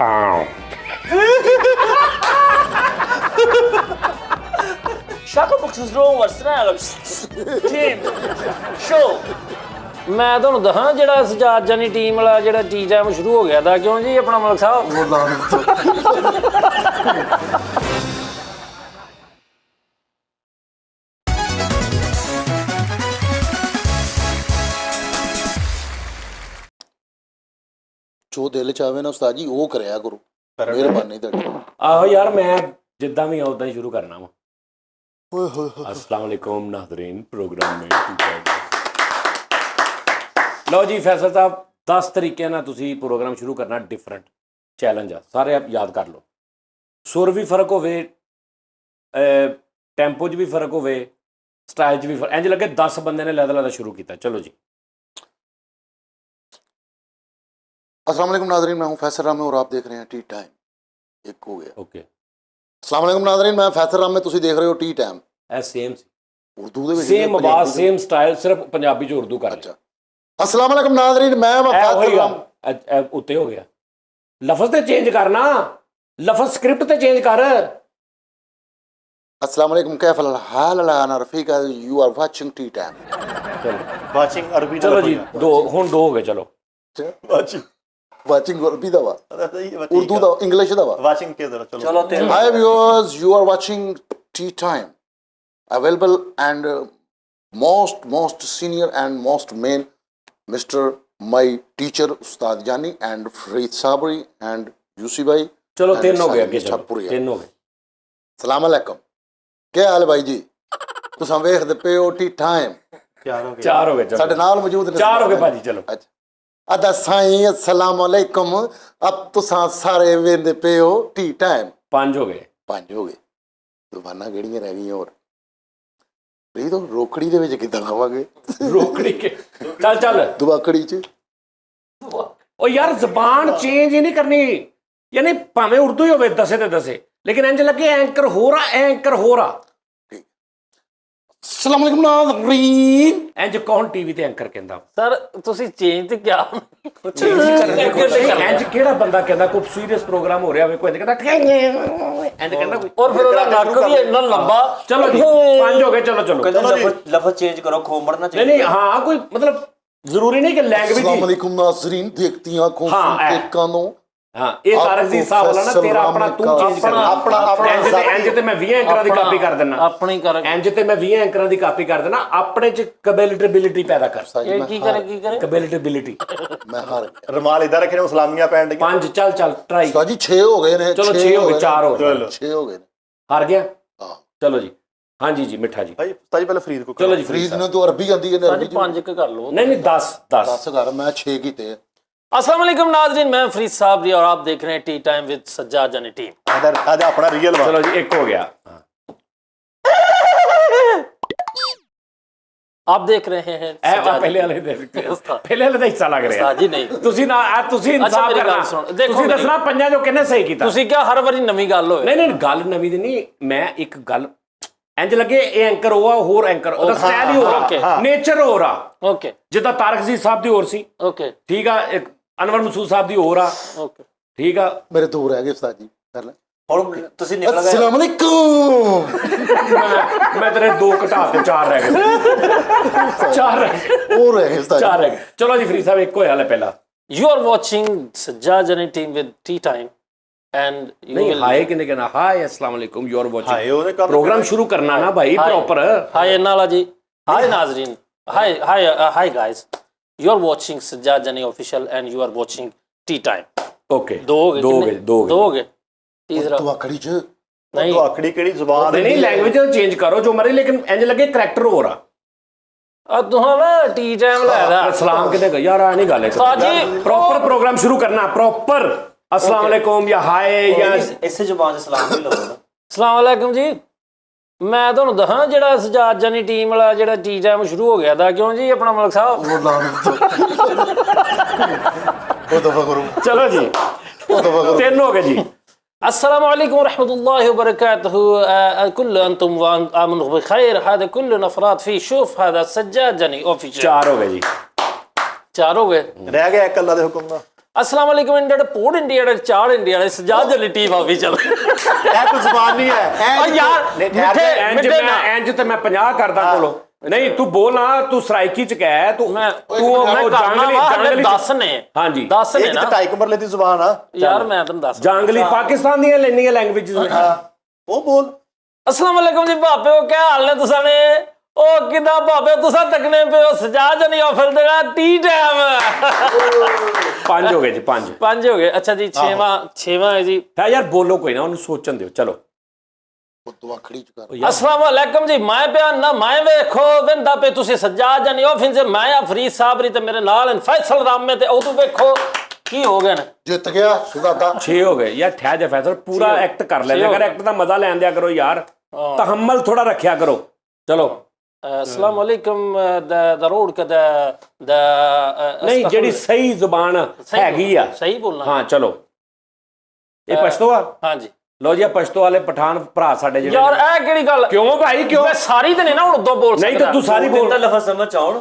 town. Şaka bakışınız ne olmaz? Team, show. ਮੈਂ ਤੁਹਾਨੂੰ ਦੱਸਾਂ ਜਿਹੜਾ ਸਜਾਦ ਜਾਨੀ ਟੀਮ ਵਾਲਾ ਜਿਹੜਾ ਟੀ ਟਾਈਮ ਸ਼ੁਰੂ ਹੋ ਗਿਆ ਦਾ ਕਿਉਂ ਜੀ ਆਪਣਾ ਮਲਕ ਸਾਹਿਬ ਜੋ ਦਿਲ ਚ ਆਵੇ ਨਾ ਉਸਤਾਦ ਜੀ ਉਹ ਕਰਿਆ ਕਰੋ ਮਿਹਰਬਾਨੀ ਤੁਹਾਡੀ ਆਹੋ ਯਾਰ ਮੈਂ ਜਿੱਦਾਂ ਵੀ ਆ ਉਦਾਂ ਹੀ ਸ਼ੁਰੂ ਕਰਨਾ ਵਾ ਓਏ ਹੋਏ अस्सलाम वालेकुम नाज़रीन प्रोग्राम में ਲਓ ਜੀ ਫੈਸਲ ਸਾਹਿਬ 10 ਤਰੀਕਿਆਂ ਨਾਲ ਤੁਸੀਂ ਪ੍ਰੋਗਰਾਮ ਸ਼ੁਰੂ ਕਰਨਾ ਡਿਫਰੈਂਟ ਚੈਲੰਜ ਆ ਸਾਰੇ ਆਪ ਯਾਦ ਕਰ ਲਓ ਸੁਰ ਵੀ ਫਰਕ ਹੋਵੇ ਟੈਂਪੋ 'ਚ ਵੀ ਫਰਕ ਹੋਵੇ ਸਟਾਈਲ 'ਚ ਵੀ ਫਰਕ ਇੰਜ ਲੱਗੇ 10 ਬੰਦੇ ਨੇ ਲੈਦਾ ਸ਼ੁਰੂ ਕੀਤਾ ਚਲੋ ਜੀ अस्सलाम वालेकुम नाज़रीन मैं हूं फैसल रामे और आप देख रहे हैं टी टाइम एक हो गया ओके अस्सलाम वालेकुम नाज़रीन मैं फैसल रामे तुसी देख रहे हो टी टाइम ਇਹ ਸੇਮ उर्दू ਦੇ ਵਿੱਚ ਸੇਮ ਆਵਾਜ਼ ਸੇਮ ਸਟਾਈਲ ਸਿਰਫ ਪੰਜਾਬੀ 'ਚ ਉਰਦੂ ਕਰ अच्छा अस्सलाम वालेकुम नाज़रीन मैं फैसल रामे ਉੱਤੇ ਹੋ ਗਿਆ ਲਫ਼ਜ਼ ਤੇ ਚੇਂਜ ਕਰਨਾ ਲਫ਼ਜ਼ ਸਕ੍ਰਿਪਟ ਤੇ ਚੇਂਜ ਕਰ अस्सलाम वालेकुम कैफ हाल अना रफीका you are watching tea time ਚਲੋ वाचिंग अरबी ਚਲੋ ਜੀ ਦੋ ਹੁਣ ਦੋ ਹੋ ਗਏ ਚਲੋ वाचिंग अरबी दा वा उर्दू दा इंग्लिश दा वा वाचिंग के जरा चलो ਚਲੋ ਤਿੰਨ Hi viewers, you are watching Tea Time, available and most senior and most main, Mr. my teacher Ustad Jani and Fareed Sabri and Yusuf bhai. ਚਲੋ and ਤਿੰਨ ਹੋ ਗਏ Salim ਅੱਗੇ ਚਲੋ Chhapuria. ਤਿੰਨ ਹੋ ਗਏ Salaam alaikum. ਕੀ ਹਾਲ ਭਾਈ ਜੀ ਤੁਸੀਂ ਵੇਖਦੇ ਪਏ ਹੋ ਟੀ ਟਾਈਮ चार हो गए ਚਾਰ ਹੋ ਗਏ ਚਲੋ ਸਾਡੇ ਨਾਲ ਮੌਜੂਦ ਨੇ ਚਾਰ ਹੋ ਗਏ ਭਾਜੀ ਚਲੋ ਅੱਛਾ ਅਦਾ ਸਾਈਂ अस्सलाम alaikum ਅਬ ਤੁਸੀਂ ਸਾਰੇ ਵੇਖਦੇ ਪਏ ਹੋ ਟੀ ਟਾਈਮ ਪੰਜ ਹੋ ਗਏ ਪੰਜ ਹੋ ਗਏ ਦੁਕਾਨਾਂ ਕਿਹੜੀਆਂ ਰਹਿ ਗਈਆਂ ਹੋਰ ਇਹ ਤਾਂ ਰੋਕੜੀ ਦੇ ਵਿੱਚ ਕਿੱਦਾਂ ਖਾਵਾਂਗੇ ਰੋਕੜੀ ਕੇ ਚੱਲ ਚੱਲ ਦੁਬਾਕੜੀ 'ਚ ਉਹ ਯਾਰ ਜ਼ਬਾਨ ਚੇਂਜ ਹੀ ਨਹੀਂ ਕਰਨੀ ਯਾਨੀ ਭਾਵੇਂ ਉਰਦੂ ਹੀ ਹੋਵੇ ਦਸੇ ਤੇ ਦਸੇ ਲੇਕਿਨ ਇੰਜ ਲੱਗੇ ਐਂਕਰ ਹੋ ਰਾ अस्सलाम वालेकुम नाज़रीन ਇੰਜ ਕੌਣ ਟੀਵੀ ਤੇ ਐਂਕਰ ਕਹਿੰਦਾ ਸਰ ਤੁਸੀਂ ਚੇਂਜ ਤੇ ਕਿਆ ਚੇਂਜ ਕਰਨੇ ਇੰਜ ਕਿਹੜਾ ਬੰਦਾ ਕਹਿੰਦਾ ਕੋਈ ਸੀਰੀਅਸ ਪ੍ਰੋਗਰਾਮ ਹੋ ਰਿਹਾ ਹੋਵੇ ਕੋਈ ਕਹਿੰਦਾ ਇੰਜ ਕਹਿੰਦਾ ਕੋਈ ਔਰ ਫਿਰ ਉਹਦਾ ਨੱਕ ਵੀ ਇੰਨਾ ਲੰਬਾ ਚਲੋ ਜੀ ਪੰਜ ਹੋ ਗਏ ਚਲੋ ਚਲੋ ਲਫ਼ਜ਼ ਚੇਂਜ ਕਰੋ ਖੋਮੜਨਾ ਨਹੀਂ ਨਹੀਂ ਹਾਂ ਕੋਈ ਮਤਲਬ ਜ਼ਰੂਰੀ ਨਹੀਂ ਕਿ अस्सलाम ਲੈਂਗੁਏਜ वालेकुम नाज़रीन देखती आंखों हाँ, सुनते कानों ਹਾਂ ਇਹ ਤਾਰਕ ਦੀ ਹਿਸਾਬ ਵਾਲਾ ਨਾ ਤੇਰਾ ਆਪਣਾ ਤੂੰ ਚੇਂਜ ਕਰਨਾ अपना ਇੰਜ ਤੇ ਮੈਂ 20 ਐਂਕਰਾਂ ਦੀ ਕਾਪੀ ਕਰ ਦਿੰਦਾ ਆਪਣੀ ਕਰ ਇੰਜ ਤੇ ਮੈਂ 20 ਐਂਕਰਾਂ ਦੀ ਕਾਪੀ ਕਰ ਦੇਣਾ ਆਪਣੇ ਚ ਕਬਿਲਿਟੇਬਿਲਿਟੀ ਪੈਦਾ ਕਰ ਇਹ ਕੀ ਕਰੇ ਕਬਿਲਿਟੇਬਿਲਿਟੀ मैं हार गया रुमाल इधर रखे सलामियां पहन लगी ਪੰਜ ਚੱਲ ਟਰਾਈ उस्ताद जी 6 हो गए ने ਚਲੋ 6 ਹੋ ਗਏ 4 ਹੋ ਗਏ 6 हो गए ने ਹਾਰ ਗਿਆ हाँ ਚਲੋ ਜੀ ਹਾਂਜੀ ਜੀ ਮਿੱਠਾ ਜੀ भाई उस्ताद जी पहले फरीद को ਚਲੋ ਜੀ फरीद ਫਰੀਦ ने तो अरबी आंदी है ਸਾਡੀ ਪੰਜ ਕ ਕਰ ਲਓ ਨਹੀਂ 10 10 घर मैं 6 कीते अस्सलाम वालेकुम नाज़रीन मैं फरीद साहब जी और आप देख रहे हैं टी टाइम विद सज्जाद जानी टीम इधर आजा अपना रियल बात ਚਲੋ ਜੀ ਇੱਕ ਹੋ ਗਿਆ आप देख रहे हैं ਇਹ सज्जाद ਪਹਿਲੇ ਵਾਲੇ ਦੇ ਪਹਿਲੇ ਵਾਲੇ ਦਾ ਹਿੱਸਾ ਲੱਗ ਰਿਹਾ उस्ताद जी नहीं ਤੁਸੀਂ ਨਾ ਤੁਸੀਂ ਇਨਸਾਫ ਮੇਰੀ ਗੱਲ ਕਰਨਾ ਸੁਣ, ਦੇਖੋ ਤੁਸੀਂ ਮੇਰੀ- ਦੱਸਣਾ ਪੰਜਾਂ ਚੋਂ ਕਿੰਨੇ ਸਹੀ ਕੀਤਾ ਤੁਸੀਂ ਕਿਹਾ ਹਰ ਵਾਰੀ ਨਵੀਂ ਗੱਲ ਹੋਵੇ ਨਹੀਂ ਗੱਲ ਨਵੀਂ ਦੀ ਨਹੀਂ ਮੈਂ ਇੱਕ ਗੱਲ ਇੰਜ ਲੱਗੇ ਇਹ ਐਂਕਰ ਹੋਆ ਹੋਰ ਐਂਕਰ ਉਹਦਾ ਸਟਾਈਲ ਹੀ ਹੋ okay, ਰਹਾ ਨੇਚਰ ਹੋ ਰਹਾ ओके ਜਿੱਦਾਂ ਤਾਰਕ ਜੀ ਸਾਹਿਬ ਦੀ ਹੋਰ ਸੀ ओके ਠੀਕ ਆ ਇੱਕ ਅਨਵਰ ਮਸੂਦ ਸਾਹਿਬ ਦੀ ਹੋਰ ਆ ओके ਠੀਕ ਆ मेरे 2 रह गए उस्ताद जी कर ले और ਤੁਸੀਂ ਨਿਕਲ ਗਏ अस्सलाम वालेकुम ਮੈਂ ਤੇਰੇ 2 ਘਟਾ ਤੇ 4 ਰਹਿ ਗਏ 4 ਰਹਿ ਗਏ और रह गए उस्ताद 4 ਰਹਿ ਗਏ ਚਲੋ ਜੀ ਫਰੀਦ ਸਾਹਿਬ ਇੱਕ ਹੋਇਆ ਲੈ ਪਹਿਲਾ you are watching सज्जाद जानी team with tea time and you ਨਹੀਂ will ਹਾਏ ਕਿਨੇ ਕਹਿਣਾ ਹਾਏ अस्सलाम वालेकुम ਯੂ ਆਰ हाय ਵਾਚਿੰਗ ਉਹਨੇ ਕੰਮ ਪ੍ਰੋਗਰਾਮ ਸ਼ੁਰੂ ਕਰਨਾ ਨਾ ਭਾਈ ਪ੍ਰੋਪਰ हाय नाला जी हाय नाजरीन हाय guys you are watching Sajjad जानी official and you are watching tea time okay दो हो गए दो हो कितने? गए, दो हो गए। दो हो गए तीसरा दुबाकड़ी च नहीं तो आखड़ी केड़ी जुबान नहीं लैंग्वेज चेंज करो जो मरे लेकिन इंज लगे करैक्टर हो रहा अब तुम्हारा टी टाइम लाया सलाम कितने का यार आ नहीं गाले उस्ताद जी प्रॉपर प्रोग्राम शुरू करना प्रॉपर अस्सलाम वालेकुम या हाय या ਇਸੇ ਜ਼ੁਬਾਨ 'ਚ ਸਲਾਮ ਵੀ ਲਓ ਨਾ अस्सलाम वालेकुम जी मैं ਤੁਹਾਨੂੰ ਦੱਸਾਂ ਜਿਹੜਾ ਸਜਾਦ ਜਾਨੀ ਟੀਮ ਵਾਲਾ ਜਿਹੜਾ ਟੀ ਟਾਈਮ ਸ਼ੁਰੂ ਹੋ ਗਿਆ ਦਾ ਕਿਉਂ ਜੀ ਆਪਣਾ ਮਲਕ ਸਾਹਿਬ वो लान वो दफा करो चलो जी वो दफा करो तीन हो गए जी अस्सलाम वालेकुम रहमतुल्लाहि व बरकातहू कुल अंतुम व आमनु बखैर هذا كل नफरात في شوف هذا सज्जाद जानी ऑफिशियल चार हो गए जी चार हो गए रह गया एक अल्लाह दे हुक्म दा अस्सलाम वालेकुम इंडिया पोर्ट इंडिया चार इंडिया सजाद जली टीम ऑफिशियल ਇਹ ਕੋਈ ਜ਼ਬਾਨ ਨਹੀਂ ਹੈ ਓ ਯਾਰ ਇੰਜ ਤੇ ਮੈਂ 50 ਕਰਦਾ ਕੋਲੋਂ ਨਹੀਂ ਤੂੰ ਬੋਲ ਨਾ ਤੂੰ ਸਰਾਇਕੀ ਚ ਕਹਿ ਤੂੰ ਮੈਂ ਉਹ ਜੰਗਲੀ 10 ਨੇ ਹਾਂਜੀ 10 ਨੇ ਇਹ ਨਾ ਤਾਂ ਢਾਈ ਕਮਰਲੇ ਦੀ ਜ਼ੁਬਾਨ ਆ ਯਾਰ ਮੈਂ ਤੁਹਾਨੂੰ ਦੱਸ ਜੰਗਲੀ ਪਾਕਿਸਤਾਨ ਦੀਆਂ ਲੈਣੀਆਂ ਲੈਂਗੁਏਜਸ ਨੇ ਉਹ ਬੋਲ अस्सलाम वालेकुम जी भापे हो क्या हाल ने तुसा ने ओ किदा भापे तुसा तकने पे हो सजाद जनी ऑफर देगा टी टाइम 5 ਹੋ ਗਏ ਜੀ 5 5 ਹੋ ਗਏ ਅੱਛਾ ਜੀ 6ਵਾਂ ਹੈ ਜੀ ਹੈ ਯਾਰ ਬੋਲੋ ਕੋਈ ਨਾ ਉਹਨੂੰ ਸੋਚਣ ਦਿਓ ਚਲੋ ਉਹ ਦਵਾਖੜੀ ਚ ਕਰ अस्सलाम वालेकुम जी मैं पे ना मैं वेखो वेंदा पे तुसी सजाद जनी ऑफिस से मैं फरीद साहब री ते मेरे नाल फैसल रामे ते ओ तू वेखो की हो गए ने ਜਿੱਤ ਗਿਆ ਸੁਦਾਦਾ 6 ਹੋ ਗਏ ਯਾਰ ਠਹਿ ਜਾ ਫੈਸਲ ਪੂਰਾ ਐਕਟ ਕਰ ਲੈਂਦੇ ਕਰ ਐਕਟ ਦਾ ਮਜ਼ਾ ਲੈਣ ਦਿਆ ਕਰੋ ਯਾਰ ਤਹਮਲ ਥੋੜਾ ਰੱਖਿਆ ਕਰੋ ਚਲੋ अस्सलाम वालेकुम द रोड का द ਨਹੀਂ ਜਿਹੜੀ ਸਹੀ ਜ਼ੁਬਾਨ ਹੈਗੀ ਆ सही बोलना ਹਾਂ ਚਲੋ ਇਹ ਪਛਤੋ ਆ हाँ जी ਲੋ ਜੀ ਪਛਤੋ ਵਾਲੇ ਪਠਾਨ ਭਰਾ ਸਾਡੇ ਜਿਹੜੇ यार ए केड़ी गल ਕਿਉਂ ਭਾਈ ਕਿਉਂ मैं सारी ते नहीं ना उर्दू बोल ਨਹੀਂ ਤਾਂ ਤੂੰ ਸਾਰੀ ਬੋਲ ਤਾਂ ਲਫ਼ਜ਼ ਸਮਝ ਆਉਣ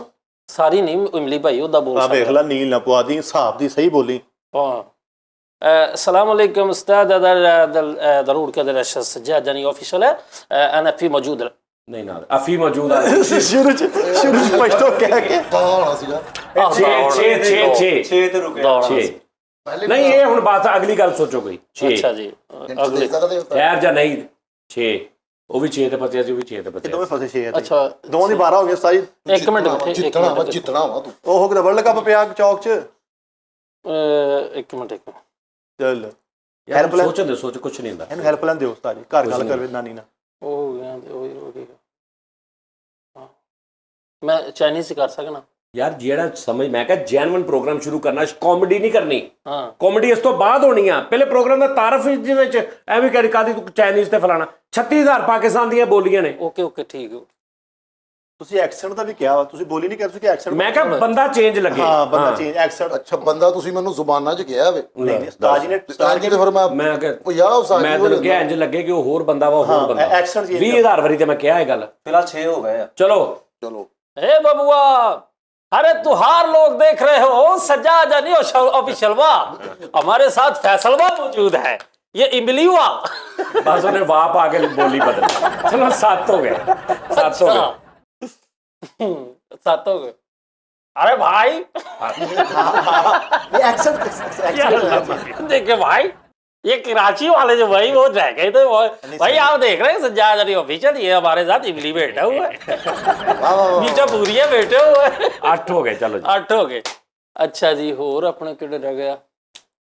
सारी नहीं इमली भाई उदा बोल ਆ ਵੇਖ ਲੈ ਨੀਲ ਨਾ ਪਵਾ ਦੀ ਹਿਸਾਬ ਦੀ ਸਹੀ ਬੋਲੀ السلام عليكم استاذ ضرور كذا السجاد جاني اوفيشال انا في موجود ਨਹੀਂ ਨਾਲ ਅਫੀ ਮੌਜੂਦ ਆ ਸ਼ੁਰੂ ਚ ਪਛਤੋ ਕਹਿ ਕੇ ਕਾਲਾ ਸੀਗਾ 6 6 ਤੇ ਰੁਕੇ 6 ਨਹੀਂ ਇਹ ਹੁਣ ਬਾਤ ਅਗਲੀ ਗੱਲ ਸੋਚੋ ਕੋਈ 6 अच्छा जी ਅਗਲੇ ਸਕਦੇ ਖੈਰ ਜਾਂ ਨਹੀਂ 6 ਉਹ ਵੀ 6 ਤੇ ਪਤਿਆ ਸੀ ਉਹ ਵੀ 6 ਤੇ ਪਤਿਆ ਦੋਵੇਂ ਫਸੇ 6 अच्छा ਦੋਵਾਂ ਦੀ 12 ਹੋ ਗਏ ਸਾਰੀ एक मिनट बैठे एक ਜਿੱਤਣਾ ਵਾ मिनट ਜਿੱਤਣਾ ਵਾ ਤੂੰ ਉਹ ਕਿਤੇ ਵਰਲਡ ਕੱਪ ਪਿਆ ਚੌਕ ਚ एक मिनट ਚੱਲ ਯਾਰ ਹੈਲਪ ਲੈ ਸੋਚਣ ਦੇ ਸੋਚ ਕੁਛ ਨਹੀਂ ਹੁੰਦਾ ਇਹਨੂੰ ਹੈਲਪ ਲੈਣ ਦਿਓ ਉਸਤਾਦ ਜੀ ਘਰ ਗੱਲ ਕਰਵੇ ਨਾਨੀ ਨਾਲ हो गया हो गया मैं चाइनीज से कर सकना ਯਾਰ ਜਿਹੜਾ ਸਮਝ ਮੈਂ ਕਿਹਾ ਜੈਨੂਇਨ ਪ੍ਰੋਗਰਾਮ ਸ਼ੁਰੂ ਕਰਨਾ ਕਾਮੇਡੀ ਨਹੀਂ ਕਰਨੀ हाँ ਕਾਮੇਡੀ ਇਸ ਤੋਂ ਬਾਅਦ ਹੋਣੀ ਆ ਪਹਿਲੇ ਪ੍ਰੋਗਰਾਮ ਦਾ ਤਾਰਫ ਦੇ ਵਿੱਚ ਐਵੇਂ ਕਰੀ ਕਾਦੀ ਤੂੰ ਚਾਈਨੀਜ਼ ਤੇ ਫਲਾਣਾ 36000 ਪਾਕਿਸਤਾਨ ਦੀਆਂ ਬੋਲੀਆਂ ਨੇ ओके ओके ठीक है ਤੁਸੀਂ ਐਕਸੈਂਟ ਦਾ ਵੀ ਕਿਹਾ ਵਾ ਤੁਸੀਂ ਬੋਲੀ ਨਹੀਂ ਕਰ ਤੁਸੀਂ ਐਕਸੈਂਟ ਮੈਂ ਕਿਹਾ ਬੰਦਾ ਚੇਂਜ ਲੱਗੇ ਹਾਂ ਬੰਦਾ ਚੇਂਜ ਐਕਸੈਂਟ ਅੱਛਾ ਬੰਦਾ ਤੁਸੀਂ ਮੈਨੂੰ ਜ਼ੁਬਾਨਾਂ 'ਚ ਕਿਹਾ ਵੇ ਨਹੀਂ ਉਸਤਾਦ ਜੀ ਨੇ ਉਸਤਾਦ ਜੀ ਤੇ ਫਿਰ ਮੈਂ ਮੈਂ ਕਿਹਾ ਉਹ ਯਾਰ ਉਸਤਾਦ ਮੈਂ ਜੀ ਤੈਨੂੰ ਕਿਹਾ ਇੰਜ ਲੱਗੇ ਕਿ ਉਹ ਹੋਰ ਬੰਦਾ ਵਾ ਉਹ ਹੋਰ ਬੰਦਾ ਐਕਸੈਂਟ ਚੇਂਜ 20000 ਵਾਰੀ ਤੇ ਮੈਂ ਕਿਹਾ ਇਹ ਗੱਲ ਫਿਲਹਾਲ 6 ਹੋ ਗਏ ਆ ਚਲੋ ਚਲੋ हे बबुआ अरे तुहार लोग देख रहे हो सज्जाद जानी ऑफिशियल हमारे साथ फैसलवा मौजूद है ये इमली हुआ ਬਸ ਉਹਨੇ ਵਾਪ ਆ ਕੇ ਬੋਲੀ ਬਦਲ ਚਲੋ 7 ਹੋ ਗਏ 7 ਹੋ ਗਏ 7 हो गए अरे भाई ਐਕਸੈਂਟ देखे भाई ये कराची वाले जो भाई वो रह गए थे भाई आप देख रहे हैं सज्जाद अली ऑफिशियल ये हमारे साथ इमली बैठा हुआ है ਵਾਹ ਵਾਹ नीचा पूरिया बैठे हुए हैं 8 ਹੋ ਗਏ ਚਲੋ ਜੀ 8 हो गए अच्छा जी होर अपने किड़े रह गया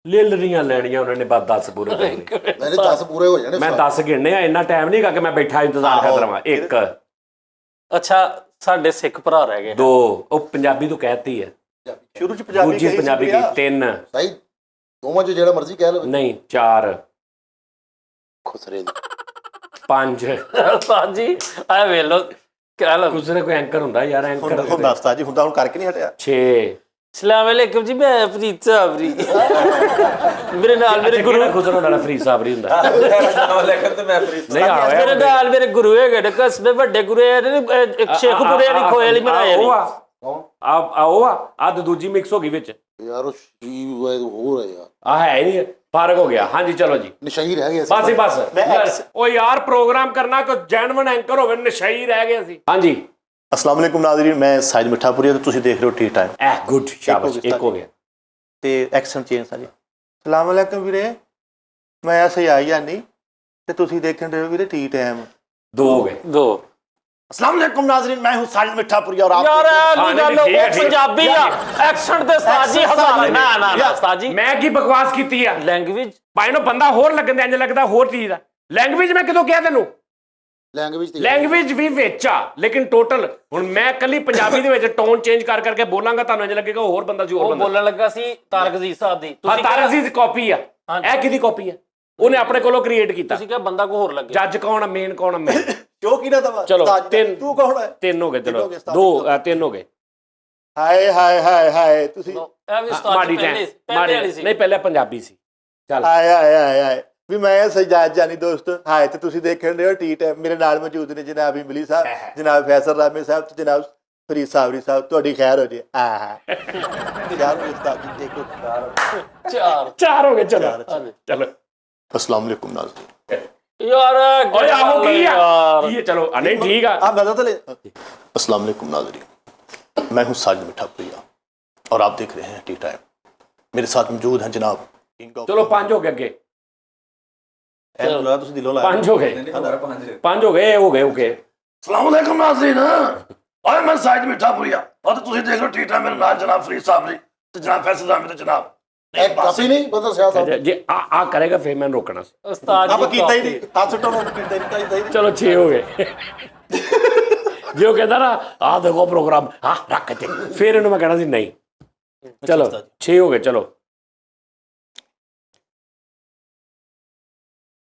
ਲਿਲਰੀਆਂ ਲੈਣੀਆਂ ਉਹਨਾਂ ਨੇ ਬਸ 10 ਪੂਰੇ ਕਰਨੇ ਮੇਰੇ 10 ਪੂਰੇ ਹੋ ਜਾਣੇ ਮੈਂ 10 ਗਿਣਨੇ ਆ ਇੰਨਾ ਟਾਈਮ ਨਹੀਂ ਹੈਗਾ ਕਿ ਮੈਂ ਬੈਠਾ ਇੰਤਜ਼ਾਰ ਕਰਦਾ ਰਵਾਂ 1 अच्छा साढ़े सिख भरा रह गए 2 ਉਹ ਪੰਜਾਬੀ ਤੋਂ ਕਹਿਤੀ ਹੈ ਸ਼ੁਰੂ ਚ ਪੰਜਾਬੀ ਦੂਜੀ ਪੰਜਾਬੀ ਕੀ 3 ਸਹੀ ਦੋਵਾਂ 'ਚ ਜਿਹੜਾ ਮਰਜ਼ੀ ਕਹਿ ਲਵੇ ਨਹੀਂ 4 ਖੁਸਰੇ ਦੀ 5 उस्ताद जी आए वेलो क्या लो ਖੁਸਰੇ ਕੋਈ ਐਂਕਰ ਹੁੰਦਾ ਯਾਰ ਐਂਕਰ ਹੁੰਦਾ ਉਸਤਾਦ ਜੀ ਹੁੰਦਾ ਹੁਣ ਕਰਕੇ ਨਹੀਂ ਹਟਿਆ 6 सलाम वालेकुम जी मैं फरीद साहब री मेरे नाल मेरे गुरु ਖੁਸਰਾ ਦਾ ਫਰੀਦ ਸਾਹਿਬ ਨਹੀਂ ਹੁੰਦਾ ਲੇਕਿਨ ਤੇ ਮੈਂ ਫਰੀਦ ਨਹੀਂ ਆ मेरे नाल मेरे गुरु है ने कस्बे बड़े गुरु है एक शेखपुरे वाली खोए वाली बनाए ਉਹ ने ਆ ਉਹ ਆ ਦੂਜੀ ਮਿਕਸ ਹੋ ਗਈ ਵਿੱਚ ਯਾਰ ਉਹ ਸ਼ੀ ਹੋਰ ਹੈ ਯਾਰ ਆ ਹੈ ਹੀ ਨਹੀਂ ਫਰਕ ਹੋ ਗਿਆ ਹਾਂਜੀ ਚਲੋ ਜੀ ਨਿਸ਼ਾਈ ਰਹਿ ਗਿਆ ਬਸ ਹੀ ਬਸ ਮੈਂ ਉਹ ਯਾਰ ਪ੍ਰੋਗਰਾਮ ਕਰਨਾ ਕੋ ਜੈਨੂਇਨ ਐਂਕਰ ਹੋਵੇ ਨਸ਼ਈ ਰਹਿ ਗਿਆ ਸੀ ਹਾਂਜੀ ਅਸਲਾਮ ਵਾਲੇਕੁਮ ਨਾਜ਼ਰੀਨ ਮੈਂ ਸਾਇਦ ਮਿੱਠਾਪੁਰੀਆ ਤੇ ਤੁਸੀਂ ਦੇਖ ਰਹੇ ਹੋ ਟੀ ਟਾਈਮ ਐ ਗੁੱਡ ਸ਼ਾਬਾਸ਼ ਇੱਕ ਹੋ ਗਿਆ ਤੇ ਐਕਸੈਂਟ ਚੇਂਜ ਸਾਜੀ ਸਲਾਮ ਵਾਲੇਕਮ ਵੀਰੇ ਮੈਂ ਐਸੇ ਆਈ ਜਾਨੀ ਤੇ ਤੁਸੀਂ ਦੇਖਣ ਰਹੇ ਹੋ ਵੀਰੇ ਟੀ ਟਾਈਮ 2 ਹੋ ਗਏ 2 अस्सलाम वालेकुम नाज़रीन मैं हूं साजिद मिठापुरिया और आप यार हाँ, नी गल नहीं, ओ ठीक है, पंजाबी आ एक्सेंट दे उस्ताद जी हजार ना ना ना उस्ताद जी ਮੈਂ ਕੀ ਬਕਵਾਸ ਕੀਤੀ ਆ लैंग्वेज ਭਾਈ ਨੂੰ ਬੰਦਾ ਹੋਰ ਲੱਗਣ ਦੇ ਇੰਜ ਲੱਗਦਾ ਹੋਰ ਚੀਜ਼ ਦਾ ਲੈਂਗੁਏਜ ਮੈਂ ਕਿਦੋਂ ਕਿਹਾ ਤੈਨੂੰ ਲੈਂਗੁਏਜ ਤੇ ਲੈਂਗੁਏਜ ਵੀ ਵਿੱਚ ਆ ਲੇਕਿਨ ਟੋਟਲ ਹੁਣ ਮੈਂ ਕੱਲੀ ਪੰਜਾਬੀ ਦੇ ਵਿੱਚ ਟੋਨ ਚੇਂਜ ਕਰ ਕਰਕੇ ਬੋਲਾਂਗਾ ਤੁਹਾਨੂੰ ਇੰਜ ਲੱਗੇਗਾ ਹੋਰ ਬੰਦਾ ਸੀ ਹੋਰ ਉਹ ਬੰਦਾ ਬੋਲਣ ਲੱਗਾ ਸੀ ਤਾਰਕ ਅਜ਼ੀਜ਼ ਸਾਹਿਬ ਦੀ ਹਾਂ ਤਾਰਕ ਅਜ਼ੀਜ਼ ਕਾਪੀ ਆ ਇਹ ਕਿਹਦੀ ਕਾਪੀ ਆ ਉਹਨੇ ਆਪਣੇ ਕੋਲੋਂ ਕ੍ਰੀਏਟ ਕੀਤਾ ਤੁਸੀਂ ਕਿਹਾ ਬੰਦਾ ਕੋ ਹੋਰ ਲੱਗੇ ਜੱਜ ਕੌਣ ਆ ਮੇਨ ਕੌਣ ਆ ਮੇਨ क्यों की ना दवा चलो, तीन। तू कौन है 3 ਹੋ ਗਏ ਚਲੋ ਹੋ ਗਏ, 2 3 ਹੋ ਗਏ हाय हाय हाय हाय तुसी ਇਹ ਵੀ ਉਸਤਾਦ ਮਾੜੀ ਜੀ ਟਾਈਮ ਪਹਿਲੇ ਵਾਲੀ ਸੀ ਨਹੀਂ ਪਹਿਲੇ ਪੰਜਾਬੀ ਸੀ ਚੱਲ हाय हाय हाय हाय ਵੀ ਮੈਂ ਸਜਾਦ ਜਾਨੀ ਦੋਸਤ ਹਾਏ ਤੇ ਤੁਸੀਂ ਦੇਖਣ ਰਹੇ ਹੋ ਟੀ ਟਾਈਮ ਮੇਰੇ ਨਾਲ ਮੌਜੂਦ ਨੇ ਜਨਾਬ ਇਮਲੀ ਸਾਹਿਬ ਜਨਾਬ ਫੈਸਲ ਰਾਮੇ ਸਾਹਿਬ ਤੇ ਜਨਾਬ ਫਰੀਦ ਸਾਬਰੀ ਸਾਹਿਬ ਤੁਹਾਡੀ ਖੈਰ ਹੋ ਜੇ ਆਹ ਯਾਰ ਉਸਤਾਦ ਜੀ ਦੇਖੋ ਚਾਰ ਹੋ ਗਏ ਚਲੋ ਚਲੋ अस्सलाम वालेकुम नाज़रीन ਯਾਰ ਓਏ ਆਹੋ ਕੀ ਆ ਯਾਰ ਕੀ ਹੈ ਚਲੋ ਨਹੀਂ ਠੀਕ ਆ आप नजर तो ले अस्सलाम वालेकुम नाज़रीन मैं हूं साजिद मिठापुरिया और आप देख रहे हैं टी टाइम मेरे साथ मौजूद हैं जनाब ਚਲੋ ਪੰਜ ਹੋ ਗਏ ਅੱਗੇ ਤੁਸੀਂ ਦਿਲੋਂ ਲਾਇਆ ਪੰਜ ਹੋ ਗਏ ਨਹੀਂ ਹੋ ਗਿਆ 5 ਪੰਜ ਹੋ ਗਏ ਹੋ ਗਏ अस्सलाम वालेकुम नाज़रीन और मैं साजिद मिठापुरिया और तुसीं देख रहे हो टी टाइम मेरे नाल जनाब फरीद साहब जी ते जनाब फैसल अहमद ते जनाब ਕਾਫੀ ਨਹੀਂ ਬਦਲ ਸਿਆ ਸਾਹਿਬ ਜੇ ਆ ਕਰੇਗਾ ਫਿਰ ਮੈਂ ਰੋਕਣਾ ਸੀ ਉਸਤਾਦ ਆਪਾਂ ਜੀ ਕੀਤਾ ਹੀ ਨਹੀਂ ਹੱਥ ਸੁੱਟੋ ਮੈਂ ਕੀਤਾ ਹੀ ਨਹੀਂ ਚਲੋ 6 ਹੋ ਗਏ ਜੇ ਉਹ ਕਹਿੰਦਾ ਨਾ ਆ ਦੇਖੋ ਪ੍ਰੋਗਰਾਮ ਹਾਂ ਰੱਖ ਤੇ ਫਿਰ ਇਹਨੂੰ ਮੈਂ ਕਹਿਣਾ ਸੀ ਨਹੀਂ ਚਲੋ 6 ਹੋ ਗਏ ਚਲੋ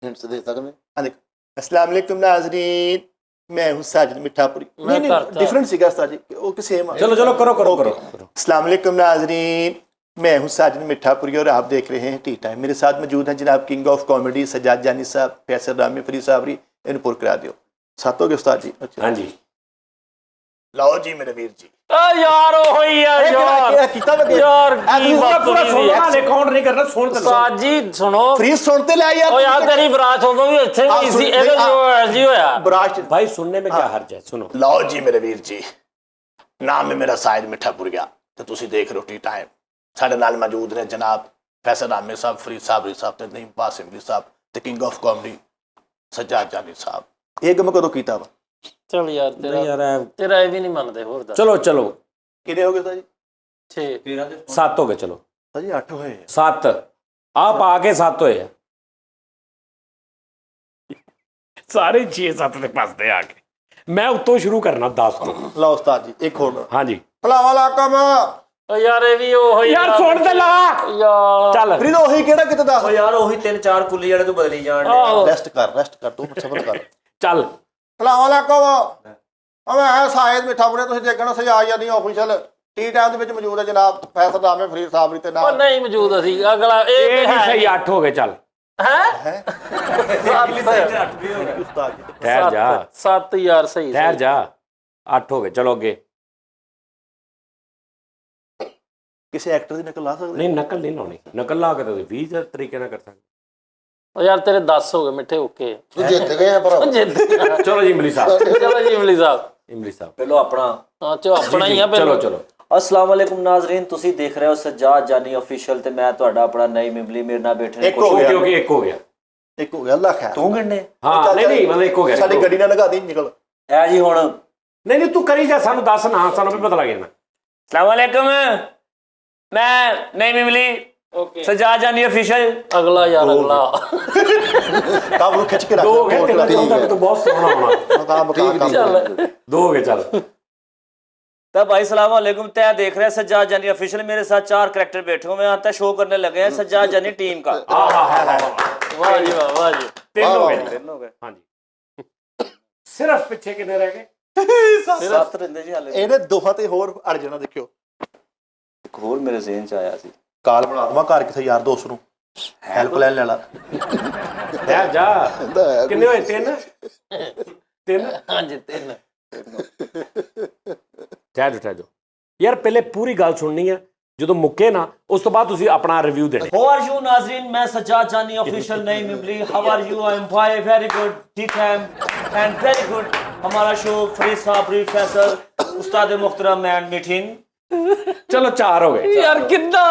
ਹਿੰਟਸ ਦੇ ਸਕਦੇ हाँ देखो अस्सलाम वालेकुम नाज़रीन मैं हूं साजिद मिठापुरी मैं नहीं करता। डिफरेंट सीगा उस्ताद जी वो कि सेम चलो चलो करो करो करो अस्सलाम वालेकुम नाज़रीन मैं हूं साजिद मिठापुरी और आप देख रहे हैं टी टाइम मेरे साथ मौजूद हैं जनाब किंग ऑफ कॉमेडी सज्जाद जानी साहब फैसल रामी फरीद साहबरी इन पुर करा दियो सात हो गए उस्ताद जी अच्छा ਹਾਂਜੀ लाओ जी मेरे वीर जी ਆ ਯਾਰ ਉਹ ਹੀ ਆ ਯਾਰ कितना लगे ਯਾਰ ਕੀ ਪੂਰਾ ਪੂਰਾ ਬਾਤ ਸੁਣ ਨਾ ਕਾਊਂਟ ਨਹੀਂ ਕਰਨਾ ਸੁਣ ਤੇ ਉਸਤਾਦ ਜੀ ਸੁਣੋ फ्रीज सुनते ले यार ਉਹ ਯਾਰ ਤੇਰੀ ਬਰਾਤ ਉਦੋਂ ਵੀ ਇੱਥੇ ਹੋਈ ਸੀ ਇਹਦੇ ਜੀ ਹੋਇਆ बराश भाई सुनने में क्या हर्ज है सुनो लाओ जी मेरे वीर जी नाम है मेरा साजिद मिठापुरिया ते तुसीं देख रहे हो टी टाइम साडे नाल मौजूद ने जनाब फैसल आमिर साहब फरीद साबरी साहब ते नईम बासिम अली साहब ते किंग ऑफ कॉमेडी सज्जाद जानी साहब एक मैं कदों कीता वा ਚਲ ਯਾਰ ਤੇਰਾ ਇਹ ਵੀ ਨਹੀਂ ਮੰਨਦੇ ਹੋਰ ਦਾ चलो चलो कितने हो गए उस्ताद जी 6 13 ਦੇ 7 हो गए चलो उस्ताद जी 8 हुए 7 आप आके 7 होए हैं सारे 6-7 ਦੇ ਪਾਸਦੇ ਆ ਕੇ ਮੈਂ ਉੱਤੋਂ ਸ਼ੁਰੂ ਕਰਨਾ 10 ਤੋਂ लो उस्ताद जी एक और ਹਾਂਜੀ अस्सलाम वालेकुम ਉਹ ਯਾਰ ਇਹ ਵੀ ਉਹ ਹੀ ਯਾਰ ਸੁਣ ਤੇ ਲਾ ਯਾਰ ਚੱਲ ਫਰੀਦ ਉਹੀ ਕਿਹੜਾ ਕਿਤੇ ਦੱਸ ਉਹ ਯਾਰ ਉਹੀ 3-4 ਕੁੱਲੀ ਵਾਲੇ ਤੋਂ ਬਦਲੀ ਜਾਣ ਆਹੋ। ਰੈਸਟ ਕਰ ਤੂੰ ਸਬਰ ਕਰ ਚੱਲ ਸਲਾਮ ਅਲੈਕੁਮ ਮੈਂ ਸਾਇਦ ਮਿੱਠਾਪੁਰੇ ਤੁਸੀਂ ਦੇਖਣਾ ਸਜਾਈ ਜਾਂਦੀ ਆਫੀਸ਼ੀਅਲ ਟੀ ਟਾਈਮ ਦੇ ਵਿੱਚ ਮੌਜੂਦ ਹੈ ਜਨਾਬ ਫੈਸਲ ਰਾਮੇ ਫਰੀਦ ਸਾਹਿਬ ਤੇ ਉਹ ਨਾਲ ਨਹੀਂ ਮੌਜੂਦ ਅਸੀਂ ਅਗਲਾ ਇਹ ਇਹ ਨਹੀਂ ਸਹੀ 8 ਹੋ ਗਏ ਚੱਲ ਹੈ ਉਸਤਾਦ ਜੀ ਠਹਿਰ ਜਾ 7 ਯਾਰ ਸਹੀ ਠਹਿਰ ਜਾ 8 ਹੋ ਗਏ ਚਲੋ ਅੱਗੇ ਕਿਸੇ ਐਕਟਰ ਦੀ ਨਕਲ ਲਾ ਸਕਦੇ ਨਹੀਂ ਨਕਲ ਨਹੀਂ ਲਾਉਣੀ ਨਕਲ ਲਾ ਕੇ ਤਾਂ ਤੁਸੀਂ 20 ਤਰੀਕੇ ਨਾਲ ਕਰ ਸਕਦੇ ਉਹ ਯਾਰ ਤੇਰੇ 10 ਹੋ ਗਏ ਮਿੱਠੇ ਓਕੇ ਤੂੰ ਜਿੱਤ ਗਏ ਆ ਭਰਾ ਜਿੱਦ ਚਲੋ ਜੀ ਇਮਲੀ ਸਾਹਿਬ ਚਲੋ ਜੀ ਇਮਲੀ ਸਾਹਿਬ ਇਮਲੀ ਸਾਹਿਬ ਪਹਿਲੋ ਆਪਣਾ ਹਾਂ ਚੋ ਆਪਣਾ ਹੀ ਆ ਚਲੋ ਪਹਿਲਾਂ ਚਲੋ अस्सलाम वालेकुम नाजरीन ਤੁਸੀਂ ਦੇਖ ਰਹੇ ਹੋ ਸੱਜਾਦ ਜਾਨੀ ਅਫੀਸ਼ੀਅਲ ਤੇ ਮੈਂ ਤੁਹਾਡਾ ਆਪਣਾ ਨਈਮ ਇਮਲੀ ਮੇਰੇ ਨਾਲ ਬੈਠੇ ਨੇ ਇੱਕ ਹੋ ਗਿਆ। ਕਿਉਂਕਿ ਇੱਕ ਹੋ ਗਿਆ ਇੱਕ ਹੋ ਗਿਆ ਅੱਲਾ ਖੈਰ ਤੂੰ ਗਿਣਨੇ ਹਾਂ ਨਹੀਂ ਮਤਲਬ ਇੱਕ ਹੋ ਗਿਆ ਸਾਡੀ ਗੱਡੀ ਨਾਲ ਲਗਾ ਦੀ ਨਿਕਲ ਐ ਜੀ ਹੁਣ ਨਹੀਂ ਤੂੰ ਕਰੀ ਜਾ ਸਾਨੂੰ ਦੱਸ ਨਾ ਸਾਨੂੰ ਵੀ ਪਤਾ ਲੱਗ ਜਾਣਾ अस्सलाम वालेकुम मैं नईम इमली ਓਕੇ सज्जाद जानी अफीशियल ਅਗਲਾ ਯਾਰ ਅਗਲਾ ਕੰਮ ਨੂੰ ਖਿੱਚ ਕੇ ਰੱਖ ਦੋ ਹੋ ਗਏ ਤੇਰਾ ਚੌਂਦਾ ਕਿ ਤੂੰ ਬਹੁਤ ਸੋਹਣਾ ਹੋਣਾ ਮਕਾਮ ਮਕਾਮ ਚੱਲ ਦੋ ਹੋ ਗਏ ਚੱਲ तो भाई सलाम वालेकुम तय देख रहे हैं सज्जाद जानी अफीशियल मेरे साथ 4 कैरेक्टर बैठे हुए हैं आता शो करने लगे हैं सज्जाद जानी टीम का ਵਾਹ ਜੀ ਵਾਹ ਜੀ ਤਿੰਨ ਹੋ ਗਏ तीन हो गए ਹਾਂਜੀ ਸਿਰਫ ਪਿੱਛੇ ਕਿੰਨੇ ਰਹਿ ਗਏ 7 ਰਹਿੰਦੇ ਜੀ ਹਾਲੇ ਇਹਨੇ ਦੋਹਾਂ ਤੇ ਹੋਰ ਅੜ ਜਾਣਾ ਦੇਖਿਓ ਇੱਕ ਹੋਰ ਮੇਰੇ ਜ਼ਿਹਨ ਚ ਆਇਆ ਸੀ ਕਾਲ ਬਣਾ ਦਵਾਂ ਘਰ ਕਿਸੇ ਯਾਰ ਦੋਸਤ ਨੂੰ ਹੈਲਪ ਲੈਣ ਲੈ ਲਾ ਠਹਿਰ ਜਾ ਕਿੰਨੇ ਹੋਏ ਤਿੰਨ ਤਿੰਨ ਹਾਂਜੀ ਤਿੰਨ ਠਹਿਰ ਜਾ ਯਾਰ ਪਹਿਲੇ ਪੂਰੀ ਗੱਲ ਸੁਣਨੀ ਆ ਜਦੋਂ ਮੁੱਕੇ ਨਾ ਉਸ ਤੋਂ ਬਾਅਦ ਤੁਸੀਂ ਆਪਣਾ ਰਿਵਿਊ ਦੇਣਾ How are you नाजरीन मैं सज्जाद जानी ऑफिशियल नईम इमली how are you I am fine very good ठीक है and very good हमारा show Farid Sabri Faisal Ustad मुहतरम and मीठिन ਚਲੋ 4 ਹੋ ਗਏ ਯਾਰ ਕਿੱਦਾਂ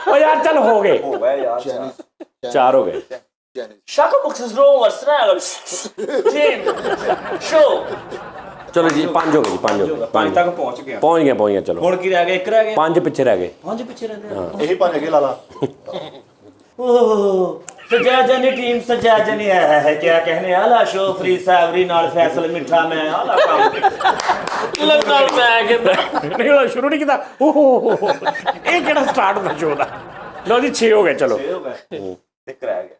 ਓ ਯਾਰ ਚੱਲ ਹੋ ਗਏ हो गए यार 4 ਹੋ ਗਏ Şaka mısınız Roma varsın Team show ਚਲੋ ਜੀ 5 ਹੋ ਗਏ ਜੀ 5 ਹੋ ਗਏ 5 ਤੱਕ ਪਹੁੰਚ ਗਿਆ ਪਹੁੰਚ ਗਏ ਚਲੋ ਹੁਣ ਕੀ ਰਹਿ ਗਿਆ ਇੱਕ ਰਹਿ ਗਿਆ 5 ਪਿੱਛੇ ਰਹਿ ਗਏ 5 ਪਿੱਛੇ ਰਹਿੰਦੇ ਆ ਇਹੀ ਪੰਜ ਅੱਗੇ ਲਾ ਲਾ सज्जाद जानी टीम सज्जाद जानी है क्या कहने आला शो फरीद साबरी नाल फैसल मिठा मैं आला काम ਲੱਗਾ ਮੈਂ ਕਿੱਦਾਂ ਨਹੀਂ ਉਹ ਸ਼ੁਰੂ ਨਹੀਂ ਕੀਤਾ ਓਹ ਇਹ ਕਿਹੜਾ ਸਟਾਰਟ ਹੁੰਦਾ ਸ਼ੋਅ ਦਾ ਲਓ ਜੀ 6 ਹੋ ਗਏ ਚਲੋ हो गए एक रह गया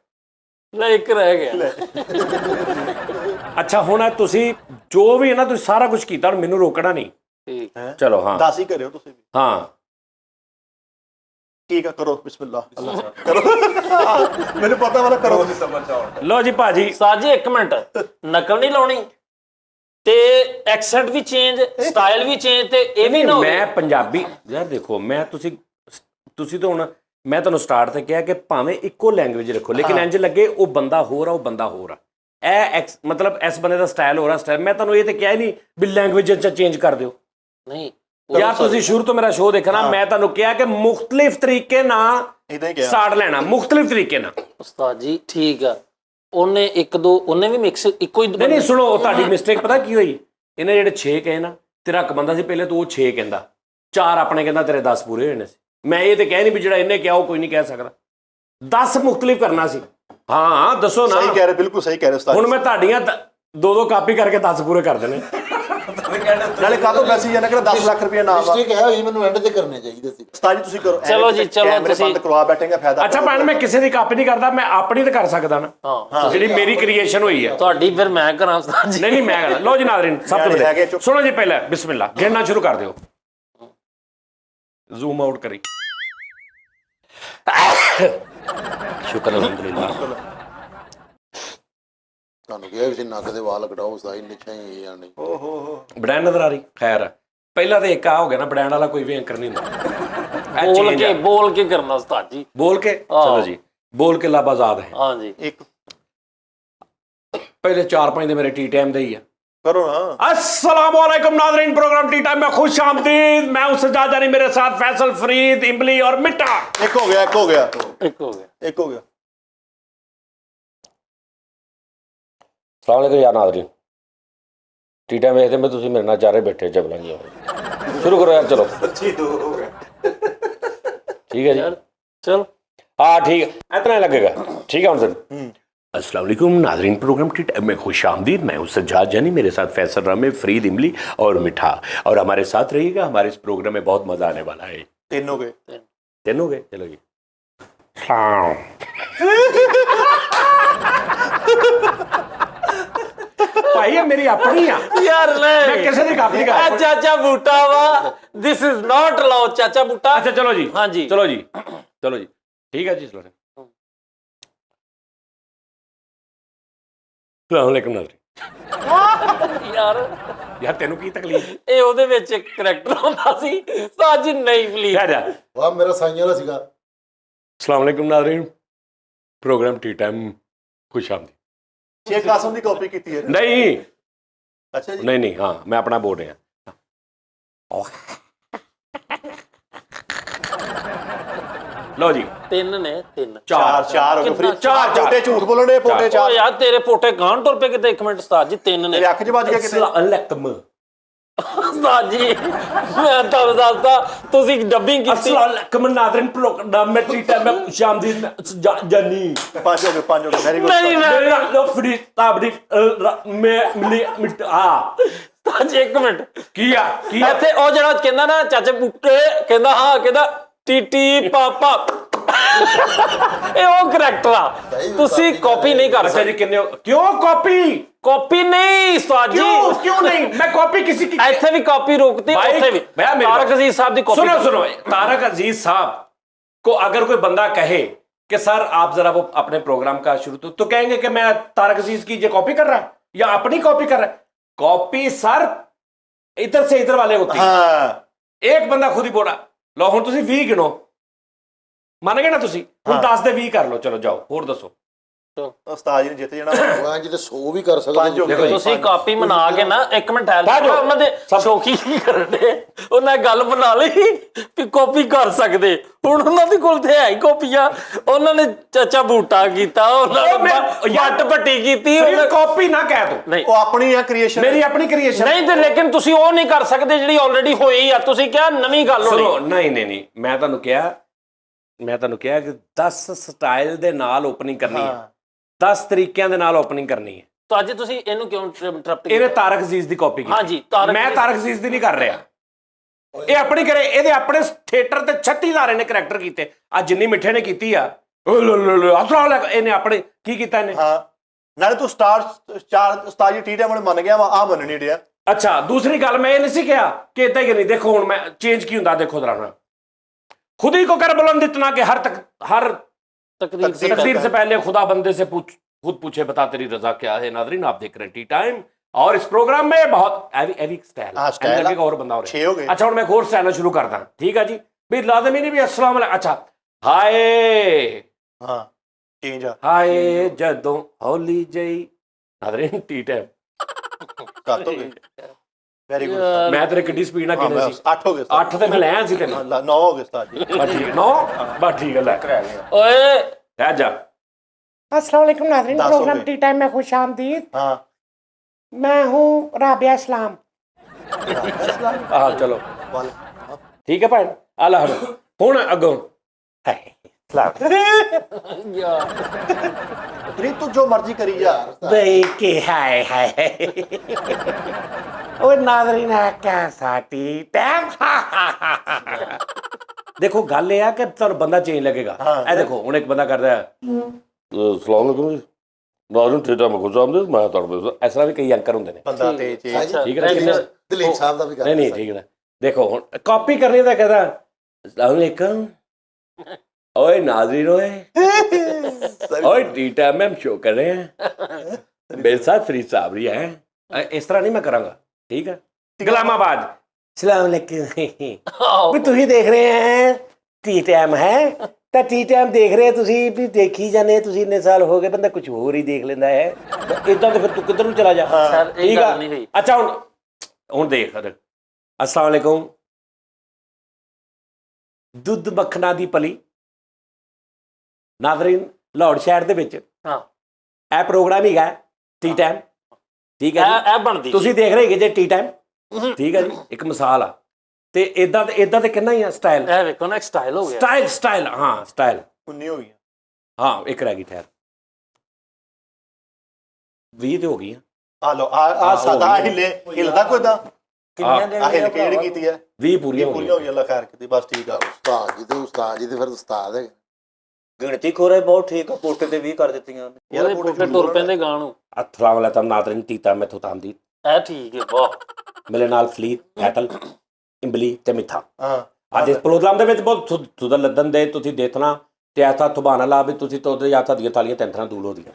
ਲੈ ਇੱਕ ਰਹਿ ਗਿਆ ਅੱਛਾ ਹੁਣ ਤੁਸੀਂ ਜੋ ਵੀ ਹੈ ਨਾ ਤੁਸੀਂ ਸਾਰਾ ਕੁਝ ਕੀਤਾ ਹੁਣ ਮੈਨੂੰ ਰੋਕਣਾ ਨਹੀਂ ਠੀਕ ਚਲੋ ਹਾਂ ਦੱਸ ਹੀ ਕਰਿਓ ਤੁਸੀਂ ਵੀ ਹਾਂ ਠੀਕ ਆ ਕਰੋ ਬਿਸਮਿਲ੍ਲਾ ਅੱਲਾ ਕਰੋ ਮੈਨੂੰ ਪਤਾ ਵਾਲਾ ਕਰੋ ਲਓ ਜੀ ਭਾਜੀ ਸਾਜੀ ਇੱਕ ਮਿੰਟ ਨਕਲ ਨਹੀਂ ਲਾਉਣੀ ਤੇ ਐਕਸੈਂਟ ਵੀ ਚੇਂਜ, ਸਟਾਈਲ ਵੀ ਚੇਂਜ, ਤੇ ਇਹ ਵੀ ਨਾ ਹੋਵੇ। ਮੈਂ ਪੰਜਾਬੀ ਯਾਰ ਦੇਖੋ, ਮੈਂ ਤੁਸੀਂ ਤਾਂ ਹੁਣ ਮੈਂ ਤੁਹਾਨੂੰ ਸਟਾਰਟ ਤੇ ਕਿਹਾ ਕਿ ਭਾਵੇਂ ਇੱਕੋ ਲੈਂਗੁਏਜ ਰੱਖੋ, ਲੇਕਿਨ ਇੰਜ ਲੱਗੇ ਉਹ ਬੰਦਾ ਹੋਰ ਆ, ਉਹ ਬੰਦਾ ਹੋਰ ਆ। ਇਹ ਮਤਲਬ ਇਸ ਬੰਦੇ ਦਾ ਸਟਾਈਲ ਹੋਰ ਆ, ਸਟਾਈਲ। ਮੈਂ ਤੁਹਾਨੂੰ ਇਹ ਤੇ ਕਿਹਾ ਹੀ ਨਹੀਂ ਵੀ ਲੈਂਗੁਏਜ ਚ ਚੇਂਜ ਕਰ ਦਿਓ। ਨਹੀਂ ਯਾਰ ਤੁਸੀਂ ਸ਼ੁਰੂ ਤੋਂ ਮੇਰਾ ਸ਼ੋਅ ਦੇਖਣਾ, ਮੈਂ ਤੁਹਾਨੂੰ ਕਿਹਾ ਕਿ ਮੁਖਤਲਿਫ ਤਰੀਕੇ ਨਾਲ ਇਦਾਂ ਹੀ ਕਿਹਾ ਸਟਾਰਟ ਲੈਣਾ, ਮੁਖਤਲਿਫ ਤਰੀਕੇ ਨਾਲ। ਉਸਤਾਦ ਜੀ ਠੀਕ ਆ, ਉਹਨੇ ਇੱਕ ਦੋ ਉਹਨੇ ਵੀ ਮਿਕਸ ਇੱਕੋ ਹੀ ਨਹੀਂ ਸੁਣੋ, ਉਹ ਤੁਹਾਡੀ ਮਿਸਟੇਕ ਪਤਾ ਕੀ ਹੋਈ, ਇਹਨੇ ਜਿਹੜੇ 6 ਕਹੇ ਨਾ, ਤੇਰਾ ਇੱਕ ਬੰਦਾ ਸੀ ਪਹਿਲੇ ਤੋਂ ਉਹ 6 ਕਹਿੰਦਾ, 4 ਆਪਣੇ ਕਹਿੰਦਾ, ਤੇਰੇ 10 ਪੂਰੇ ਹੋਏ ਨੇ ਸੀ। ਮੈਂ ਇਹ ਤੇ ਕਹਿ ਨਹੀਂ ਵੀ ਜਿਹੜਾ ਇਹਨੇ ਕਿਹਾ ਉਹ ਕੋਈ ਨਹੀਂ ਕਹਿ ਸਕਦਾ। 10 ਮੁਖਤਲਿਫ ਕਰਨਾ ਸੀ। ਹਾਂ ਦੱਸੋ ਨਾ। ਸਹੀ ਕਹਿ ਰਹੇ, ਬਿਲਕੁਲ ਸਹੀ ਕਹਿ ਰਹੇ ਉਸਤਾਦ। ਹੁਣ ਮੈਂ ਤੁਹਾਡੀਆਂ 2-2 ਕਾਪੀ ਕਰਕੇ 10 ਪੂਰੇ ਕਰ ਦੇਣੇ। ਨਾਲੇ ਕਾਹਤੋਂ ਮੈਸੇਜ ਜਾਣਾ ਕਿ 10 ਲੱਖ ਰੁਪਏ ਨਾਮ ਆ। ਮਿਸਟੇਕ ਹੈ ਹੋਈ, ਮੈਨੂੰ ਐਂਡ ਤੇ ਕਰਨੇ ਚਾਹੀਦੇ ਸੀ। ਉਸਤਾਦ ਜੀ ਤੁਸੀਂ ਕਰੋ। ਚਲੋ ਜੀ, ਚਲੋ ਕੈਮਰੇ ਤੁਸੀਂ ਬੰਦ ਕਰਵਾ ਬੈਠੇਗਾ, ਫਾਇਦਾ। ਅੱਛਾ ਭੈਣ, ਮੈਂ ਕਿਸੇ ਦੀ ਕਾਪੀ ਨਹੀਂ ਕਰਦਾ, ਮੈਂ ਆਪਣੀ ਤਾਂ ਕਰ ਸਕਦਾ ਨਾ, ਹਾਂ ਜਿਹੜੀ ਮੇਰੀ ਕ੍ਰੀਏਸ਼ਨ ਹੋਈ ਹੈ। ਤੁਹਾਡੀ ਫਿਰ ਮੈਂ ਕਰਾਂ ਉਸਤਾਦ ਜੀ। ਨਹੀਂ ਮੈਂ ਕਰਾਂ। ਲਓ ਜੀ ਨਾਜ਼ਰੀਨ, ਸਭ ਤੋਂ ਹੈਗੇ ਪਹਿਲੇ ਚੁੱਪ। ਸੁਣੋ ਜੀ, ਪਹਿਲਾਂ ਬਿਸਮਿਲ੍ਲਾ ਗਿਣਨਾ ਸ਼ੁਰੂ ਕਰ ਦਿਓ। ਜ਼ੂਮ ਆਊਟ ਕਰੀ। ਸ਼ੁਕਰ ਅਲਹਮਦੁਲਿਲਾ। ਤੁਹਾਨੂੰ ਕਿਹਾ ਵੀ ਸੀ ਨੱਕ ਦੇ ਵਾਲ ਕਟਾਓ, ਉਸਤਾਦ ਨਿਸ਼ਾਂ ਹੀ ਜਾਂ ਨਹੀਂ। ਓਹੋ ਬ੍ਰੈਂਡ ਨਜ਼ਰ ਆ ਰਹੀ। ਖੈਰ ਪਹਿਲਾਂ ਤਾਂ ਇੱਕ ਆ ਹੋ ਗਿਆ ਨਾ, ਬ੍ਰੈਂਡ ਵਾਲਾ ਕੋਈ ਵੀ ਐਂਕਰ ਨਹੀਂ ਹੁੰਦਾ। ਇਹ change ਆ। ਬੋਲ ਕੇ ਕਰਨਾ ਉਸਤਾਦ ਜੀ। ਬੋਲ ਕੇ ਚਲੋ ਜੀ, ਬੋਲ ਕੇ ਲੱਭ ਆਜ਼ਾਦ ਹੈ। ਹਾਂ ਜੀ, ਇੱਕ ਪਹਿਲੇ 4-5 ਦੇ ਮੇਰੇ ਟੀ ਟਾਈਮ ਦੇ ਹੀ ਆ। करो ना। अस्सलाम वालेकुम नाज़रीन, प्रोग्राम टी टाइम में खुश आमदीद। मैं हूं सज्जाद जानी, मेरे साथ फैसल, फरीद, इमली और मिट्टा। एक हो गया, एक हो गया, एक हो गया, एक हो गया। अस्सलाम वालेकुम यार नाज़रीन, टी टाइम देखते में तुसी मेरे नाल चारे बैठे जबलां जी। शुरू करो यार, चलो। ठीक है जी, चल हाँ ठीक है, इतना ही लगेगा। ठीक है सर। अस्सलाम वालेकुम नाज़रीन, प्रोग्राम टी टाइम में खुश आमदीद। मैं हूं सज्जाद जानी, मेरे साथ फैसल रामे, फरीद, इमली और मिठा। और हमारे साथ रहिएगा, हमारे इस प्रोग्राम में बहुत मजा आने वाला है। तीन हो गए, तीन हो गए, चलो जी। हाँ भाई ये मेरी अपनी आ यार मैं नहीं किसी की कापी नहीं कर रहा। चाचा बूटा वा, दिस इज नॉट अलाउड चाचा बूटा। अच्छा चलो जी, हाँ जी, चलो जी, चलो जी, ठीक है जी। चलो अस्सलामुअलैकुम नाज़रीन। यार तेनू की तकलीफ ਇਹ ਉਹਦੇ ਵਿੱਚ ਇੱਕ ਕਰੈਕਟਰ ਹੁੰਦਾ ਸੀ ਸਾਜੀ ਨਹੀਂ ਪਲੀਜ਼। जा ਵਾਹ ਮੇਰਾ ਸਾਈਆਂ ਵਾਲਾ ਸੀਗਾ। अस्सलामुअलैकुम नाज़रीन, प्रोग्राम टी टाइम खुश आमदीद। शेख कासिम की कॉपी की है। नहीं अच्छा जी, नहीं नहीं, हाँ मैं अपना बोल रहा। लो जी, ਤਿੰਨ ਨੇ ਤਿੰਨ। चार चार हो गए। कितना? फिर चार, चार। पोटे झूठ बोल रहे, पोटे ਓ चार। ਯਾर ਤੇਰੇ ਪੋਟੇ ਗਾਂ ਟੁਰ ਪਏ ਕਿਤੇ। ਇੱਕ ਮਿੰਟ ਉਸਤਾਦ ਜੀ, ਤਿੰਨ ਨੇ। तेरे अख च बज गया किते। अस्सलामुअलैकुम ਉਸਤਾਦ ਜੀ ਮੈਂ ਤੁਹਾਨੂੰ ਦੱਸਦਾ, ਤੁਸੀਂ ਡੱਬਿੰग ਕੀਤੀ। अस्सलामुअलैकुम नाज़रीन, प्रोग्राम में टी टाइम में खुश आमदीद। मैं जानी पांच हो गए, पांच हो गए, वेरी गुड। नहीं, मैं- मेरा लो फ्री ताबरी मैं मिली मिट हाँ ਉਸਤਾਦ ਜੀ ਇੱਕ ਮਿੰਟ, किया ਇੱਥੇ ਉਹ ਜਿਹੜਾ ਕਹਿੰਦਾ ਨਾ ਚਾਚੇ ਬੂਟੇ, ਕਹਿੰਦਾ ਹਾਂ, ਕਹਿੰਦਾ ਟੀਟੀ ਪਾਪਾ ਇਹ ਉਹ ਕਰੈਕਟਰ ਆ। ਤੁਸੀਂ ਕਾਪੀ ਨਹੀਂ ਕਰ अच्छा ਸਕਦੇ। जी किन्ने क्यों कॉपी ਕਾਪੀ ਨਹੀਂ ਉਸਤਾਦ ਜੀ। क्यों नहीं, मैं कॉपी किसी की ਇੱਥੇ ਵੀ ਕਾਪੀ ਰੋਕਤੀ, भाई, ਉੱਥੇ ਵੀ। भैया मेरी तारक बात- अजीज साहब की कॉपी। सुनो सुनो, तारक अजीज साहब को अगर कोई बंदा कहे कि सर आप जरा वो अपने प्रोग्राम का शुरू तो कहेंगे कि मैं तारक अजीज की ये कॉपी कर रहा है या अपनी कॉपी कर रहा है। कॉपी सर इधर से इधर वाले होती है। हाँ, एक बंदा खुद ही बोला लो हुण तुसी 20 गिनो, ਮੰਨਗੇ ਨਾ ਤੁਸੀਂ? ਹੁਣ 10 ਦੇ 20 ਕਰ ਲਓ। ਚਲੋ ਜਾਓ, ਹੋਰ ਦੱਸੋ। उस्ताद जी ने जित जाना। ਉਹ ਇੰਜ ਤੇ 100 ਵੀ ਕਰ ਸਕਦੇ ਪੰਜ ਹੋ ਗਏ। ਤੁਸੀਂ। ਤੁਸੀਂ ਕਾਪੀ ਬਣਾ ਕੇ ਨਾ, ਇੱਕ ਮਿੰਟ ਠਹਿਰ ਬਾਜੋ। ਜਾਓ, ਉਹਨਾਂ ਦੇ ਸ਼ੌਕੀ ਕੀ ਕਰਦੇ, ਉਹਨਾਂ ਗੱਲ ਬਣਾ ਲਈ ਵੀ ਕਾਪੀ ਕਰ ਸਕਦੇ। ਹੁਣ ਉਹਨਾਂ ਦੇ ਕੋਲ ਤੇ ਹੈ ਹੀ ਕਾਪੀਆਂ। ਉਹਨਾਂ ਨੇ ਚਾਚਾ ਬੂਟਾ ਕੀਤਾ, ਉਹਨਾਂ ਉਹ ਮੈਂ- ਨੇ ਯਾਰ- ਵੱਟ ਪੱਟੀ ਕੀਤੀ। ਫਿਰ ਕਾਪੀ ਨਾ ਕਹਿ ਤੂੰ, ਨਹੀਂ वो अपनी है क्रिएशन। ਮੇਰੀ ਆਪਣੀ ਕ੍ਰੀਏਸ਼ਨ। ਨਹੀਂ ਤੇ ਲੇਕਿਨ ਤੁਸੀਂ ਉਹ ਨਹੀਂ ਕਰ ਸਕਦੇ ਜਿਹੜੀ ਆਲਰੇਡੀ ਹੋਈ ਆ। ਤੁਸੀਂ ਕਿਹਾ ਨਵੀਂ ਗੱਲ ਸੁਣੋ, ਹੋਣੀ। ਨਹੀਂ ਨਹੀਂ ਨਹੀਂ, ਮੈਂ ਤੁਹਾਨੂੰ ਕਿਹਾ ਕਿ 10 ਸਟਾਈਲ ਦੇ ਨਾਲ ਓਪਨਿੰਗ ਕਰਨੀ ਹੈ, 10 ਤਰੀਕਿਆਂ ਦੇ ਨਾਲ ਓਪਨਿੰਗ ਕਰਨੀ ਹੈ। ਤਾਂ ਅੱਜ ਤੁਸੀਂ ਇਹਨੂੰ ਕਿਉਂ ਇੰਟਰਪਟ ਇਹਨੇ ਤਾਰਕ ਅਜ਼ੀਜ਼ ਦੀ ਕਾਪੀ ਕੀਤੀ। ਹਾਂਜੀ, ਤਾਰਕ ਮੈਂ ਅਜ਼ੀਜ਼- ਤਾਰਕ ਅਜ਼ੀਜ਼ ਦੀ ਨਹੀਂ ਕਰ ਰਿਹਾ। ਇਹ ਆਪਣੀ ਕਰੇ, ਇਹਦੇ ਆਪਣੇ ਥੀਏਟਰ ਤੇ 36 ਧਾਰੇ ਨੇ ਕਰੈਕਟਰ ਕੀਤੇ। ਆ ਜਿੰਨੀ ਮਿੱਠੇ ਨੇ ਕੀਤੀ ਆ, ਇਹਨੇ ਆਪਣੇ ਕੀ ਕੀਤਾ ਇਹਨੇ। हाँ, नाले तू स्टार चार उस्ताद जी टीटे वाले मन गया, आ मन नहीं दिया। ਅੱਛਾ, ਦੂਸਰੀ ਗੱਲ ਮੈਂ ਇਹ ਨਹੀਂ ਸੀ ਕਿਹਾ ਕਿ ਇਦਾਂ ਹੀ ਨਹੀਂ। ਦੇਖੋ ਹੁਣ ਮੈਂ ਚੇਂਜ ਕੀ ਹੁੰਦਾ, ਦੇਖੋ ਜ਼ਰਾ ਨਾ। खुद ही को कर बुलंद इतना कि हर तकदीर से तकदीर से पहले खुदा बंदे से खुद पूछे बता तेरी रजा क्या है। नाज़रीन आप देख रहे हैं टी टाइम और इस प्रोग्राम में बहुत एवी स्टाइल हाँ, स्टाइल लगेगा और बंदा और 6 हो गए। अच्छा ਹੁਣ ਮੈਂ ਇੱਕ ਹੋਰ ਸਟਾਈਲ शुरू करदा ठीक है जी भी लाजमी नहीं भी अस्सलाम वालेकुम अच्छा हाय हाँ चेंज आ हाय ਜਦੋਂ ਹੌਲੀ ਜਈ ਨਾਜ਼ਰੀਨ ਟੀ ਟਾਈਮ 7 हो गए वेरी गुड ਮੈਂ ਤੇਰੇ ਕਿੱਡੀ ਸਪੀਡ ਨਾਲ ਗਿਣੇ ਸੀ 8 हो गए 8 ਤੇ ਮੈਂ ਲੈ ਆਇਆ ਸੀ ਤੈਨੂੰ 9 हो गए उस्ताद जी ਬਸ ਠੀਕ 9 ਬਸ ਠੀਕ ਹੈ ਲੈ ਓਏ ਰਹਿ ਜਾ अस्सलाम वालेकुम नाज़रीन 10 हो प्रोग्राम गए। टी टाइम में खुश आमदीद हाँ मैं हूँ राबिया इस्लाम ਆਹ ਚਲੋ वाले ਠੀਕ ਹੈ ਭੈਣ ਆ ਲੈ ਹੁਣ ਅੱਗੋਂ ਹਾਏ ਸਲਾਮ नहीं तू जो मर्जी करी जा बई के हाय हाय ओ नाज़रीन है कैसा टी टाइम ਦੇਖੋ ਗੱਲ ਇਹ ਆ ਕਿ ਤੁਹਾਨੂੰ ਬੰਦਾ ਚੇਂਜ ਲੱਗੇਗਾ ਇਹ ਦੇਖੋ ਹੁਣ ਇੱਕ ਬੰਦਾ ਕਰਦਾ ਹੈ ਸਲਾਮ ਅਲੈਕੁਮ ਜੀ ਨਾਜ਼ਰੀਨ ਠੇਠਾ ਮੈਂ ਖੁਸ਼ ਆਮਦੀਦ ਮੈਂ ਤੁਹਾਡੇ ਇਸ ਤਰ੍ਹਾਂ ਵੀ ਕਈ ਐਂਕਰ ਹੁੰਦੇ ਨੇ बंदा तेज ਠੀਕ ਹੈ ਨਾ ਦਲੀਪ ਸਾਹਿਬ ਦਾ ਵੀ ਨਹੀਂ ਨਹੀਂ ਠੀਕ ਹੈ ਨਾ ਦੇਖੋ ਹੁਣ ਕਾਪੀ ਕਰਨੀ ਤਾਂ ਕਹਦਾ ਅਸਲਾਮ ਅਲੈਕੁਮ ਓਏ ਨਾਜ਼ਰੀਨ ਓਏ टी टाइम में हम शो कर रहे हैं मेरे साथ फरीद साबरी है इस तरह नहीं मैं करांगा ठीक है गुलामाबाद अस्सलाम वालेकुम भी ਤੁਸੀਂ ਦੇਖ ਰਹੇ हैं टी टाइम है ਤਾਂ टी टाइम ਦੇਖ ਰਹੇ ਤੁਸੀਂ ਵੀ ਦੇਖੀ ਜਾਂਦੇ ਤੁਸੀਂ ਇੰਨੇ ਸਾਲ ਹੋ ਗਏ ਬੰਦਾ ਕੁਝ ਹੋਰ ਹੀ ਦੇਖ ਲੈਂਦਾ ਹੈ ਇਦਾਂ ਤੇ ਫਿਰ ਤੂੰ ਕਿੱਧਰ ਨੂੰ ਚਲਾ ਜਾ ਸਰ ਇਹ ਠੀਕ ਆ ਗੱਲ ਨਹੀਂ ਹੋਈ ਅੱਛਾ ਹੁਣ ਦੇਖ अस्सलाम वालेकुम ਦੁੱਧ ਮੱਖਣਾ ਦੀ ਪਲੀ ਨਾਜ਼ਰੀਨ ਲਾਹੌਰ ਸ਼ਹਿਰ ਦੇ ਵਿੱਚ ਹਾਂ ਇਹ ਪ੍ਰੋਗਰਾਮ ਹੈਗਾ ਟੀ ਟਾਈਮ ਠੀਕ ਹੈ ਜੀ ਇਹ ਬਣਦੀ ਤੁਸੀਂ ਦੇਖ ਰਹੇ ਹੈਗੇ ਜੇ ਟੀ ਟਾਈਮ ਠੀਕ ਹੈ ਜੀ ਇੱਕ ਮਿਸਾਲ ਆ ਤੇ ਇਦਾਂ ਤੇ ਕਿੰਨਾ ਹੀ ਆ ਸਟਾਈਲ ਇਹ ਵੇਖੋ ਨਾ ਇੱਕ ਸਟਾਈਲ ਹੋ ਗਿਆ ਸਟਾਈਲ ਹਾਂ ਸਟਾਈਲ 19 हो गई ਹਾਂ ਇੱਕ ਰਹਿ ਗਈ ਠਹਿਰ 20 ਤੇ ਹੋ ਗਈ आ लो आ सादा हिले हिलदा कोई दा ਕਿੰਨੇ ਦਿਨ आ हिल के जेडी कीती है 20 ਪੂਰੀਆਂ ਹੋ पूरी ਗਈਆਂ हो गई अल्लाह खैर की बस ठीक है ਉਸਤਾਦ ਜੀ ਤੇ ਫਿਰ ਉਸਤਾਦ ਹੈ ਗਿਣਤੀ ਖੋਰੇ ਬਹੁਤ ਠੀਕ ਆ ਪੋਸਟਰ ਤੇ 20 ਕਰ ਦਿੱਤੀਆਂ ਉਹਨੇ। ਉਹਦੇ ਪੁੱਟੇ ਟੁਰ ਪੈਂਦੇ ਗਾਂ ਨੂੰ अस्सलाम वालेकुम नाज़रीन टीता मैं तुतामदी ਇਹ ਠੀਕ ਹੈ ਵਾਹ ਮੇਰੇ ਨਾਲ ਫਲੀਟ ਐਟਲ ਇੰਬਲੀ ਤੇ ਮਿੱਠਾ हां ਅੱਜ ਇਸ ਪ੍ਰੋਗਰਾਮ ਦੇ ਵਿੱਚ ਬਹੁਤ ਸੁਧਰ ਲੱਦਨ ਦੇ ਤੁਸੀਂ ਦੇਖਣਾ ਤੇ ਐਸਾ ਸੁਭਾਨ ਅੱਲਾਹ ਵੀ ਤੁਸੀਂ ਤੋਂ ਦੇ ਯਾਥਾ ਦੀਆਂ ਤਾਲੀਆਂ ਤਿੰਨ ਤਰ੍ਹਾਂ ਦੂਰ ਹੋ ਦੀਆਂ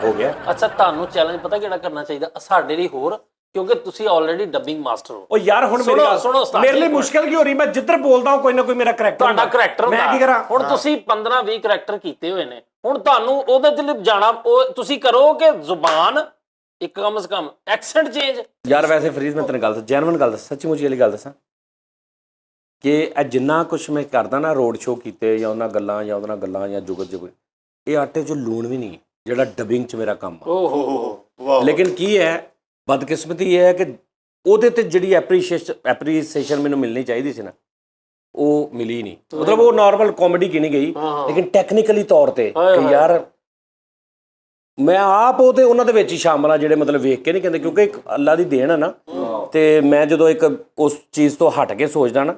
ਹੋ ਗਿਆ ਅੱਛਾ ਤੁਹਾਨੂੰ ਚੈਲੰਜ ਪਤਾ ਕਿਹੜਾ ਕਰਨਾ ਚਾਹੀਦਾ ਸਾਡੇ ਲਈ ਹੋਰ ਕਿਉਂਕਿ ਤੁਸੀਂ ਆਲਰੇਡੀ ਡੱਬਿੰਗ ਮਾਸਟਰ ਹੋ ਉਹ ਯਾਰ ਹੁਣ ਮੇਰੀ ਗੱਲ ਸੁਣੋ ਉਸਤਾਦ ਮੇਰੇ ਲਈ ਜੀ, ਮੁਸ਼ਕਲ ਕੀ ਹੋ ਰਹੀ ਮੈਂ ਜਿੱਧਰ ਬੋਲਦਾ ਹਾਂ ਕੋਈ ਨਾ ਕੋਈ ਮੇਰਾ ਕਰੈਕਟਰ ਤੁਹਾਡਾ ਕਰੈਕਟਰ ਮੈਂ ਕੀ ਕਰਾਂ ਹੁਣ ਤੁਸੀਂ 15-20 ਕਰੈਕਟਰ ਕੀਤੇ ਹੋਏ ਨੇ ਹੁਣ ਤੁਹਾਨੂੰ ਉਹਦੇ ਤੇ ਜਾਣਾ ਉਹ ਤੁਸੀਂ ਕਰੋ ਕਿ ਜ਼ੁਬਾਨ ਇੱਕ ਕਮ ਸੇ ਕਮ ਐਕਸੈਂਟ ਚੇਂਜ ਯਾਰ ਵੈਸੇ ਫਰੀਦ ਮੈਂ ਤੈਨੂੰ ਗੱਲ ਦੱਸ ਜੈਨੂਇਨ ਗੱਲ ਦੱਸ ਸੱਚੀ ਮੁੱਚੀ ਵਾਲੀ ਗੱਲ ਦੱਸਾਂ ਕਿ ਇਹ ਜਿੰਨਾ ਕੁਛ ਮੈਂ ਕਰਦਾ ਨਾ ਰੋਡ ਸ਼ੋਅ ਕੀਤੇ ਜਾਂ ਉਹਨਾਂ ਗੱਲਾਂ ਜਾਂ ਉਹਦੇ ਨਾਲ ਗੱਲਾਂ ਜਾਂ ਜੁਗਤ ਜੁਗਤ ਇਹ ਆਟੇ 'ਚ ਲੂਣ ਵੀ ਨਹੀਂ ਜਿਹੜਾ ਡਬਿੰਗ 'ਚ ਮੇਰਾ ਕੰਮ ਆ ਓਹੋ वाह ਲੇਕਿਨ ਕੀ ਹੈ ਬਦਕਿਸਮਤੀ ਇਹ ਹੈ ਕਿ ਉਹਦੇ ਤੇ ਜਿਹੜੀ ਐਪਰੀਸੀਏਸ਼ਨ ਮੈਨੂੰ ਮਿਲਣੀ ਚਾਹੀਦੀ ਸੀ ਨਾ ਉਹ ਮਿਲੀ ਨਹੀਂ ਮਤਲਬ ਉਹ ਨਾਰਮਲ ਕਾਮੇਡੀ ਕੀ ਨਹੀਂ ਗਈ ਲੇਕਿਨ ਟੈਕਨੀਕਲੀ ਤੌਰ ਤੇ ਕਿ ਯਾਰ ਮੈਂ ਆਪ ਉਹਦੇ ਉਹਨਾਂ ਦੇ ਵਿੱਚ ਹੀ ਸ਼ਾਮਲ ਆ ਜਿਹੜੇ ਮਤਲਬ ਵੇਖ ਕੇ ਨਹੀਂ ਕਹਿੰਦੇ ਕਿਉਂਕਿ ਇੱਕ ਅੱਲਾ ਦੀ ਦੇਣ ਆ ਨਾ ਤੇ ਮੈਂ ਜਦੋਂ ਇੱਕ ਉਸ ਚੀਜ਼ ਤੋਂ ਹਟ ਕੇ ਸੋਚਦਾ ਨਾ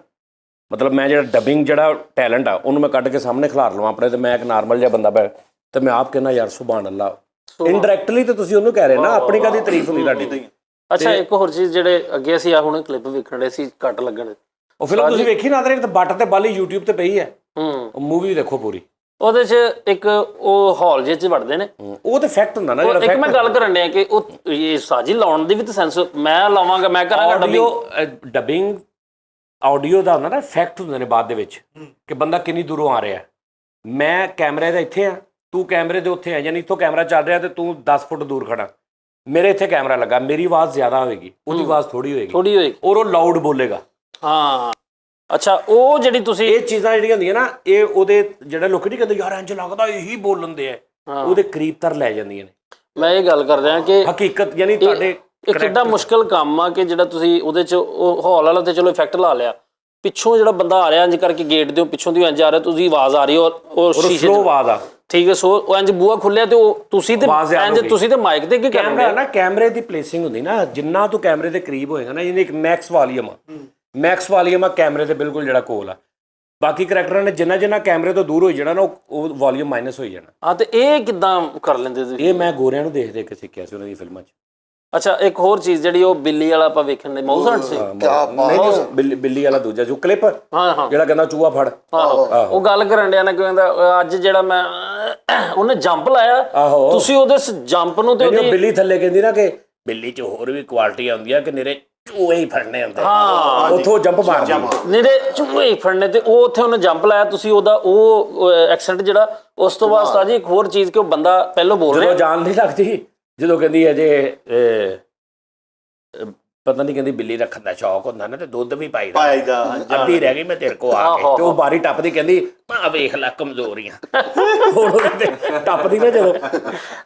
ਮਤਲਬ ਮੈਂ ਜਿਹੜਾ ਡਬਿੰਗ ਜਿਹੜਾ ਟੈਲੈਂਟ ਆ ਉਹਨੂੰ ਮੈਂ ਕੱਢ ਕੇ ਸਾਹਮਣੇ ਖਿਲਾਰ ਲਵਾਂ ਆਪਣੇ ਤੇ ਮੈਂ ਇੱਕ ਨਾਰਮਲ ਜਿਹਾ ਬੰਦਾ ਬੈ ਤੇ ਮੈਂ ਆਪ ਕਹਿੰਦਾ ਯਾਰ ਸੁਭਾਨ ਅੱਲਾ ਇਨਡਾਇਰੈਕਟਲੀ ਤੇ ਤੁਸੀਂ ਉਹਨੂੰ ਕਹਿ ਰਹੇ ਨਾ ਆਪਣੀ ਕਾਦੀ ਤਾਰੀਫ ਹੁੰਦੀ ਤੁਹਾਡੀ ਅੱਛਾ ਇੱਕ ਹੋਰ ਚੀਜ਼ ਜਿਹੜੇ ਅੱਗੇ ਅਸੀਂ ਆ ਹੁਣ ਕਲਿੱਪ ਵੇਖਣ ਦੇ ਸੀ ਕੱਟ ਲੱਗਣ ਉਹ ਫਿਲਮ ਤੁਸੀਂ ਵੇਖੀ ਨਾ ਤੇ ਬੱਟ ਤੇ ਬਾਲੀ YouTube ਤੇ ਪਈ ਹੈ ਹੂੰ ਉਹ ਮੂਵੀ ਦੇਖੋ ਪੂਰੀ ਉਹਦੇ 'ਚ ਇੱਕ ਉਹ ਹਾਲ ਜਿਹੇ 'ਚ ਵੜਦੇ ਨੇ ਉਹ ਤੇ ਫੈਕਟ ਹੁੰਦਾ ਨਾ ਉਹ ਜਿਹੜਾ ਇੱਕ ਮੈਂ ਗੱਲ ਕਰਨ ਡਿਆ ਕਿ ਉਹ ਇਹ ਸਾਜੀ ਲਾਉਣ ਦੀ ਵੀ ਤਾਂ ਸੈਂਸ ਮੈਂ ਲਾਵਾਂਗਾ ਮੈਂ ਕਰਾਂਗਾ ਡਬਿੰਗ ਡਬਿੰਗ ਆਡੀਓ ਦਾ ਹੁੰਦਾ ਨਾ ਫੈਕਟ ਹੁੰਦੇ ਨੇ ਬਾਅਦ ਦੇ ਵਿੱਚ ਕਿ ਬੰਦਾ ਕਿੰਨੀ ਦੂਰੋਂ ਆ ਰਿਹਾ ਮੈਂ ਕੈਮਰੇ ਦਾ ਇੱਥੇ ਆ ਤੂੰ ਕੈਮਰੇ ਦੇ ਉੱਥੇ ਆ ਯਾਨੀ ਇੱਥੋਂ ਕੈਮਰਾ ਚੱਲ ਰਿਹਾ ਤੇ ਤੂੰ 10 ਫੁੱਟ ਦੂਰ ਖੜਾ ਮੇਰੇ ਇੱਥੇ ਕੈਮਰਾ ਲੱਗਾ ਮੇਰੀ ਆਵਾਜ਼ ਜ਼ਿਆਦਾ ਹੋਏਗੀ ਉਹਦੀ ਆਵਾਜ਼ ਥੋੜੀ ਹੋਏਗੀ ਥੋੜੀ ਹੋਏਗੀ ਔਰ ਉਹ ਲਾਊਡ ਬੋਲੇਗਾ ਹਾਂ ਅੱਛਾ ਉਹ ਜਿਹੜੀ ਤੁਸੀਂ ਇਹ ਚੀਜ਼ਾਂ ਜਿਹੜੀਆਂ ਹੁੰਦੀਆਂ ਨਾ ਇਹ ਉਹਦੇ ਜਿਹੜੇ ਲੋਕ ਨਹੀਂ ਕਹਿੰਦੇ ਯਾਰ ਇੰਜ ਲੱਗਦਾ ਇਹੀ ਬੋਲਣ ਦੇ ਆ ਉਹਦੇ ਕਰੀਬ ਤਰ ਲੈ ਜਾਂਦੀਆਂ ਨੇ ਮੈਂ ਇਹ ਗੱਲ ਕਰ ਰਿਹਾ ਕਿ ਹਕੀਕਤ ਯਾਨੀ ਤੁਹਾਡੇ ਇਹ ਕਿੱਡਾ ਮੁਸ਼ਕਲ ਕੰਮ ਆ ਕਿ ਜਿਹੜਾ ਤੁਸੀਂ ਉਹਦੇ 'ਚ ਉਹ ਹਾਲ ਵਾਲਾ ਤੇ ਚਲੋ ਇਫੈਕਟ ਲਾ ਲਿਆ ਪਿੱਛੋਂ ਜਿਹੜਾ ਬੰਦਾ ਆ ਰਿਹਾ ਇੰਜ ਕਰਕੇ ਗੇਟ ਦੇ ਪਿੱਛੋਂ ਦੀ ਇੰਜ ਆ ਰਿਹਾ ਤੁਸੀਂ ਆਵਾਜ਼ ਆ ਰਹੀ ਉਹ ਸ਼ੀਸ਼ੇ ਸਲੋ ਆਵਾਜ਼ ਆ ਠੀਕ ਹੈ ਸੋ ਉਹ ਇੰਜ ਬੂਹਾ ਖੁੱਲਿਆ ਤੇ ਉਹ ਤੁਸੀਂ ਤੇ ਇੰਜ ਤੁਸੀਂ ਤੇ ਮਾਈਕ ਤੇ ਕੀ ਕੈਮਰਾ ਨਾ ਕੈਮਰੇ ਦੀ ਪਲੇਸਿੰਗ ਹੁੰਦੀ ਨਾ ਜਿੰਨਾ ਤੂੰ ਕੈਮਰੇ ਦੇ ਕਰੀਬ ਹੋਏਗਾ ਨਾ ਇਹਨੇ ਇੱਕ ਮੈਕਸ ਵਾਲੀਅਮ ਆ ਕੈਮਰੇ ਦੇ ਬਿਲਕੁਲ ਜਿਹੜਾ ਕੋਲ ਆ ਬਾਕੀ ਕਰੈਕਟਰਾਂ ਨੇ ਜਿੰਨਾ ਕੈਮਰੇ ਤੋਂ ਦੂਰ ਹੋਈ ਜਾਣਾ ਨਾ ਉਹ ਵਾਲੀਅਮ ਮਾਈਨਸ ਹੋਈ ਜਾਣਾ ਹਾਂ ਤੇ ਇਹ ਕਿੱਦਾਂ ਕਰ ਲੈਂਦੇ ਤੁਸੀਂ ਇਹ ਮੈਂ ਗੋਰਿਆਂ ਨੂੰ ਦੇਖ ਕੇ ਸਿੱਖਿਆ ਸੀ ਉਹਨਾਂ ਦੀ ਫਿਲਮਾਂ 'ਚ ਅੱਛਾ ਇੱਕ ਹੋਰ ਚੀਜ਼ ਜਿਹੜੀ ਉਹ ਬਿੱਲੀ ਵਾਲਾ ਆਪਾਂ ਵੇਖਣ ਦੇ ਮਾਊਸ ਹੰਟ ਸੀ ਨਹੀਂ ਬਿੱਲੀ ਵਾਲਾ ਦੂਜਾ ਜੋ ਕਲਿੱਪ ਹਾਂ ਜਿਹੜਾ ਕਹਿੰਦਾ ਚੂਹਾ ਫੜ ਆਹੋ ਉਹ ਗੱਲ ਕਰਨ ਡਿਆ ਨਾ ਕਹਿੰਦਾ ਅੱਜ ਜਿਹੜਾ ਮੈਂ ਉਹਨੇ ਜੰਪ ਲਾਇਆ ਤੁਸੀਂ ਉਹਦੇ ਜੰਪ ਨੂੰ ਤੇ ਬਿੱਲੀ ਥੱਲੇ ਕਹਿੰਦੀ ਨਾ ਕਿ ਬਿੱਲੀ 'ਚ ਹੋਰ ਵੀ ਕੁਆਲਿਟੀਆਂ ਹੁੰਦੀਆਂ ਕਿ ਨਿਰੇ ਚੂਹੇ ਹੀ ਫੜਨੇ ਹੁੰਦੇ ਹਾਂ ਉੱਥੋਂ ਜੰਪ ਮਾਰਦੀ ਨੇੜੇ ਚੂਹੇ ਹੀ ਫੜਨੇ ਤੇ ਉਹ ਉੱਥੇ ਉਹਨੇ ਜੰਪ ਲਾਇਆ ਤੁਸੀਂ ਉਹਦਾ ਉਹ ਐਕਸੈਂਟ ਜਿਹੜਾ ਉਸ ਤੋਂ ਬਾਅਦ ਉਸਤਾਦ ਜੀ ਇੱਕ ਹੋਰ ਚੀਜ਼ ਕਿ ਉਹ ਬੰਦਾ ਪਹਿਲਾਂ ਬੋਲ ਜਦੋਂ ਰਿਹਾ ਜਾਨ ਨਹੀਂ ਲੱਗਦੀ ਜਦੋਂ ਕਹਿੰਦੀ ਹੈ ਜੇ ਪਤਾ ਨਹੀਂ ਕਹਿੰਦੀ ਬਿੱਲੀ ਰੱਖਣ ਦਾ ਸ਼ੌਕ ਹੁੰਦਾ ਨਾ ਤੇ ਦੁੱਧ ਵੀ ਪਾਈਦਾ ਅੱਧੀ ਰਹਿ ਗਈ ਮੈਂ ਤੇਰੇ ਕੋ ਆ ਕੇ ਤੇ ਉਹ ਬਾਰੀ ਟੱਪਦੀ ਕਹਿੰਦੀ ਆ ਵੇਖ ਲੈ ਕਮਜ਼ੋਰੀਆਂ ਹੁਣ ਉਹਦੇ ਤੇ ਟੱਪਦੀ ਨਾ ਜਦੋਂ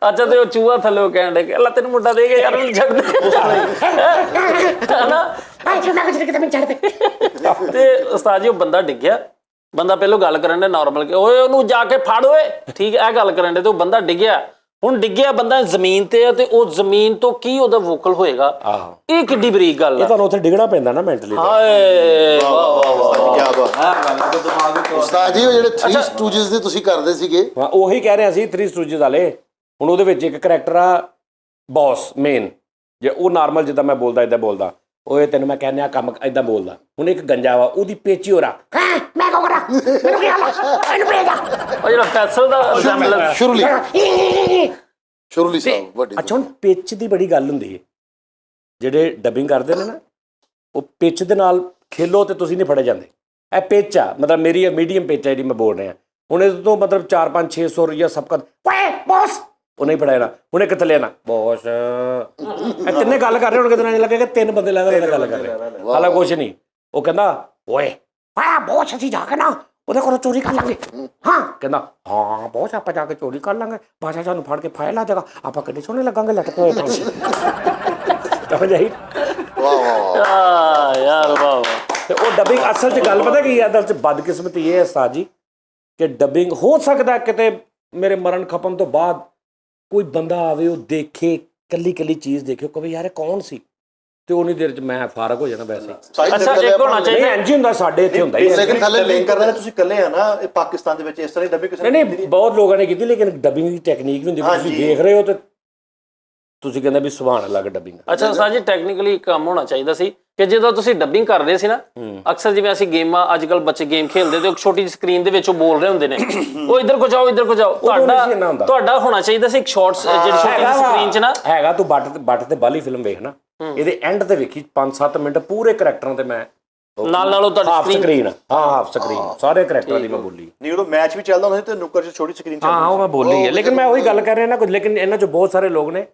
ਅੱਛਾ ਤੇ ਉਹ ਚੂਹਾ ਥੱਲੇ ਉਹ ਕਹਿਣ ਡੇ ਅੱਲਾ ਤੈਨੂੰ ਮੁੰਡਾ ਦੇ ਕੇ ਯਾਰ ਉਹਨੂੰ ਛੱਡ ਦੇ ਤੇ ਉਸਤਾਦ ਜੀ ਉਹ ਬੰਦਾ ਡਿੱਗਿਆ ਬੰਦਾ ਪਹਿਲਾਂ ਗੱਲ ਕਰਨ ਦੇ ਨਾਰਮਲ ਕਿ ਓਏ ਉਹਨੂੰ ਜਾ ਕੇ ਫੜ ਓਏ ਠੀਕ ਇਹ ਗੱਲ ਕਰਨ ਦੇ ਤੇ ਉਹ ਬੰਦਾ ਡਿੱਗਿਆ ਹੁਣ ਡਿੱਗਿਆ ਬੰਦਾ ਜ਼ਮੀਨ ਤੇ ਆ ਤੇ ਉਹ ਜ਼ਮੀਨ ਤੋਂ ਕੀ ਉਹਦਾ ਵੋਕਲ ਹੋਏਗਾ ਆਹੋ ਇਹ ਕਿੱਡੀ ਬਰੀਕ ਗੱਲ ਇਹ ਹੈ ਤੁਹਾਨੂੰ ਉੱਥੇ ਡਿੱਗਣਾ ਪੈਂਦਾ ਨਾ ਮੈਂਟਲੀ ਹਾਏ ਵਾਹ ਵਾਹ ਵਾਹ ਉਸਤਾਦ ਜੀ ਉਹ ਜਿਹੜੇ 3 ਸਟੂਜਸ ਦੇ ਤੁਸੀਂ ਕਰਦੇ ਸੀਗੇ ਹਾਂ ਉਹੀ ਕਹਿ ਰਿਹਾ ਸੀ 3 ਸਟੂਜਸ ਵਾਲੇ ਹੁਣ ਉਹਦੇ ਵਿੱਚ ਇੱਕ ਕਰੈਕਟਰ ਆ ਬੌਸ ਮੇਨ ਜੇ ਉਹ ਨਾਰਮਲ ਜਿੱਦਾਂ ਮੈਂ ਬੋਲਦਾ ਇਦਾਂ ਬੋਲਦਾ ਓਏ ਤੈਨੂੰ ਮੈਂ ਕਹਿੰਦਾ ਕੰਮ ਇਦਾਂ ਬੋਲਦਾ ਹੁਣ ਇੱਕ ਗੰਜਾ ਵਾ ਉਹਦੀ ਪੇਚੀ ਹੋ ਰਾ ਮੈਂ ਕੋ ਕਰਾਂ ਮੈਨੂੰ ਕੀ ਹਾਲ ਇਹਨੂੰ ਭੇਜ ਉਹ ਜਿਹੜਾ ਫੈਸਲ ਦਾ ਮਤਲਬ ਸ਼ੁਰਲੀ ਸਾਹਿਬ ਵੱਡੀ ਅੱਛਾ ਹੁਣ ਪਿੱਚ ਦੀ ਬੜੀ ਗੱਲ ਹੁੰਦੀ ਹੈ ਜਿਹੜੇ ਡਬਿੰਗ ਕਰਦੇ ਨੇ ਨਾ ਉਹ ਪਿੱਚ ਦੇ ਨਾਲ ਖੇਲੋ ਤੇ ਤੁਸੀਂ ਨਹੀਂ ਫੜੇ ਜਾਂਦੇ ਇਹ ਪਿੱਚ ਆ ਮਤਲਬ ਮੇਰੀ ਮੀਡੀਅਮ ਪਿੱਚ ਆ ਜਿਹੜੀ ਮੈਂ ਬੋਲ ਰਿਹਾ ਹੁਣ ਇਹਦੇ ਤੋਂ ਮਤਲਬ 4-5-600 ਰੁਪਈਆ ਸਭ ਕਰ ਓਏ ਬੌਸ ਉਹ ਨਹੀਂ ਫੜਾਇਆ ਨਾ ਹੁਣ ਇੱਕ ਥੱਲੇ ਨਾ ਬੌਸ ਇਹ ਤਿੰਨੇ ਗੱਲ ਕਰ ਰਹੇ ਹੁਣ ਕਿਤੇ ਨਾ ਲੱਗੇਗਾ 3 ਬੰਦੇ ਲੱਗਦਾ ਗੱਲ ਕਰ ਰਹੇ ਹਾਲਾ ਕੁਛ ਨਹੀਂ ਉਹ ਕਹਿੰਦਾ ਓਏ ਆ ਬੌਸ ਅਸੀਂ ਜਾ ਕੇ ਨਾ ਉਹਦੇ ਕੋਲੋਂ ਚੋਰੀ ਕਰ ਲਾਂਗੇ ਹਾਂ ਕਹਿੰਦਾ ਹਾਂ ਬਹੁਤ ਆਪਾਂ ਜਾ ਕੇ ਚੋਰੀ ਕਰ ਲਾਂਗੇ ਬਾਸ਼ਾ ਸਾਨੂੰ ਫੜ ਕੇ ਫਾਇਲ ਲਾ ਜਾਏਗਾ ਆਪਾਂ ਕਿੰਨੇ ਸੋਹਣੇ ਲੱਗਾਂਗੇ ਲਟਕੇ ਹੋਏ ਤਾਂ ਜਾਈ ਯਾਰ ਵਾਹ ਤੇ ਉਹ ਡਬਿੰਗ ਅਸਲ 'ਚ ਗੱਲ ਪਤਾ ਕੀ ਹੈ ਅਸਲ 'ਚ ਬਦਕਿਸਮਤੀ ਇਹ ਹੈ ਉਸਤਾਦ ਜੀ ਕਿ ਡਬਿੰਗ ਹੋ ਸਕਦਾ ਕਿਤੇ ਮੇਰੇ ਮਰਨ ਖਪਣ ਤੋਂ ਬਾਅਦ ਕੋਈ ਬੰਦਾ ਆਵੇ ਉਹ ਦੇਖੇ ਕੱਲੀ ਕੱਲੀ ਚੀਜ਼ ਦੇਖੇ ਕਹੇ ਯਾਰ ਇਹ ਕੌਣ ਸੀ ਤੇ ਉਨੀ ਦੇਰ 'ਚ ਮੈਂ ਫਾਰਗ ਹੋ ਜਾਣਾ ਵੈਸੇ ਅੱਛਾ ਇੱਕ ਹੋਣਾ ਨਹੀਂ ਇੰਜ ਹੀ ਹੁੰਦਾ ਸਾਡੇ ਇੱਥੇ ਹੁੰਦਾ ਹੀ ਲੇਕਿਨ ਥੱਲੇ ਲਿੰਕ ਕਰਨਾ ਤੁਸੀਂ ਇਕੱਲੇ ਆ ਨਾ ਇਹ ਪਾਕਿਸਤਾਨ ਦੇ ਵਿੱਚ ਇਸ ਤਰ੍ਹਾਂ ਡੱਬੀ ਕਿਸੇ ਨਹੀਂ ਬਹੁਤ ਲੋਕਾਂ ਨੇ ਕੀਤੀ ਲੇਕਿਨ ਡਬਿੰਗ ਦੀ ਟੈਕਨੀਕ ਵੀ ਹੁੰਦੀ ਤੁਸੀਂ ਦੇਖ ਰਹੇ ਹੋ ਤੇ ਤੁਸੀਂ ਕਹਿੰਦੇ ਵੀ ਸੁਭਾਨ ਅੱਲਾਹ ਦੀ ਡਬਿੰਗ ਅੱਛਾ ਉਸਤਾਦ ਜੀ ਟੈਕਨੀਕਲੀ ਕੰਮ ਹੋਣਾ ਚਾਹੀਦਾ ਸੀ ਕਿ ਜਦੋਂ ਤੁਸੀਂ ਡੱਬਿੰਗ ਕਰਦੇ ਸੀ ਨਾ ਅਕਸਰ ਜਿਵੇਂ ਅਸੀਂ ਗੇਮਾਂ ਅੱਜ ਕੱਲ ਬੱਚੇ ਗੇਮ ਖੇਡਦੇ ਤੇ ਇੱਕ ਛੋਟੀ ਜਿਹੀ ਸਕਰੀਨ ਦੇ ਵਿੱਚ ਉਹ ਬੋਲ ਰਹੇ ਹੁੰਦੇ ਨੇ ਉਹ ਇੱਧਰ ਕੋ ਜਾਓ ਤੁਹਾਡਾ ਹੋਣਾ ਚਾਹੀਦਾ ਸੀ ਇੱਕ ਸ਼ਾਰਟਸ ਜਿਹੜੀ ਛੋਟੀ ਜਿਹੀ ਸਕਰੀਨ 'ਚ ਨਾ ਹੈਗਾ ਤੂੰ ਬੱਟ ਤੇ ਬਾਲੀ ਫਿਲਮ ਵੇਖ ਨਾ ਇਹਦੇ ਐਂਡ ਤੇ ਵੇਖੀ 5-7 ਮਿੰਟ ਪੂਰੇ ਕਰੈਕਟਰਾਂ ਤੇ ਮੈਂ ਨਾਲ ਉਹ ਹਾਫ ਸਕਰੀਨ ਹਾਫ ਸਕਰੀਨ ਸਾਰੇ ਕਰੈਕਟਰਾਂ ਦੀ ਮੈਂ ਬੋਲੀ ਨਹੀਂ ਉਦੋਂ ਮੈਚ ਵੀ ਚੱਲਦਾ ਹੁੰਦਾ ਸੀ ਤੇ ਨੁੱਕਰ 'ਚ ਛੋਟੀ ਸਕਰੀਨ ਹਾਂ ਉਹ ਮੈਂ ਬੋਲੀ ਹੈ ਲੇਕਿਨ ਮੈਂ ਉਹੀ ਗੱਲ ਕਰ ਰਿਹਾ ਨਾ ਕੁਝ ਲੇਕਿਨ ਇਹਨਾਂ 'ਚ ਬਹੁਤ ਸਾਰੇ ਲੋਕ ਨੇ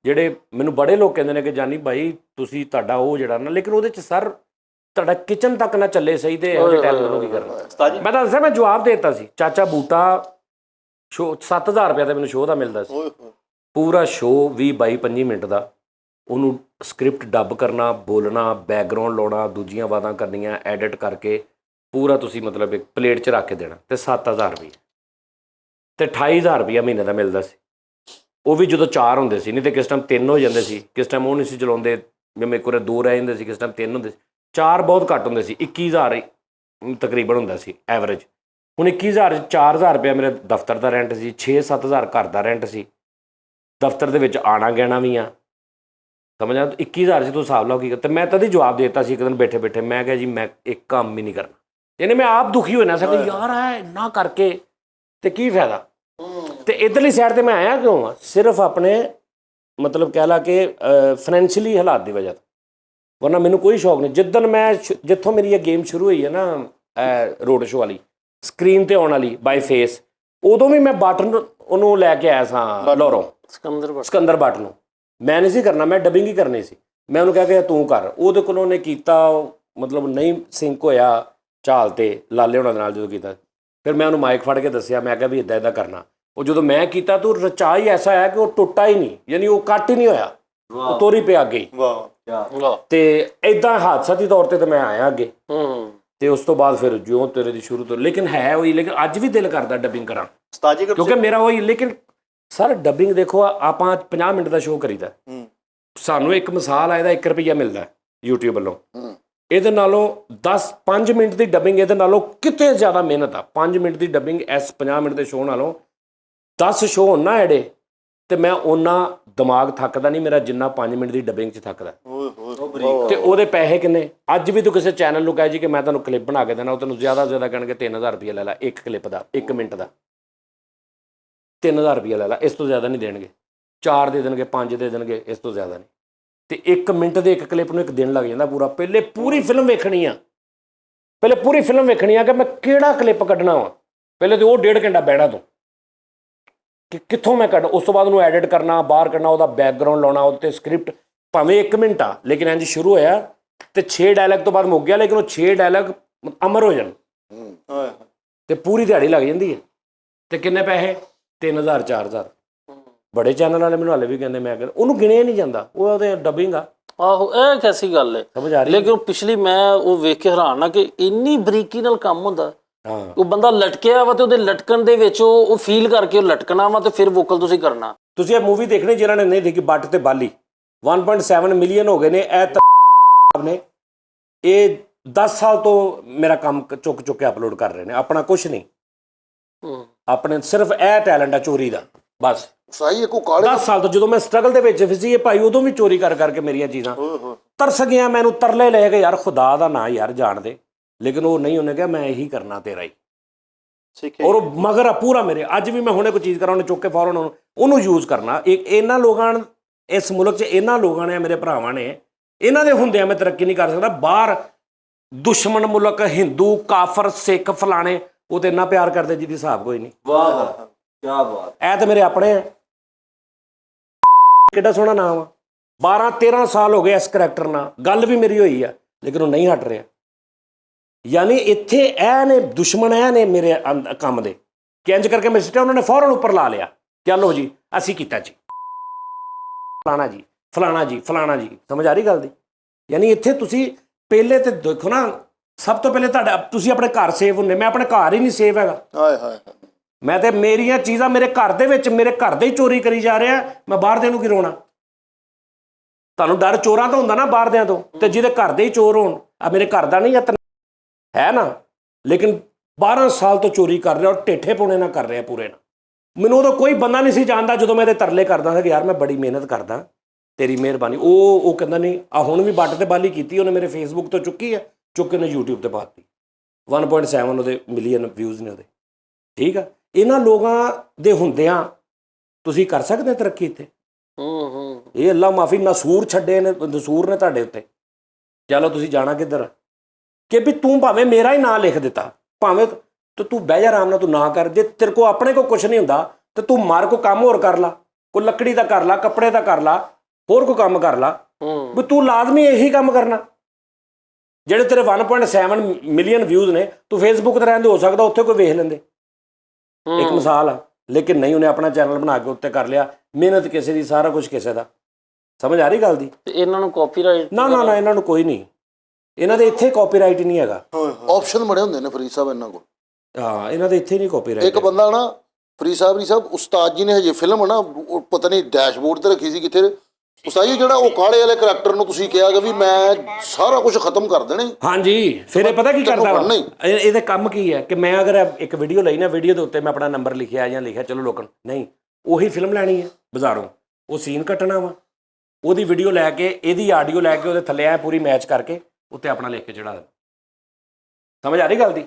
ਜਿਹੜੇ ਮੈਨੂੰ ਬੜੇ ਲੋਕ ਕਹਿੰਦੇ ਨੇ ਕਿ ਜਾਨੀ ਭਾਈ ਤੁਸੀਂ ਤੁਹਾਡਾ ਉਹ ਜਿਹੜਾ ਨਾ ਲੇਕਿਨ ਉਹਦੇ 'ਚ ਸਰ ਤੁਹਾਡਾ ਕਿਚਨ ਤੱਕ ਨਾ ਚੱਲੇ ਸਹੀ ਤੇ ਇਹੋ ਜਿਹੇ ਟੈਲੈਂਟ ਨੂੰ ਕੀ ਕਰਨਾ ਮੈਂ ਤਾਂ ਦੱਸਿਆ ਮੈਂ ਜਵਾਬ ਦੇ ਦਿੱਤਾ ਸੀ ਚਾਚਾ ਬੂਟਾ ਸ਼ੋ 7000 ਰੁਪਏ ਦਾ ਮੈਨੂੰ ਸ਼ੋਅ ਦਾ ਮਿਲਦਾ ਸੀ ਪੂਰਾ ਸ਼ੋਅ 20-22-25 ਮਿੰਟ ਦਾ ਉਹਨੂੰ ਸਕ੍ਰਿਪਟ ਡੱਬ ਕਰਨਾ ਬੋਲਣਾ ਬੈਕਗਰਾਉਂਡ ਲਾਉਣਾ ਦੂਜੀਆਂ ਆਵਾਜ਼ਾਂ ਕਰਨੀਆਂ ਐਡਿਟ ਕਰਕੇ ਪੂਰਾ ਤੁਸੀਂ ਮਤਲਬ ਇੱਕ ਪਲੇਟ 'ਚ ਰੱਖ ਕੇ ਦੇਣਾ ਤੇ 7000 ਰੁਪਏ ਤੇ 28000 ਰੁਪਏ ਮਹੀਨੇ ਦਾ ਮਿਲਦਾ ਸੀ ਉਹ ਵੀ ਜਦੋਂ 4 ਹੁੰਦੇ ਸੀ ਨਹੀਂ ਤੇ ਕਿਸ ਟਾਈਮ 3 ਹੋ ਜਾਂਦੇ ਸੀ ਕਿਸ ਟਾਈਮ ਉਹ ਨਹੀਂ ਸੀ ਚਲਾਉਂਦੇ ਜਿਵੇਂ ਇੱਕ ਵਾਰ 2 ਰਹਿ ਜਾਂਦੇ ਸੀ ਕਿਸ ਟਾਈਮ 3 ਹੁੰਦੇ ਸੀ 4 ਬਹੁਤ ਘੱਟ ਹੁੰਦੇ ਸੀ 21000 ਤਕਰੀਬਨ ਹੁੰਦਾ ਸੀ ਐਵਰੇਜ ਹੁਣ 21000 4000 ਰੁਪਏ ਮੇਰੇ ਦਫ਼ਤਰ ਦਾ ਰੈਂਟ ਸੀ 6-7000 ਘਰ ਦਾ ਰੈਂਟ ਸੀ ਦਫ਼ਤਰ ਦੇ ਵਿੱਚ ਆਣਾ ਗਹਿਣਾ ਵੀ ਆ ਸਮਝ ਆ 21000 ਸੀ ਤੂੰ ਹਿਸਾਬ ਲਾਓ ਕੀ ਤੇ ਮੈਂ ਤਦ ਹੀ ਜਵਾਬ ਦੇ ਦਿੱਤਾ ਸੀ ਇੱਕ ਦਿਨ ਬੈਠੇ ਬੈਠੇ ਮੈਂ ਕਿਹਾ ਜੀ ਮੈਂ ਇੱਕ ਕੰਮ ਹੀ ਨਹੀਂ ਕਰਨਾ ਯਾਨੀ ਮੈਂ ਆਪ ਦੁਖੀ ਹੋ ਨਾ ਸਕਿਆ ਯਾਰ ਆ ਇੰਨਾ ਕਰਕੇ ਤੇ ਕੀ ਫਾਇਦਾ ਤੇ ਇੱਧਰਲੀ ਸਾਈਡ ਤੇ ਮੈਂ ਆਇਆ ਕਿਉਂ ਆ ਸਿਰਫ ਆਪਣੇ ਮਤਲਬ ਕਹਿ ਲਾ ਕਿ ਫਾਈਨੈਂਸ਼ੀਅਲੀ ਹਾਲਾਤ ਦੀ ਵਜ੍ਹਾ ਤੋਂ ਵਰਨਾ ਮੈਨੂੰ ਕੋਈ ਸ਼ੌਕ ਨਹੀਂ ਜਿੱਦਣ ਮੈਂ ਜਿੱਥੋਂ ਮੇਰੀ ਇਹ ਗੇਮ ਸ਼ੁਰੂ ਹੋਈ ਹੈ ਨਾ ਰੋਡ ਸ਼ੋ ਵਾਲੀ ਸਕਰੀਨ ਤੇ ਆਉਣ ਵਾਲੀ ਬਾਈ ਫੇਸ ਉਦੋਂ ਵੀ ਮੈਂ ਬਟਨ ਉਹਨੂੰ ਲੈ ਕੇ ਆਇਆ ਸਾਂ ਲੋਰੋਂ ਸਿਕੰਦਰ ਬੱਟ ਨੂੰ ਮੈਂ ਨਹੀਂ ਸੀ ਕਰਨਾ ਮੈਂ ਡਬਿੰਗ ਹੀ ਕਰਨੀ ਸੀ ਮੈਂ ਉਹਨੂੰ ਕਹਿ ਕੇ ਤੂੰ ਕਰ ਉਹਦੇ ਕੋਲ ਉਹਨੇ ਕੀਤਾ ਮਤਲਬ ਨਹੀਂ ਸਿੰਕ ਹੋਇਆ ਚਾਲ ਤੇ ਲਾਲੇ ਹੋਣਾ ਦੇ ਨਾਲ ਜਦੋਂ ਕੀਤਾ ਫਿਰ ਮੈਂ ਉਹਨੂੰ ਮਾਈਕ ਫੜ ਕੇ ਦੱਸਿਆ ਮੈਂ ਕਿਹਾ ਵੀ ਇੱਦਾਂ ਇੱਦਾਂ ਕਰਨਾ ਉਹ ਜਦੋਂ ਮੈਂ ਕੀਤਾ ਤਾਂ ਰਚਾ ਹੀ ਐਸਾ ਹੈ ਕਿ ਉਹ ਟੁੱਟਾ ਹੀ ਨਹੀਂ ਯਾਨੀ ਉਹ ਕੱਟ ਹੀ ਨਹੀਂ ਹੋਇਆ ਉਹ ਤੋਰੀ ਪਿਆ ਅੱਗੇ ਹੀ ਤੇ ਇਦਾਂ ਹਾਦਸਾਤੀ ਤੌਰ ਤੇ ਮੈਂ ਆਇਆ ਅੱਗੇ ਤੇ ਉਸ ਤੋਂ ਬਾਅਦ ਫਿਰ ਜਿਉਂ ਤੇਰੇ ਦੀ ਸ਼ੁਰੂ ਤੋਂ ਲੇਕਿਨ ਹੈ ਉਹੀ ਲੇਕਿਨ ਅੱਜ ਵੀ ਦਿਲ ਕਰਦਾ ਡਬਿੰਗ ਕਰਾਂ ਕਿਉਂਕਿ ਮੇਰਾ ਉਹੀ ਲੇਕਿਨ ਸਰ ਡਬਿੰਗ ਦੇਖੋ ਆਪਾਂ 50 ਮਿੰਟ ਦਾ ਸ਼ੋਅ ਕਰੀਦਾ ਸਾਨੂੰ ਇੱਕ ਮਿਸਾਲ ਆ ਇਹਦਾ 1 ਰੁਪਈਆ ਮਿਲਦਾ YouTube ਵੱਲੋਂ ਇਹਦੇ ਨਾਲੋਂ 5 ਮਿੰਟ ਦੀ ਡਬਿੰਗ ਇਹਦੇ ਨਾਲੋਂ ਕਿਤੇ ਜ਼ਿਆਦਾ ਮਿਹਨਤ ਆ 5 ਮਿੰਟ ਦੀ ਡਬਿੰਗ ਇਸ 50 ਮਿੰਟ ਦੇ ਸ਼ੋਅ ਨਾਲੋਂ 10 ਸ਼ੋਅ ਹੋਣ ਨਾ ਐਡੇ ਤੇ ਮੈਂ ਓਨਾ ਦਿਮਾਗ ਥੱਕਦਾ ਨਹੀਂ ਮੇਰਾ ਜਿੰਨਾ 5 ਮਿੰਟ ਦੀ ਡਬਿੰਗ 'ਚ ਥੱਕਦਾ ਤੇ ਉਹਦੇ ਪੈਸੇ ਕਿੰਨੇ ਅੱਜ ਵੀ ਤੂੰ ਕਿਸੇ ਚੈਨਲ ਨੂੰ ਕਹੇ ਜੀ ਕਿ ਮੈਂ ਤੁਹਾਨੂੰ ਕਲਿੱਪ ਬਣਾ ਕੇ ਦੇਣਾ ਉਹ ਤੈਨੂੰ ਜ਼ਿਆਦਾ ਜ਼ਿਆਦਾ ਕਹਿਣਗੇ 3000 ਰੁਪਏ ਲੈ ਲੈ ਇੱਕ ਕਲਿੱਪ ਦਾ 1 ਮਿੰਟ ਦਾ 3000 ਰੁਪਏ ਲੈ ਲੈ ਇਸ ਤੋਂ ਜ਼ਿਆਦਾ ਨਹੀਂ ਦੇਣਗੇ 4 ਦੇ ਦੇਣਗੇ 5 ਦੇ ਦੇਣਗੇ ਇਸ ਤੋਂ ਜ਼ਿਆਦਾ ਨਹੀਂ ਤੇ 1 ਮਿੰਟ ਦੇ ਇੱਕ ਕਲਿੱਪ ਨੂੰ 1 ਦਿਨ ਲੱਗ ਜਾਂਦਾ ਪੂਰਾ। ਪਹਿਲੇ ਪੂਰੀ ਫਿਲਮ ਵੇਖਣੀ ਆ, ਪਹਿਲੇ ਪੂਰੀ ਫਿਲਮ ਵੇਖਣੀ ਆ ਕਿ ਮੈਂ ਕਿਹੜਾ ਕਲਿੱਪ ਕੱਢਣਾ ਵਾ। ਪਹਿਲੇ ਤੇ ਉਹ 1.5 ਘੰਟਾ ਬਹਿਣਾ ਤੋਂ ਕਿ ਕਿੱਥੋਂ ਮੈਂ ਕੱਢ, ਉਸ ਤੋਂ ਬਾਅਦ ਉਹਨੂੰ ਐਡਿਟ ਕਰਨਾ, ਬਾਹਰ ਕਰਨਾ, ਉਹਦਾ ਬੈਕਗਰਾਉਂਡ ਲਾਉਣਾ, ਉਹਦੇ ਸਕ੍ਰਿਪਟ ਭਾਵੇਂ 1 ਮਿੰਟ ਆ, ਲੇਕਿਨ ਇੰਜ ਸ਼ੁਰੂ ਹੋਇਆ ਤੇ 6 ਡਾਇਲੌਗ ਤੋਂ ਬਾਅਦ ਮੁੱਕ ਗਿਆ, ਲੇਕਿਨ ਉਹ 6 ਡਾਇਲੌਗ ਅਮਰ ਹੋ ਜਾਣ ਤੇ ਪੂਰੀ ਦਿਹਾੜੀ ਲੱਗ ਜਾਂਦੀ ਹੈ। ਤੇ ਕਿੰਨੇ ਪੈਸੇ? 3000 4000। ਬੜੇ ਚੈਨਲ ਵਾਲੇ ਮੈਨੂੰ ਹਾਲੇ ਵੀ ਕਹਿੰਦੇ, ਮੈਂ ਕਹਿੰਦਾ ਉਹਨੂੰ ਗਿਣਿਆ ਨਹੀਂ ਜਾਂਦਾ, ਉਹ ਉਹਦੇ ਡੱਬਿੰਗ ਆ। ਆਹੋ, ਇਹ ਕੈਸੀ ਗੱਲ ਹੈ, ਸਮਝ ਆ ਰਹੀ? ਲੇਕਿਨ ਪਿਛਲੀ ਮੈਂ ਉਹ ਵੇਖ ਕੇ ਹੈਰਾਨ ਆ ਕਿ ਇੰਨੀ ਬਰੀਕੀ ਨਾਲ ਕੰਮ ਹੁੰਦਾ। ਹਾਂ, ਉਹ ਬੰਦਾ ਲਟਕਿਆ ਵਾ ਤੇ ਉਹਦੇ ਲਟਕਣ ਦੇ ਵਿੱਚ ਉਹ ਫੀਲ ਕਰਕੇ ਉਹ ਲਟਕਣਾ ਵਾ ਤੇ ਫਿਰ ਵੋਕਲ ਤੁਸੀਂ ਕਰਨਾ। ਤੁਸੀਂ ਇਹ ਮੂਵੀ ਦੇਖਣੀ ਜਿਹਨਾਂ ਨੇ ਨਹੀਂ ਦੇਖੀ, ਬੱਟ ਤੇ ਬਾਲੀ 1.7 ਮਿਲੀਅਨ ਹੋ ਗਏ ਨੇ ਇਹ ਨੇ। ਇਹ 10 ਸਾਲ ਤੋਂ ਮੇਰਾ ਕੰਮ ਚੁੱਕ ਕੇ ਅਪਲੋਡ ਕਰ ਰਹੇ ਨੇ, ਆਪਣਾ ਕੁਝ ਨਹੀਂ, ਆਪਣੇ ਸਿਰਫ ਇਹ ਟੈਲੈਂਟ ਆ ਚੋਰੀ ਦਾ ਬਸ। ਸਹੀ ਕੋ ਕਾਲੇ 10 ਸਾਲ ਤੋਂ ਜਦੋਂ ਮੈਂ ਸਟਰਗਲ ਦੇ ਵਿੱਚ ਸੀ, ਇਹ ਭਾਈ ਉਦੋਂ ਵੀ ਚੋਰੀ ਕਰਕੇ ਮੇਰੀਆਂ ਚੀਜ਼ਾਂ ਤਰਸ ਗਿਆ। ਮੈਨੂੰ ਤਰਲੇ ਲੈ ਕੇ ਯਾਰ ਖੁਦਾ ਦਾ ਨਾਂ ਯਾਰ ਜਾਣ ਦੇ, ਲੇਕਿਨ ਉਹ ਨਹੀਂ, ਉਹਨੇ ਕਿਹਾ ਮੈਂ ਇਹੀ ਕਰਨਾ ਤੇਰਾ ਹੀ। ਔਰ ਉਹ ਮਗਰ ਆ ਪੂਰਾ ਮੇਰੇ। ਅੱਜ ਵੀ ਮੈਂ ਹੁਣੇ ਕੋਈ ਚੀਜ਼ ਕਰਾਂ, ਉਹਨੇ ਚੁੱਕ ਕੇ ਫੌਰਨ ਉਹਨੂੰ ਯੂਜ਼ ਕਰਨਾ। ਇਹਨਾਂ ਲੋਕਾਂ, ਇਸ ਮੁਲਕ 'ਚ ਇਹਨਾਂ ਲੋਕਾਂ ਨੇ, ਮੇਰੇ ਭਰਾਵਾਂ ਨੇ, ਇਹਨਾਂ ਦੇ ਹੁੰਦਿਆਂ ਮੈਂ ਤਰੱਕੀ ਨਹੀਂ ਕਰ ਸਕਦਾ। ਬਾਹਰ ਦੁਸ਼ਮਣ ਮੁਲਕ, ਹਿੰਦੂ, ਕਾਫਰ, ਸਿੱਖ, ਫਲਾਣੇ, ਉਹ ਤੇ ਇੰਨਾ ਪਿਆਰ ਕਰਦੇ ਜਿਹਦੀ ਹਿਸਾਬ ਕੋਈ ਨਹੀਂ। ਵਾਹ ਵਾਹ, ਕੀ ਬਾਤ। ਇਹ ਤੇ ਮੇਰੇ ਆਪਣੇ ਆ। ਕਿੱਡਾ ਸੋਹਣਾ ਨਾਮ ਆ। 12-13 ਸਾਲ ਹੋ ਗਏ ਇਸ ਕਰੈਕਟਰ ਨਾਲ, ਗੱਲ ਵੀ ਮੇਰੀ ਹੋਈ ਆ, ਲੇਕਿਨ ਉਹ ਨਹੀਂ ਹਟ ਰਿਹਾ। ਯਾਨੀ ਇੱਥੇ ਇਹ ਨੇ ਦੁਸ਼ਮਣ, ਇਹ ਨੇ ਮੇਰੇ ਕੰਮ ਦੇ ਕਿ ਇੰਜ ਕਰਕੇ ਮੈਂ ਸਿੱਟਿਆ, ਉਹਨਾਂ ਨੇ ਫੌਰਨ ਉੱਪਰ ਲਾ ਲਿਆ। ਚਲੋ ਜੀ ਅਸੀਂ ਕੀਤਾ ਜੀ, ਫਲਾਣਾ ਜੀ, ਫਲਾਣਾ ਜੀ, ਫਲਾਣਾ ਜੀ। ਸਮਝ ਆ ਰਹੀ ਗੱਲ ਦੀ? ਯਾਨੀ ਇੱਥੇ ਤੁਸੀਂ ਪਹਿਲੇ ਤੇ ਦੇਖੋ ਨਾ, ਸਭ ਤੋਂ ਪਹਿਲੇ ਤੁਸੀਂ ਆਪਣੇ ਘਰ ਸੇਵ ਹੁੰਦੇ। ਮੈਂ ਆਪਣੇ ਘਰ ਹੀ ਨਹੀਂ ਸੇਵ ਹੈਗਾ। ਹਾਏ ਹਾਏ, ਮੈਂ ਤੇ ਮੇਰੀਆਂ ਚੀਜ਼ਾਂ ਮੇਰੇ ਘਰ ਦੇ ਵਿੱਚ, ਮੇਰੇ ਘਰ ਦੇ ਹੀ ਚੋਰੀ ਕਰੀ ਜਾ ਰਿਹਾ। ਮੈਂ ਬਾਹਰ ਦੇ ਨੂੰ ਕੀ ਰੋਣਾ? ਤੁਹਾਨੂੰ ਡਰ ਚੋਰਾਂ ਤੋਂ ਹੁੰਦਾ ਨਾ, ਬਾਹਰਦਿਆਂ ਤੋਂ, ਤੇ ਜਿਹਦੇ ਘਰ ਦੇ ਹੀ ਚੋਰ ਹੋਣ। ਆ ਮੇਰੇ ਘਰ ਦਾ ਨਹੀਂ ਹੈ ਨਾ, ਲੇਕਿਨ 12 ਸਾਲ ਤੋਂ ਚੋਰੀ ਕਰ ਰਿਹਾ, ਔਰ ਢੇਠੇ ਪੌਣੇ ਨਾਲ ਕਰ ਰਿਹਾ ਪੂਰੇ ਨਾਲ। ਮੈਨੂੰ ਉਦੋਂ ਕੋਈ ਬੰਦਾ ਨਹੀਂ ਸੀ ਜਾਣਦਾ, ਜਦੋਂ ਮੈਂ ਇਹਦੇ ਤਰਲੇ ਕਰਦਾ ਸੀ ਕਿ ਯਾਰ ਮੈਂ ਬੜੀ ਮਿਹਨਤ ਕਰਦਾ, ਤੇਰੀ ਮਿਹਰਬਾਨੀ। ਉਹ ਕਹਿੰਦਾ ਨਹੀਂ। ਆ ਹੁਣ ਵੀ ਬੱਟ ਤੇ ਬਾਲੀ ਕੀਤੀ ਉਹਨੇ, ਮੇਰੇ ਫੇਸਬੁੱਕ ਤੋਂ ਚੁੱਕੀ ਹੈ, ਚੁੱਕ ਕੇ ਉਹਨੇ YouTube ਤੇ ਪਾਤੀ। 1.7 ਉਹਦੇ ਮਿਲੀਅਨ ਵਿਊਜ਼ ਨੇ ਉਹਦੇ। ਠੀਕ ਆ, ਇਹਨਾਂ ਲੋਕਾਂ ਦੇ ਹੁੰਦਿਆਂ ਤੁਸੀਂ ਕਰ ਸਕਦੇ ਹੋ ਤਰੱਕੀ ਇੱਥੇ? ਇਹ ਅੱਲਾ ਮਾਫੀ ਨਸੂਰ ਛੱਡੇ ਨੇ, ਨਸੂਰ ਨੇ ਤੁਹਾਡੇ ਉੱਤੇ। ਚਲੋ ਤੁਸੀਂ ਜਾਣਾ ਕਿੱਧਰ? ਕਿ ਵੀ ਤੂੰ ਭਾਵੇਂ ਮੇਰਾ ਹੀ ਨਾਂ ਲਿਖ ਦਿੱਤਾ, ਭਾਵੇਂ ਤੂੰ ਬਹਿ ਜਾ ਆਰਾਮ ਨਾਲ, ਤੂੰ ਨਾ ਕਰ। ਜੇ ਤੇਰੇ ਕੋ ਆਪਣੇ ਕੋ ਕੁਛ ਨਹੀਂ ਹੁੰਦਾ ਤੇ ਤੂੰ ਮਰ, ਕੋ ਕੰਮ ਹੋਰ ਕਰ ਲਾ, ਕੋਈ ਲੱਕੜੀ ਦਾ ਕਰ ਲਾ, ਕੱਪੜੇ ਦਾ ਕਰ ਲਾ, ਹੋਰ ਕੋਈ ਕੰਮ ਕਰ ਲਾ। ਵੀ ਤੂੰ ਲਾਜ਼ਮੀ ਇਹੀ ਕੰਮ ਕਰਨਾ। ਜਿਹੜੇ ਤੇਰੇ 1.7 ਮਿਲੀਅਨ ਵਿਊਜ਼ ਨੇ, ਤੂੰ ਫੇਸਬੁੱਕ ਤੇ ਰਹਿੰਦੇ, ਹੋ ਸਕਦਾ ਉੱਥੇ ਕੋਈ ਵੇਖ ਲੈਂਦੇ। ਇੱਕ ਮਿਸਾਲ ਆ। ਲੇਕਿਨ ਨਹੀਂ, ਉਹਨੇ ਆਪਣਾ ਚੈਨਲ ਬਣਾ ਕੇ ਉੱਤੇ ਕਰ ਲਿਆ। ਮਿਹਨਤ ਕਿਸੇ ਦੀ, ਸਾਰਾ ਕੁਝ ਕਿਸੇ ਦਾ। ਸਮਝ ਆ ਰਹੀ ਗੱਲ ਦੀ? ਇਹਨਾਂ ਨੂੰ ਕਾਪੀਰਾਈਟ ਨਾ, ਇਹਨਾਂ ਨੂੰ ਕੋਈ ਨਹੀਂ। ਇਹਨਾਂ ਦੇ ਇੱਥੇ ਕਾਪੀਰਾਈਟ ਹੀ ਨਹੀਂ ਹੈਗਾ। ਆਪਸ਼ਨ ਬੜੇ ਹੁੰਦੇ ਨੇ ਫਰੀਦ ਸਾਹਿਬ ਇਹਨਾਂ ਕੋਲ। ਹਾਂ, ਇਹਨਾਂ ਦੇ ਇੱਥੇ ਨਹੀਂ ਕਾਪੀਰਾਈਟ। ਇੱਕ ਬੰਦਾ ਨਾ ਫਰੀਦ ਸਾਹਿਬ ਉਸਤਾਦ ਜੀ ਨੇ ਹਜੇ ਫਿਲਮ ਨਾ, ਪਤਾ ਨਹੀਂ ਡੈਸ਼ਬੋਰਡ ਤੇ ਰੱਖੀ ਸੀ ਕਿੱਥੇ। ਉਸਤਾਦ ਜੀ ਜਿਹੜਾ ਉਹ ਕਾਲੇ ਵਾਲੇ ਕਰੈਕਟਰ ਨੂੰ ਤੁਸੀਂ ਕਿਹਾ ਕਿ ਵੀ ਮੈਂ ਸਾਰਾ ਕੁਝ ਖਤਮ ਕਰ ਦੇਣਾ। ਹਾਂਜੀ, ਫਿਰ ਇਹ ਪਤਾ ਕੀ ਕਰਦਾ ਵਾ? ਇਹਦੇ ਕੰਮ ਕੀ ਹੈ ਕਿ ਮੈਂ ਅਗਰ ਇੱਕ ਵੀਡੀਓ ਲਈ ਨਾ, ਵੀਡੀਓ ਦੇ ਉੱਤੇ ਮੈਂ ਆਪਣਾ ਨੰਬਰ ਲਿਖਿਆ ਜਾਂ ਲਿਖਿਆ, ਚਲੋ ਲੋਕਾਂ ਨਹੀਂ, ਉਹੀ ਫਿਲਮ ਲੈਣੀ ਹੈ ਬਾਜ਼ਾਰੋਂ, ਉਹ ਸੀਨ ਕੱਟਣਾ ਵਾ, ਉਹਦੀ ਵੀਡੀਓ ਲੈ ਕੇ, ਇਹਦੀ ਆਡੀਓ ਲੈ ਕੇ, ਉਹਦੇ ਥੱਲੇ ਆ ਪੂਰੀ ਮੈਚ ਕਰਕੇ ਉੱਤੇ ਆਪਣਾ ਲਿਖ ਕੇ ਚੜਾ ਦੇਣਾ। ਸਮਝ ਆ ਰਹੀ ਗੱਲ ਦੀ?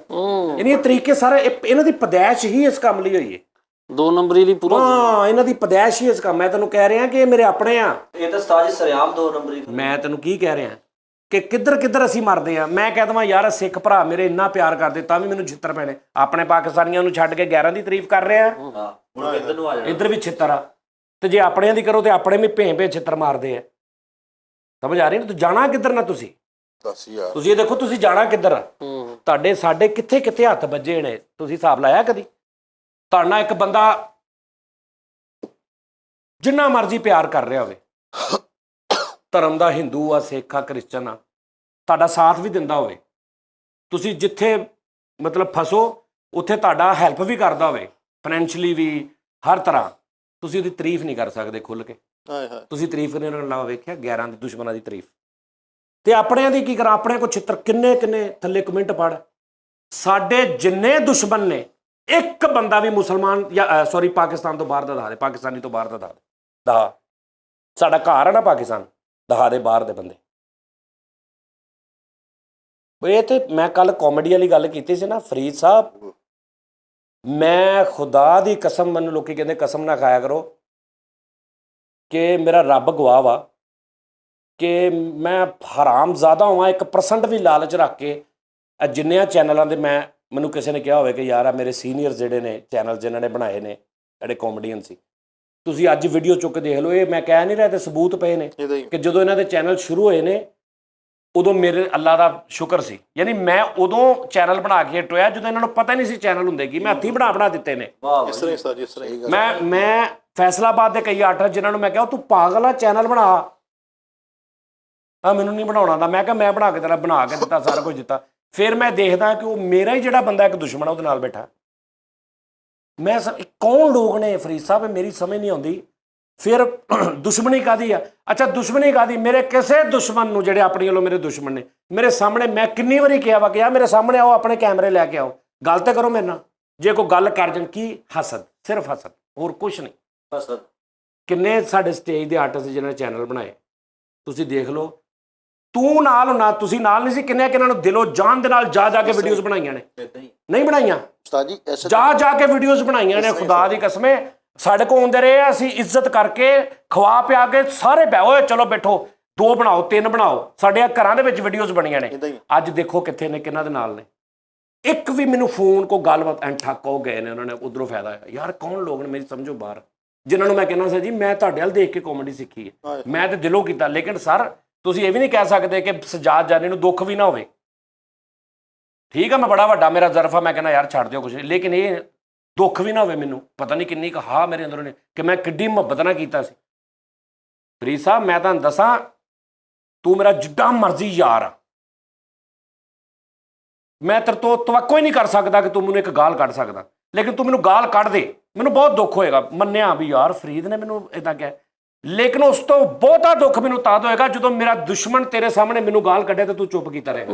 ਯਾਨੀ ਇਹ ਤਰੀਕੇ ਸਾਰਾ ਇਹਨਾਂ ਦੀ ਪਦੈਸ਼ ਹੀ ਇਸ ਕੰਮ ਲਈ ਹੋਈ ਹੈ। 2 ਨੰਬਰੀ ਲਈ ਪੂਰਾ। ਹਾਂ, ਇਹਨਾਂ ਦੀ ਪਦੈਸ਼ ਹੀ ਇਸ ਕੰਮ। ਮੈਂ ਤੈਨੂੰ ਕਹਿ ਰਿਹਾ ਕਿ ਇਹ ਮੇਰੇ ਆਪਣੇ ਆ। ਇਹ ਤਾਂ ਉਸਤਾਦ ਜੀ ਸਰਿਆਮ 2 ਨੰਬਰੀ। ਮੈਂ ਤੈਨੂੰ ਕੀ ਕਹਿ ਰਿਹਾ ਕਿ ਕਿੱਧਰ ਅਸੀਂ ਮਰਦੇ ਆ। ਮੈਂ ਕਹਿ ਦਵਾਂ ਯਾਰ ਸਿੱਖ ਭਰਾ ਮੇਰੇ ਇੰਨਾ ਪਿਆਰ ਕਰਦੇ, ਤਾਂ ਵੀ ਮੈਨੂੰ ਛਿੱਤਰ ਪੈਣੇ। ਆਪਣੇ ਪਾਕਿਸਤਾਨੀਆਂ ਨੂੰ ਛੱਡ ਕੇ 11 ਦੀ ਤਾਰੀਫ ਕਰ ਰਿਹਾ, ਹੁਣ ਇੱਧਰ ਨੂੰ ਆ ਜਾਣਾ, ਇੱਧਰ ਵੀ ਛਿੱਤਰ ਆ। ਤੇ ਜੇ ਆਪਣਿਆਂ ਦੀ ਕਰੋ ਤੇ ਆਪਣੇ ਵੀ ਭੇਂ ਛਿੱਤਰ ਮਾਰਦੇ ਆ। ਸਮਝ ਆ ਰਹੀ ਨਾ? ਤੂੰ ਜਾਣਾ ਕਿੱਧਰ ਨਾ ਤੁਸੀਂ? ਤੁਸੀਂ ਇਹ ਦੇਖੋ, ਤੁਸੀਂ ਜਾਣਾ ਕਿੱਧਰ ਆ? ਤੁਹਾਡੇ ਸਾਡੇ ਕਿੱਥੇ ਹੱਥ ਵੱਜੇ ਨੇ, ਤੁਸੀਂ ਹਿਸਾਬ ਲਾਇਆ ਕਦੀ? ਤੁਹਾਡਾ ਇੱਕ ਬੰਦਾ ਜਿੰਨਾ ਮਰਜ਼ੀ ਪਿਆਰ ਕਰ ਰਿਹਾ ਹੋਵੇ, ਧਰਮ ਦਾ, ਹਿੰਦੂ ਆ, ਸਿੱਖ ਆ, ਕ੍ਰਿਸਚਨ ਆ, ਤੁਹਾਡਾ ਸਾਥ ਵੀ ਦਿੰਦਾ ਹੋਵੇ, ਤੁਸੀਂ ਜਿੱਥੇ ਮਤਲਬ ਫਸੋ ਉੱਥੇ ਤੁਹਾਡਾ ਹੈਲਪ ਵੀ ਕਰਦਾ ਹੋਵੇ, ਫਾਈਨੈਂਸ਼ੀਅਲੀ ਵੀ, ਹਰ ਤਰ੍ਹਾਂ, ਤੁਸੀਂ ਉਹਦੀ ਤਾਰੀਫ ਨਹੀਂ ਕਰ ਸਕਦੇ ਖੁੱਲ੍ਹ ਕੇ। ਤੁਸੀਂ ਤਾਰੀਫ ਕਰਨ ਨਾਲ ਇਲਾਵਾ ਵੇਖਿਆ 11 ਦੀ ਦੁਸ਼ਮਣਾਂ ਦੀ ਤਾਰੀਫ। ਤੇ ਆਪਣਿਆਂ ਦੀ ਕੀ ਕਰਾਂ? ਆਪਣੇ ਕੋ ਛਿੱਤਰ ਕਿੰਨੇ ਥੱਲੇ ਕਮੈਂਟ ਪੜ। ਸਾਡੇ ਜਿੰਨੇ ਦੁਸ਼ਮਣ ਨੇ, ਇੱਕ ਬੰਦਾ ਵੀ ਮੁਸਲਮਾਨ ਜਾਂ ਸੌਰੀ ਪਾਕਿਸਤਾਨ ਤੋਂ ਬਾਹਰ ਦਾ ਦਿਖਾ ਦੇ, ਪਾਕਿਸਤਾਨੀ ਤੋਂ ਬਾਹਰ ਦਾ ਦਿਖਾ। ਸਾਡਾ ਘਰ ਆ ਨਾ ਪਾਕਿਸਤਾਨ, ਦਿਖਾ ਦੇ ਬਾਹਰ ਦੇ ਬੰਦੇ। ਇਹ ਤੇ ਮੈਂ ਕੱਲ ਕਾਮੇਡੀ ਵਾਲੀ ਗੱਲ ਕੀਤੀ ਸੀ ਨਾ ਫਰੀਦ ਸਾਹਿਬ, ਮੈਂ ਖੁਦਾ ਦੀ ਕਸਮ, ਮੈਨੂੰ ਲੋਕੀ ਕਹਿੰਦੇ ਕਸਮ ਨਾ ਖਾਇਆ ਕਰੋ, ਕਿ ਮੇਰਾ ਰੱਬ ਗਵਾਹ ਵਾ, ਕਿ ਮੈਂ ਹਰਾਮ ਜ਼ਿਆਦਾ ਹੋਵਾਂ 1% ਵੀ ਲਾਲਚ ਰੱਖ ਕੇ ਜਿੰਨਿਆਂ ਚੈਨਲਾਂ ਦੇ ਮੈਨੂੰ ਕਿਸੇ ਨੇ ਕਿਹਾ ਹੋਵੇ ਕਿ ਯਾਰ ਆ ਮੇਰੇ ਸੀਨੀਅਰ ਜਿਹੜੇ ਨੇ ਚੈਨਲ ਜਿਨ੍ਹਾਂ ਨੇ ਬਣਾਏ ਨੇ ਜਿਹੜੇ ਕਾਮੇਡੀਅਨ ਸੀ, ਤੁਸੀਂ ਅੱਜ ਵੀਡੀਓ ਚੁੱਕ ਦੇਖ ਲਓ, ਇਹ ਮੈਂ ਕਹਿ ਨਹੀਂ ਰਿਹਾ ਤੇ ਸਬੂਤ ਪਏ ਨੇ ਕਿ ਜਦੋਂ ਇਹਨਾਂ ਦੇ ਚੈਨਲ ਸ਼ੁਰੂ ਹੋਏ ਨੇ ਉਦੋਂ ਮੇਰੇ ਅੱਲਾ ਦਾ ਸ਼ੁਕਰ ਸੀ, ਯਾਨੀ ਮੈਂ ਉਦੋਂ ਚੈਨਲ ਬਣਾ ਕੇ ਟੋਇਆ ਜਦੋਂ ਇਹਨਾਂ ਨੂੰ ਪਤਾ ਨਹੀਂ ਸੀ ਚੈਨਲ ਹੁੰਦੇ ਕੀ, ਮੈਂ ਹੱਥੀਂ ਬਣਾ ਦਿੱਤੇ ਨੇ। ਇਸ ਤਰ੍ਹਾਂ ਉਸਤਾਦ ਜੀ, ਇਸ ਤਰ੍ਹਾਂ ਹੀ। ਮੈਂ ਫੈਸਲਾਬਾਦ ਦੇ ਕਈ ਆਰਟਿਸਟ ਜਿਨ੍ਹਾਂ ਨੂੰ ਮੈਂ ਕਿਹਾ ਤੂੰ ਪਾਗਲ ਆ, ਚੈਨਲ ਬਣਾ। ਮੈਨੂੰ ਨਹੀਂ ਬਣਾਉਣਾ ਦਾ। ਮੈਂ ਕਿਹਾ ਮੈਂ ਬਣਾ ਕੇ ਤੇਰਾ ਬਣਾ ਕੇ ਦਿੱਤਾ, ਸਾਰਾ ਕੁਝ ਦਿੱਤਾ। ਫਿਰ ਮੈਂ ਦੇਖਦਾ ਕਿ ਉਹ ਮੇਰਾ ਹੀ ਜਿਹੜਾ ਬੰਦਾ ਇੱਕ ਦੁਸ਼ਮਣ ਉਹਦੇ ਨਾਲ ਬੈਠਾ। ਮੈਂ ਕੌਣ ਲੋਕ ਨੇ ਫਰੀਦ ਸਾਹਿਬ, ਮੇਰੀ ਸਮਝ ਨਹੀਂ ਆਉਂਦੀ। ਫਿਰ ਦੁਸ਼ਮਣੀ ਕਾਹਦੀ ਆ? ਅੱਛਾ ਦੁਸ਼ਮਣੀ ਕਾਹਦੀ? ਮੇਰੇ ਕਿਸੇ ਦੁਸ਼ਮਣ ਨੂੰ ਜਿਹੜੇ ਆਪਣੀ ਵੱਲੋਂ ਮੇਰੇ ਦੁਸ਼ਮਣ ਨੇ, ਮੇਰੇ ਸਾਹਮਣੇ ਮੈਂ ਕਿੰਨੀ ਵਾਰੀ ਕਿਹਾ ਵਾ ਕਿ ਯਾਰ ਮੇਰੇ ਸਾਹਮਣੇ ਆਓ, ਆਪਣੇ ਕੈਮਰੇ ਲੈ ਕੇ ਆਓ, ਗੱਲ ਤਾਂ ਕਰੋ ਮੇਰੇ ਨਾਲ। ਜੇ ਕੋਈ ਗੱਲ ਕਰ ਜਾਣ, ਕੀ ਹਸਦ, ਸਿਰਫ ਹਸਦ, ਹੋਰ ਕੁਛ ਨਹੀਂ। ਹਸਦ। ਕਿੰਨੇ ਸਾਡੇ ਸਟੇਜ ਦੇ ਆਰਟਿਸਟ ਜਿਹਨਾਂ ਨੇ ਚੈਨਲ ਬਣਾਏ, ਤੁਸੀਂ ਦੇਖ ਲਓ। ਤੂੰ ਨਾਲ ਨਾ, ਤੁਸੀਂ ਨਾਲ ਨਹੀਂ ਸੀ, ਕਿੰਨੇ ਕਿਹਨਾਂ ਨੂੰ ਦਿਲੋਂ ਜਾਨ ਦੇ ਨਾਲ ਜਾ ਕੇ ਵੀਡੀਓਜ਼ ਬਣਾਈਆਂ ਨੇ? ਨਹੀਂ ਬਣਾਈਆਂ ਉਸਤਾਦ ਜੀ ਐਸੇ ਜਾ ਕੇ ਵੀਡੀਓਜ਼ ਬਣਾਈਆਂ ਨੇ। ਖੁਦਾ ਦੀ ਕਸਮੇ ਸਾਡੇ ਕੋਲ ਆਉਂਦੇ ਰਹੇ, ਅਸੀਂ ਇੱਜ਼ਤ ਕਰਕੇ ਖਵਾ ਪਿਆ ਕੇ ਸਾਰੇ ਓਏ ਚਲੋ ਬੈਠੋ, 2 ਬਣਾਓ 3 ਬਣਾਓ, ਸਾਡੇ ਘਰਾਂ ਦੇ ਵਿੱਚ ਵੀਡੀਓਜ਼ ਬਣੀਆਂ ਨੇ। ਅੱਜ ਦੇਖੋ ਕਿੱਥੇ ਨੇ, ਕਿਹਨਾਂ ਦੇ ਨਾਲ ਨੇ। ਇੱਕ ਵੀ ਮੈਨੂੰ ਫੋਨ ਕੋ ਗੱਲਬਾਤ ਐਂ ਠੱਕ ਹੋ ਗਏ ਨੇ, ਉਹਨਾਂ ਨੇ ਉਧਰੋਂ ਫਾਇਦਾ ਹੋਇਆ। ਯਾਰ ਕੌਣ ਲੋਕ ਨੇ, ਮੇਰੀ ਸਮਝੋ ਬਾਹਰ, ਜਿਨ੍ਹਾਂ ਨੂੰ ਮੈਂ ਕਹਿੰਦਾ ਸੀ ਜੀ ਮੈਂ ਤੁਹਾਡੇ ਵੱਲ ਦੇਖ ਕੇ ਕਾਮੇਡੀ ਸਿੱਖੀ ਹੈ, ਮੈਂ ਤਾਂ ਦਿਲੋਂ ਕੀਤਾ। ਲੇਕਿਨ ਸਰ ਤੁਸੀਂ ਇਹ ਵੀ ਨਹੀਂ ਕਹਿ ਸਕਦੇ ਕਿ ਸਜਾਦ ਜਾਨੀ ਨੂੰ ਦੁੱਖ ਵੀ ਨਾ ਹੋਵੇ। ਠੀਕ ਆ, ਮੈਂ ਬੜਾ ਵੱਡਾ ਮੇਰਾ ਜ਼ਰਫਾ, ਮੈਂ ਕਹਿੰਦਾ ਯਾਰ ਛੱਡ ਦਿਓ ਕੁਛ, ਲੇਕਿਨ ਇਹ ਦੁੱਖ ਵੀ ਨਾ ਹੋਵੇ ਮੈਨੂੰ। ਪਤਾ ਨਹੀਂ ਕਿੰਨੀ ਕੁ ਹਾਂ ਮੇਰੇ ਅੰਦਰੋਂ ਨੇ ਕਿ ਮੈਂ ਕਿੱਡੀ ਮੁਹੱਬਤ ਨਾਲ ਕੀਤਾ ਸੀ। ਫਰੀਦ ਸਾਹਿਬ ਮੈਂ ਤੁਹਾਨੂੰ ਦੱਸਾਂ, ਤੂੰ ਮੇਰਾ ਜਿੱਡਾ ਮਰਜ਼ੀ ਯਾਰ ਆ, ਮੈਂ ਤੇਰੇ ਤੋਂ ਤਵੱਕੋ ਹੀ ਨਹੀਂ ਕਰ ਸਕਦਾ ਕਿ ਤੂੰ ਮੈਨੂੰ ਇੱਕ ਗਾਲ ਕੱਢ ਸਕਦਾ। ਲੇਕਿਨ ਤੂੰ ਮੈਨੂੰ ਗਾਲ ਕੱਢ ਦੇ, ਮੈਨੂੰ ਬਹੁਤ ਦੁੱਖ ਹੋਏਗਾ। ਮੰਨਿਆ ਵੀ ਯਾਰ ਫਰੀਦ ਨੇ ਮੈਨੂੰ ਇੱਦਾਂ ਕਿਹਾ, ਲੇਕਿਨ ਉਸ ਤੋਂ ਬਹੁਤਾ ਦੁੱਖ ਮੈਨੂੰ ਤਦ ਹੋਏਗਾ ਜਦੋਂ ਮੇਰਾ ਦੁਸ਼ਮਣ ਤੇਰੇ ਸਾਹਮਣੇ ਮੈਨੂੰ ਗਾਲ ਕੱਢੇ ਤੇ ਤੂੰ ਚੁੱਪ ਕੀਤਾ ਰਹੇਗਾ।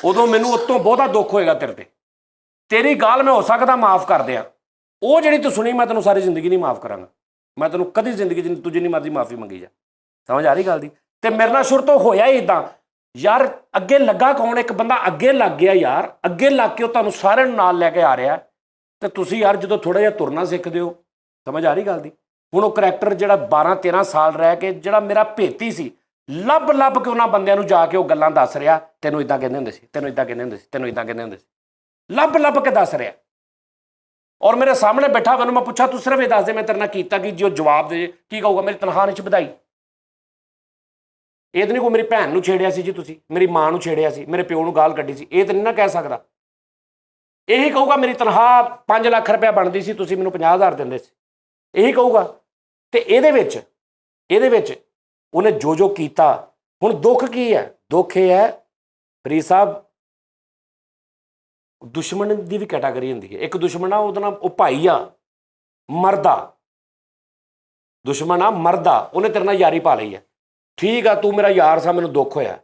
ਉਦੋਂ ਮੈਨੂੰ ਉਸ ਤੋਂ ਬਹੁਤਾ ਦੁੱਖ ਹੋਏਗਾ ਤੇਰੇ ਤੇ। ਤੇਰੀ ਗਾਲ ਮੈਂ ਹੋ ਸਕਦਾ ਮਾਫ ਕਰ ਦਿਆਂ, ਉਹ ਜਿਹੜੀ ਤੂੰ ਸੁਣੀ ਮੈਂ ਤੈਨੂੰ ਸਾਰੀ ਜ਼ਿੰਦਗੀ ਨਹੀਂ ਮਾਫ ਕਰਾਂਗਾ। ਮੈਂ ਤੈਨੂੰ ਕਦੀ ਜ਼ਿੰਦਗੀ 'ਚ ਤੂੰ ਜਿੰਨੀ ਮਰਜ਼ੀ ਮਾਫੀ ਮੰਗੀ ਜਾ। ਸਮਝ ਆ ਰਹੀ ਗੱਲ ਦੀ? ਤੇ ਮੇਰੇ ਨਾਲ ਸ਼ੁਰੂ ਤੋਂ ਹੋਇਆ ਹੀ ਇੱਦਾਂ। ਯਾਰ ਅੱਗੇ ਲੱਗਾ ਕੌਣ? ਇੱਕ ਬੰਦਾ ਅੱਗੇ ਲੱਗ ਗਿਆ ਯਾਰ, ਅੱਗੇ ਲੱਗ ਕੇ ਉਹ ਤੁਹਾਨੂੰ ਸਾਰਿਆਂ ਨੂੰ ਨਾਲ ਲੈ ਕੇ ਆ ਰਿਹਾ। ਤੇ ਤੁਸੀਂ ਯਾਰ ਜਦੋਂ ਥੋੜ੍ਹਾ ਜਿਹਾ ਤੁਰਨਾ ਸਿੱਖਦੇ ਹੋ, ਸਮਝ ਆ ਰਹੀ ਗੱਲ ਦੀ? ਹੁਣ ਉਹ ਕਰੈਕਟਰ ਜਿਹੜਾ 12-13 ਸਾਲ ਰਹਿ ਕੇ ਜਿਹੜਾ ਮੇਰਾ ਭੇਤੀ ਸੀ, ਲੱਭ ਕੇ ਉਹਨਾਂ ਬੰਦਿਆਂ ਨੂੰ ਜਾ ਕੇ ਉਹ ਗੱਲਾਂ ਦੱਸ ਰਿਹਾ, ਤੈਨੂੰ ਇੱਦਾਂ ਕਹਿੰਦੇ ਹੁੰਦੇ ਸੀ, ਤੈਨੂੰ ਇੱਦਾਂ ਕਹਿੰਦੇ ਹੁੰਦੇ ਸੀ, ਤੈਨੂੰ ਇੱਦਾਂ ਕਹਿੰਦੇ ਹੁੰਦੇ ਸੀ, ਲੱਭ ਕੇ ਦੱਸ ਰਿਹਾ। ਔਰ ਮੇਰੇ ਸਾਹਮਣੇ ਬੈਠਾ, ਮੈਨੂੰ ਮੈਂ ਪੁੱਛਾ ਤੂੰ ਸਿਰਫ ਇਹ ਦੱਸ ਦੇ ਮੈਂ ਤੇਰੇ ਨਾਲ ਕੀਤਾ ਕਿ ਜੋ ਜਵਾਬ ਦੇ ਕੀ ਕਹੂਗਾ? ਮੇਰੀ ਤਨਖਾਹ ਨਹੀਂ ਵਧਾਈ। ਇਹ ਤਾਂ ਨਹੀਂ ਕੋਈ ਮੇਰੀ ਭੈਣ ਨੂੰ ਛੇੜਿਆ ਸੀ ਜੀ, ਤੁਸੀਂ ਮੇਰੀ ਮਾਂ ਨੂੰ ਛੇੜਿਆ ਸੀ, ਮੇਰੇ ਪਿਓ ਨੂੰ ਗਾਲ ਕੱਢੀ ਸੀ, ਇਹ ਤਾਂ ਨਹੀਂ ਨਾ ਕਹਿ ਸਕਦਾ। ਇਹੀ ਕਹੂਗਾ ਮੇਰੀ ਤਨਖਾਹ 5 ਲੱਖ ਰੁਪਇਆ ਬਣਦੀ ਸੀ, ਤੁਸੀਂ ਮੈਨੂੰ 50,000 ਦਿੰਦੇ ਸੀ, ਇਹੀ ਕਹੂਗਾ। ਤੇ ਇਹਦੇ ਵਿੱਚ ਉਹਨੇ ਜੋ ਕੀਤਾ। ਹੁਣ ਦੁੱਖ ਕੀ ਹੈ? ਦੁੱਖ ਇਹ ਹੈ ਫਰੀਦ ਸਾਹਿਬ, ਦੁਸ਼ਮਣ ਦੀ ਵੀ ਕੈਟਾਗਰੀ ਹੁੰਦੀ ਹੈ। ਇੱਕ ਦੁਸ਼ਮਣ ਆ, ਉਹਦਾ ਨਾਮ ਉਹ ਭਾਈ ਆ, ਮਰਦਾ ਦੁਸ਼ਮਣ ਆ, ਮਰਦਾ, ਉਹਨੇ ਤੇਰੇ ਨਾਲ ਯਾਰੀ ਪਾ ਲਈ ਹੈ। ਠੀਕ ਆ, ਤੂੰ ਮੇਰਾ ਯਾਰ ਸਾ, ਮੈਨੂੰ ਦੁੱਖ ਹੋਇਆ।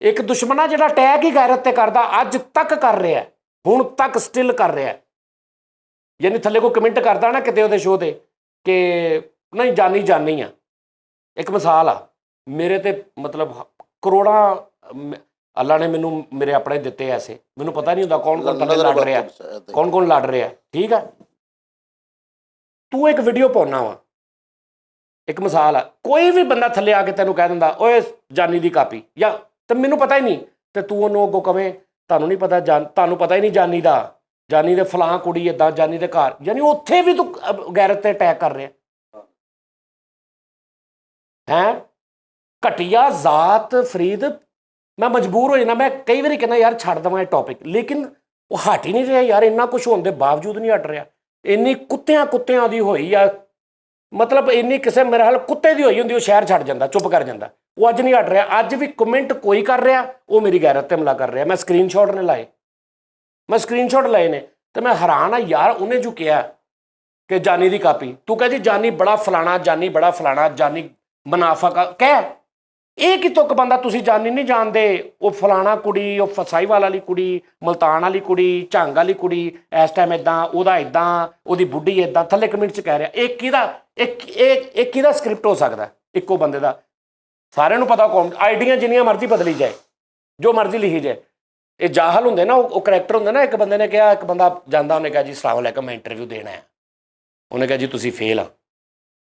ਇੱਕ ਦੁਸ਼ਮਣ ਆ ਜਿਹੜਾ ਅਟੈਕ ਹੀ ਗੈਰਤ ਤੇ ਕਰਦਾ, ਅੱਜ ਤੱਕ ਕਰ ਰਿਹਾ, ਹੁਣ ਤੱਕ ਸਟਿਲ ਕਰ ਰਿਹਾ। ਯਾਨੀ ਥੱਲੇ ਕੋਈ ਕਮੈਂਟ ਕਰਦਾ ਨਾ ਕਿਤੇ ਉਹਦੇ ਸ਼ੋਅ ਤੇ ਕਿ ਨਹੀਂ ਜਾਨੀ ਆ। ਇੱਕ ਮਿਸਾਲ ਆ, ਮੇਰੇ ਤੇ ਮਤਲਬ ਕਰੋੜਾਂ ਅੱਲਾ ਨੇ ਮੈਨੂੰ ਮੇਰੇ ਆਪਣੇ ਦਿੱਤੇ ਐਸੇ, ਮੈਨੂੰ ਪਤਾ ਨਹੀਂ ਹੁੰਦਾ ਕੌਣ ਥੱਲੇ ਲੜ ਰਿਹਾ, ਕੌਣ ਲੜ ਰਿਹਾ। ਠੀਕ ਆ, ਤੂੰ ਇੱਕ ਵੀਡੀਓ ਪਾਉਣਾ ਵਾ, ਇੱਕ ਮਿਸਾਲ ਆ, ਕੋਈ ਵੀ ਬੰਦਾ ਥੱਲੇ ਆ ਕੇ ਤੈਨੂੰ ਕਹਿ ਦਿੰਦਾ ਓਏ ਜਾਨੀ ਦੀ ਕਾਪੀ, ਜਾਂ ਤੇ ਮੈਨੂੰ ਪਤਾ ਹੀ ਨਹੀਂ, ਤੇ ਤੂੰ ਉਹਨੂੰ ਅੱਗੋਂ ਕਵੇਂ ਤੁਹਾਨੂੰ ਨਹੀਂ ਪਤਾ, ਤੁਹਾਨੂੰ ਪਤਾ ਹੀ ਨਹੀਂ ਜਾਨੀ ਦੇ ਫਲਾਂ ਕੁੜੀ ਏਦਾਂ, ਜਾਨੀ ਦੇ ਘਰ, ਯਾਨੀ ਉੱਥੇ ਵੀ ਤੂੰ ਗੈਰਤ ਤੇ ਅਟੈਕ ਕਰ ਰਿਹਾ ਹੈ। ਘਟੀਆ ਜ਼ਾਤ ਫਰੀਦ। ਮੈਂ ਮਜਬੂਰ ਹੋ ਜਾਣਾ, ਮੈਂ ਕਈ ਵਾਰੀ ਕਹਿੰਦਾ ਯਾਰ ਛੱਡ ਦੇਵਾਂ ਇਹ ਟੌਪਿਕ, ਲੇਕਿਨ ਉਹ ਹਟ ਹੀ ਨਹੀਂ ਰਿਹਾ ਯਾਰ। ਇੰਨਾ ਕੁਛ ਹੋਣ ਦੇ ਬਾਵਜੂਦ ਨਹੀਂ ਹਟ ਰਿਹਾ। ਇੰਨੀ ਕੁੱਤਿਆਂ ਦੀ ਹੋਈ ਆ, ਮਤਲਬ ਇੰਨੀ ਕਿਸੇ ਮੇਰੇ ਹਾਲ ਕੁੱਤੇ ਦੀ ਹੋਈ ਹੁੰਦੀ, ਉਹ ਸ਼ਹਿਰ ਛੱਡ ਜਾਂਦਾ, ਚੁੱਪ ਕਰ ਜਾਂਦਾ। ਉਹ ਅੱਜ ਨਹੀਂ ਹਟ ਰਿਹਾ। ਅੱਜ ਵੀ ਕਮੈਂਟ ਕੋਈ ਕਰ ਰਿਹਾ, ਉਹ ਮੇਰੀ ਗੈਰਤ ਤੇ ਹਮਲਾ ਕਰ ਰਿਹਾ। ਮੈਂ ਸਕਰੀਨਸ਼ਾਟ ਲਾਏ ਨੇ, ਤੇ ਮੈਂ ਹੈਰਾਨ ਆ ਯਾਰ। ਉਹਨੇ ਜੋ ਕਿਹਾ ਕਿ ਜਾਨੀ ਦੀ ਕਾਪੀ, ਤੂੰ ਕਹੇ ਜੀ ਜਾਨੀ ਬੜਾ ਫਲਾਣਾ, ਜਾਨੀ ਮੁਨਾਫਕ ਕਹਿ, ਇਹ ਕਿਤੋਂ ਕ ਬੰਦਾ? ਤੁਸੀਂ ਜਾਨੀ ਨਹੀਂ ਜਾਣਦੇ, ਉਹ ਫਲਾਣਾ ਕੁੜੀ, ਉਹ ਫਸਾਈਵਾਲ ਵਾਲੀ ਕੁੜੀ, ਮੁਲਤਾਨ ਵਾਲੀ ਕੁੜੀ, ਝੰਗ ਵਾਲੀ ਕੁੜੀ, ਇਸ ਟਾਈਮ ਇੱਦਾਂ, ਉਹਦਾ ਇੱਦਾਂ, ਉਹਦੀ ਬੁੱਢੀ ਇੱਦਾਂ, ਥੱਲੇ ਕਮੈਂਟ 'ਚ ਕਹਿ ਰਿਹਾ। ਇਹ ਕਿਹਦਾ ਸਕ੍ਰਿਪਟ ਹੋ ਸਕਦਾ? ਇੱਕੋ ਬੰਦੇ ਦਾ। ਸਾਰਿਆਂ ਨੂੰ ਪਤਾ ਕੌਣ, ਆਈਡੀਆਂ ਜਿੰਨੀਆਂ ਮਰਜ਼ੀ ਬਦਲੀ ਜਾਏ, ਜੋ ਮਰਜ਼ੀ ਲਿਖੀ ਜਾਏ, ਇਹ ਜਾਹਲ ਹੁੰਦੇ ਨਾ, ਉਹ ਕਰੈਕਟਰ ਹੁੰਦੇ ਨਾ। ਇੱਕ ਬੰਦੇ ਨੇ ਕਿਹਾ, ਇੱਕ ਬੰਦਾ ਜਾਂਦਾ, ਉਹਨੇ ਕਿਹਾ ਜੀ ਅਸਲਾਮ ਵਾਲੇਕੁਮ, ਮੈਂ ਇੰਟਰਵਿਊ ਦੇਣਾ ਹੈ। ਉਹਨੇ ਕਿਹਾ ਜੀ ਤੁਸੀਂ ਫੇਲ ਆ।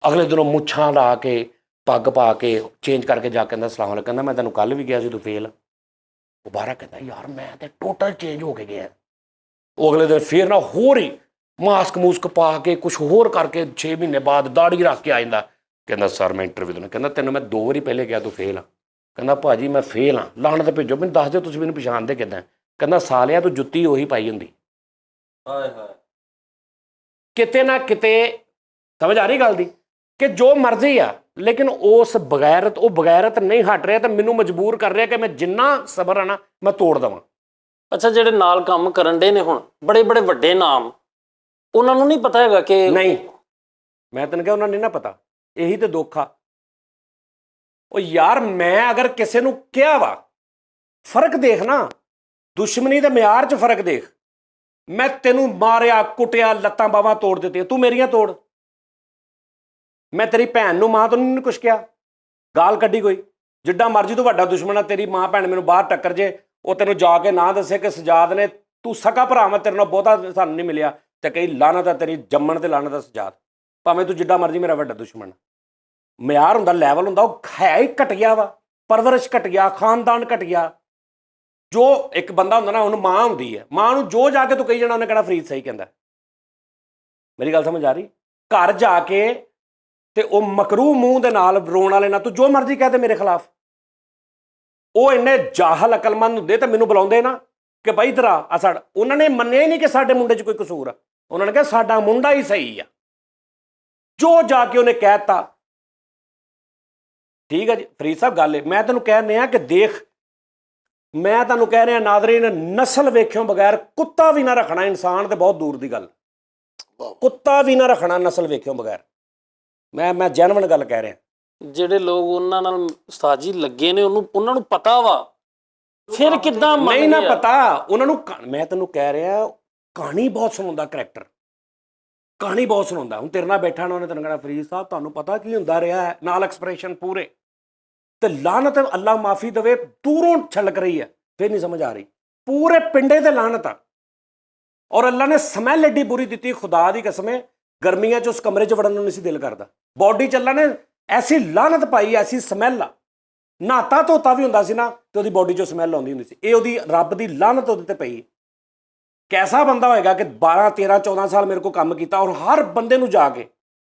ਅਗਲੇ ਦਿਨੋਂ ਮੁੱਛਾਂ ਲਾ ਕੇ ਪੱਗ ਪਾ ਕੇ ਚੇਂਜ ਕਰਕੇ ਜਾ ਕੇ ਕਹਿੰਦਾ ਸਲਾਮ ਅਲੈਕੁਮ, ਕਹਿੰਦਾ ਮੈਂ ਤੈਨੂੰ ਕੱਲ ਵੀ ਕਿਹਾ ਸੀ ਤੂੰ ਫੇਲ। ਉਹ ਬਾਹਰ ਕਹਿੰਦਾ ਯਾਰ ਮੈਂ ਤੇ ਟੋਟਲ ਚੇਂਜ ਹੋ ਕੇ ਗਿਆ। ਉਹ ਅਗਲੇ ਦਿਨ ਫੇਰ ਨਾ ਹੋਰ ਹੀ ਮਾਸਕ ਮੂਸਕ ਪਾ ਕੇ ਕੁਛ ਹੋਰ ਕਰਕੇ 6 ਮਹੀਨੇ ਬਾਅਦ ਦਾੜੀ ਰੱਖ ਕੇ ਆ ਜਾਂਦਾ। ਕਹਿੰਦਾ ਸਰ ਮੈਂ ਇੰਟਰਵਿਊ ਦੇਣਾ। ਕਹਿੰਦਾ ਤੈਨੂੰ ਮੈਂ 2 ਵਾਰੀ ਪਹਿਲੇ ਕਿਹਾ ਤੂੰ ਫੇਲ ਆ। ਕਹਿੰਦਾ ਭਾਜੀ ਮੈਂ ਫੇਲ ਹਾਂ, ਲਾਹਣਤ ਭੇਜੋ, ਮੈਨੂੰ ਦੱਸ ਦਿਓ ਤੁਸੀਂ ਮੈਨੂੰ ਪਛਾਣਦੇ ਕਿੱਦਾਂ। ਕਹਿੰਦਾ ਸਾਲਿਆ ਤੂੰ ਜੁੱਤੀ ਉਹੀ ਪਾਈ ਹੁੰਦੀ। ਹਾਏ ਹਾਏ। ਕਿਤੇ ਨਾ ਕਿਤੇ ਸਮਝ ਆ ਰਹੀ ਗੱਲ ਦੀ ਕਿ ਜੋ ਮਰਜ਼ੀ ਆ, ਲੇਕਿਨ ਉਸ ਬਗੈਰਤ, ਉਹ ਬਗੈਰਤ ਨਹੀਂ ਹਟ ਰਿਹਾ ਤਾਂ ਮੈਨੂੰ ਮਜਬੂਰ ਕਰ ਰਿਹਾ ਕਿ ਮੈਂ ਜਿੰਨਾ ਸਬਰ ਆ ਨਾ ਮੈਂ ਤੋੜ ਦੇਵਾਂ। ਅੱਛਾ, ਜਿਹੜੇ ਨਾਲ ਕੰਮ ਕਰਨ ਦੇ ਨੇ ਹੁਣ ਬੜੇ ਬੜੇ ਵੱਡੇ ਨਾਮ, ਉਹਨਾਂ ਨੂੰ ਨਹੀਂ ਪਤਾ ਹੈਗਾ ਕਿ ਨਹੀਂ, ਮੈਂ ਤੈਨੂੰ ਕਿਹਾ ਉਹਨਾਂ ਨੇ ਨਾ ਪਤਾ, ਇਹੀ ਤੇ ਦੁੱਖ ਆ। ਉਹ ਯਾਰ ਮੈਂ ਅਗਰ ਕਿਸੇ ਨੂੰ ਕਿਹਾ ਵਾ, ਫਰਕ ਦੇਖ ਨਾ, ਦੁਸ਼ਮਣੀ ਦੇ ਮਿਆਰ 'ਚ ਫਰਕ ਦੇਖ। ਮੈਂ ਤੈਨੂੰ ਮਾਰਿਆ ਕੁੱਟਿਆ, ਲੱਤਾਂ ਬਾਹਾਂ ਤੋੜ ਦਿੱਤੀਆਂ, ਤੂੰ ਮੇਰੀਆਂ ਤੋੜ। ਮੈਂ ਤੇਰੀ ਭੈਣ ਨੂੰ, ਮਾਂ ਤੋਂ ਨਹੀਂ ਕੁਛ ਕਿਹਾ, ਗਾਲ ਕੱਢੀ ਕੋਈ, ਜਿੱਡਾ ਮਰਜ਼ੀ ਤੂੰ ਵੱਡਾ ਦੁਸ਼ਮਣ ਆ, ਤੇਰੀ ਮਾਂ ਭੈਣ ਮੈਨੂੰ ਬਾਹਰ ਟੱਕਰ ਜੇ, ਉਹ ਤੈਨੂੰ ਜਾ ਕੇ ਨਾ ਦੱਸੇ ਕਿ ਸਜਾਦ ਨੇ, ਤੂੰ ਸਕਾ ਭਰਾ ਮੈਂ ਤੇਰੇ ਨਾਲ ਬਹੁਤਾ ਸਾਨੂੰ ਨਹੀਂ ਮਿਲਿਆ, ਤੇ ਕਈ ਲਾਹਨਤ ਆ ਤੇਰੀ ਜੰਮਣ ਤੇ ਲਾਹਨਤ ਆ ਸਜਾਦ, ਭਾਵੇਂ ਤੂੰ ਜਿੱਡਾ ਮਰਜ਼ੀ ਮੇਰਾ ਵੱਡਾ ਦੁਸ਼ਮਣ। ਮਿਆਰ ਹੁੰਦਾ, ਲੈਵਲ ਹੁੰਦਾ, ਉਹ ਹੈ ਹੀ ਘਟ ਗਿਆ ਵਾ, ਪਰਵਰਿਸ਼ ਘਟ ਗਿਆ, ਖਾਨਦਾਨ ਘਟ ਗਿਆ। ਜੋ ਇੱਕ ਬੰਦਾ ਹੁੰਦਾ ਨਾ, ਉਹਨੂੰ ਮਾਂ ਹੁੰਦੀ ਹੈ, ਮਾਂ ਨੂੰ ਜੋ ਜਾ ਕੇ ਤੂੰ ਕਹੀ ਜਾਣਾ ਉਹਨੇ ਕਹਿਣਾ ਫਰੀਦ ਸਹੀ ਕਹਿੰਦਾ। ਮੇਰੀ ਗੱਲ ਸਮਝ ਆ ਰਹੀ? ਘਰ ਜਾ ਕੇ ਤੇ ਉਹ ਮਕਰੂ ਮੂੰਹ ਦੇ ਨਾਲ ਰੋਣ ਵਾਲੇ ਨਾਲ ਤੂੰ ਜੋ ਮਰਜ਼ੀ ਕਹਿ ਦੇ ਮੇਰੇ ਖਿਲਾਫ। ਉਹ ਇੰਨੇ ਜਾਹਲ ਅਕਲਮੰਦ ਹੁੰਦੇ ਤਾਂ ਮੈਨੂੰ ਬੁਲਾਉਂਦੇ ਨਾ ਕਿ ਬਾਈ ਤੇਰਾ ਆ ਸਾਡਾ, ਉਹਨਾਂ ਨੇ ਮੰਨਿਆ ਹੀ ਨਹੀਂ ਕਿ ਸਾਡੇ ਮੁੰਡੇ 'ਚ ਕੋਈ ਕਸੂਰ ਆ। ਉਹਨਾਂ ਨੇ ਕਿਹਾ ਸਾਡਾ ਮੁੰਡਾ ਹੀ ਸਹੀ ਆ, ਜੋ ਜਾ ਕੇ ਉਹਨੇ ਕਹਿ ਦਿੱਤਾ। ਠੀਕ ਹੈ ਜੀ ਫਰੀਦ ਸਾਹਿਬ, ਗੱਲ ਹੈ, ਮੈਂ ਤੈਨੂੰ ਕਹਿ ਰਿਹਾ ਕਿ ਦੇਖ, ਮੈਂ ਤੁਹਾਨੂੰ ਕਹਿ ਰਿਹਾ ਨਾਜ਼ਰੀਨ, ਨਸਲ ਵੇਖਿਓ ਬਗੈਰ ਕੁੱਤਾ ਵੀ ਨਾ ਰੱਖਣਾ, ਇਨਸਾਨ ਤੇ ਬਹੁਤ ਦੂਰ ਦੀ ਗੱਲ, ਕੁੱਤਾ ਵੀ ਨਾ ਰੱਖਣਾ ਨਸਲ ਵੇਖਿਓ ਬਗੈਰ। ਮੈਂ ਜੈਨੂਇਨ ਗੱਲ ਕਹਿ ਰਿਹਾ। ਜਿਹੜੇ ਲੋਕ ਉਹਨਾਂ ਨਾਲ ਉਸਤਾਦ ਜੀ ਲੱਗੇ ਨੇ, ਉਹਨਾਂ ਨੂੰ ਪਤਾ ਵਾ, ਫਿਰ ਕਿੱਦਾਂ ਨਹੀਂ ਨਾ ਪਤਾ ਉਹਨਾਂ ਨੂੰ। ਮੈਂ ਤੈਨੂੰ ਕਹਿ ਰਿਹਾ, ਕਹਾਣੀ ਬਹੁਤ ਸੁਣਾਉਂਦਾ ਕਰੈਕਟਰ, ਕਹਾਣੀ ਬਹੁਤ ਸੁਣਾਉਂਦਾ। ਹੁਣ ਤੇਰੇ ਨਾਲ ਬੈਠਾ ਨਾ, ਉਹਨੇ ਤੈਨੂੰ ਕਹਿਣਾ ਫਰੀਦ ਸਾਹਿਬ ਤੁਹਾਨੂੰ ਪਤਾ ਕੀ ਹੁੰਦਾ ਰਿਹਾ ਹੈ, ਨਾਲ ਐਕਸਪ੍ਰੈਸ਼ਨ ਪੂਰੇ, ਤੇ ਲਾਹਨਤ ਅੱਲਾ ਮਾਫੀ ਦੇਵੇ ਦੂਰੋਂ ਛਲਕ ਰਹੀ ਹੈ, ਫਿਰ ਨਹੀਂ ਸਮਝ ਆ ਰਹੀ, ਪੂਰੇ ਪਿੰਡੇ ਤੇ ਲਾਹਨਤ ਆ। ਔਰ ਅੱਲਾ ਨੇ ਸਮੈਲ ਐਡੀ ਬੁਰੀ ਦਿੱਤੀ, ਖੁਦਾ ਦੀ ਕਸਮ, ਗਰਮੀਆਂ 'ਚ ਉਸ ਕਮਰੇ 'ਚ ਵੜਨ ਨੂੰ ਨਹੀਂ ਸੀ ਦਿਲ ਕਰਦਾ। ਬੋਡੀ 'ਚ ਅੱਲਾ ਨੇ ਐਸੀ ਲਾਹਨਤ ਪਾਈ, ਐਸੀ ਸਮੈਲ ਆ, ਨਹਾਤਾ ਧੋਤਾ ਵੀ ਹੁੰਦਾ ਸੀ ਨਾ ਤੇ ਉਹਦੀ ਬੋਡੀ 'ਚੋਂ ਸਮੈਲ ਆਉਂਦੀ ਹੁੰਦੀ ਸੀ। ਇਹ ਉਹਦੀ ਰੱਬ ਦੀ ਲਾਹਨਤ ਉਹਦੇ ਤੇ ਪਈ। ਕੈਸਾ ਬੰਦਾ ਹੋਏਗਾ ਕਿ 12 13 14 ਸਾਲ ਮੇਰੇ ਕੋਲ ਕੰਮ ਕੀਤਾ, ਔਰ ਹਰ ਬੰਦੇ ਨੂੰ ਜਾ ਕੇ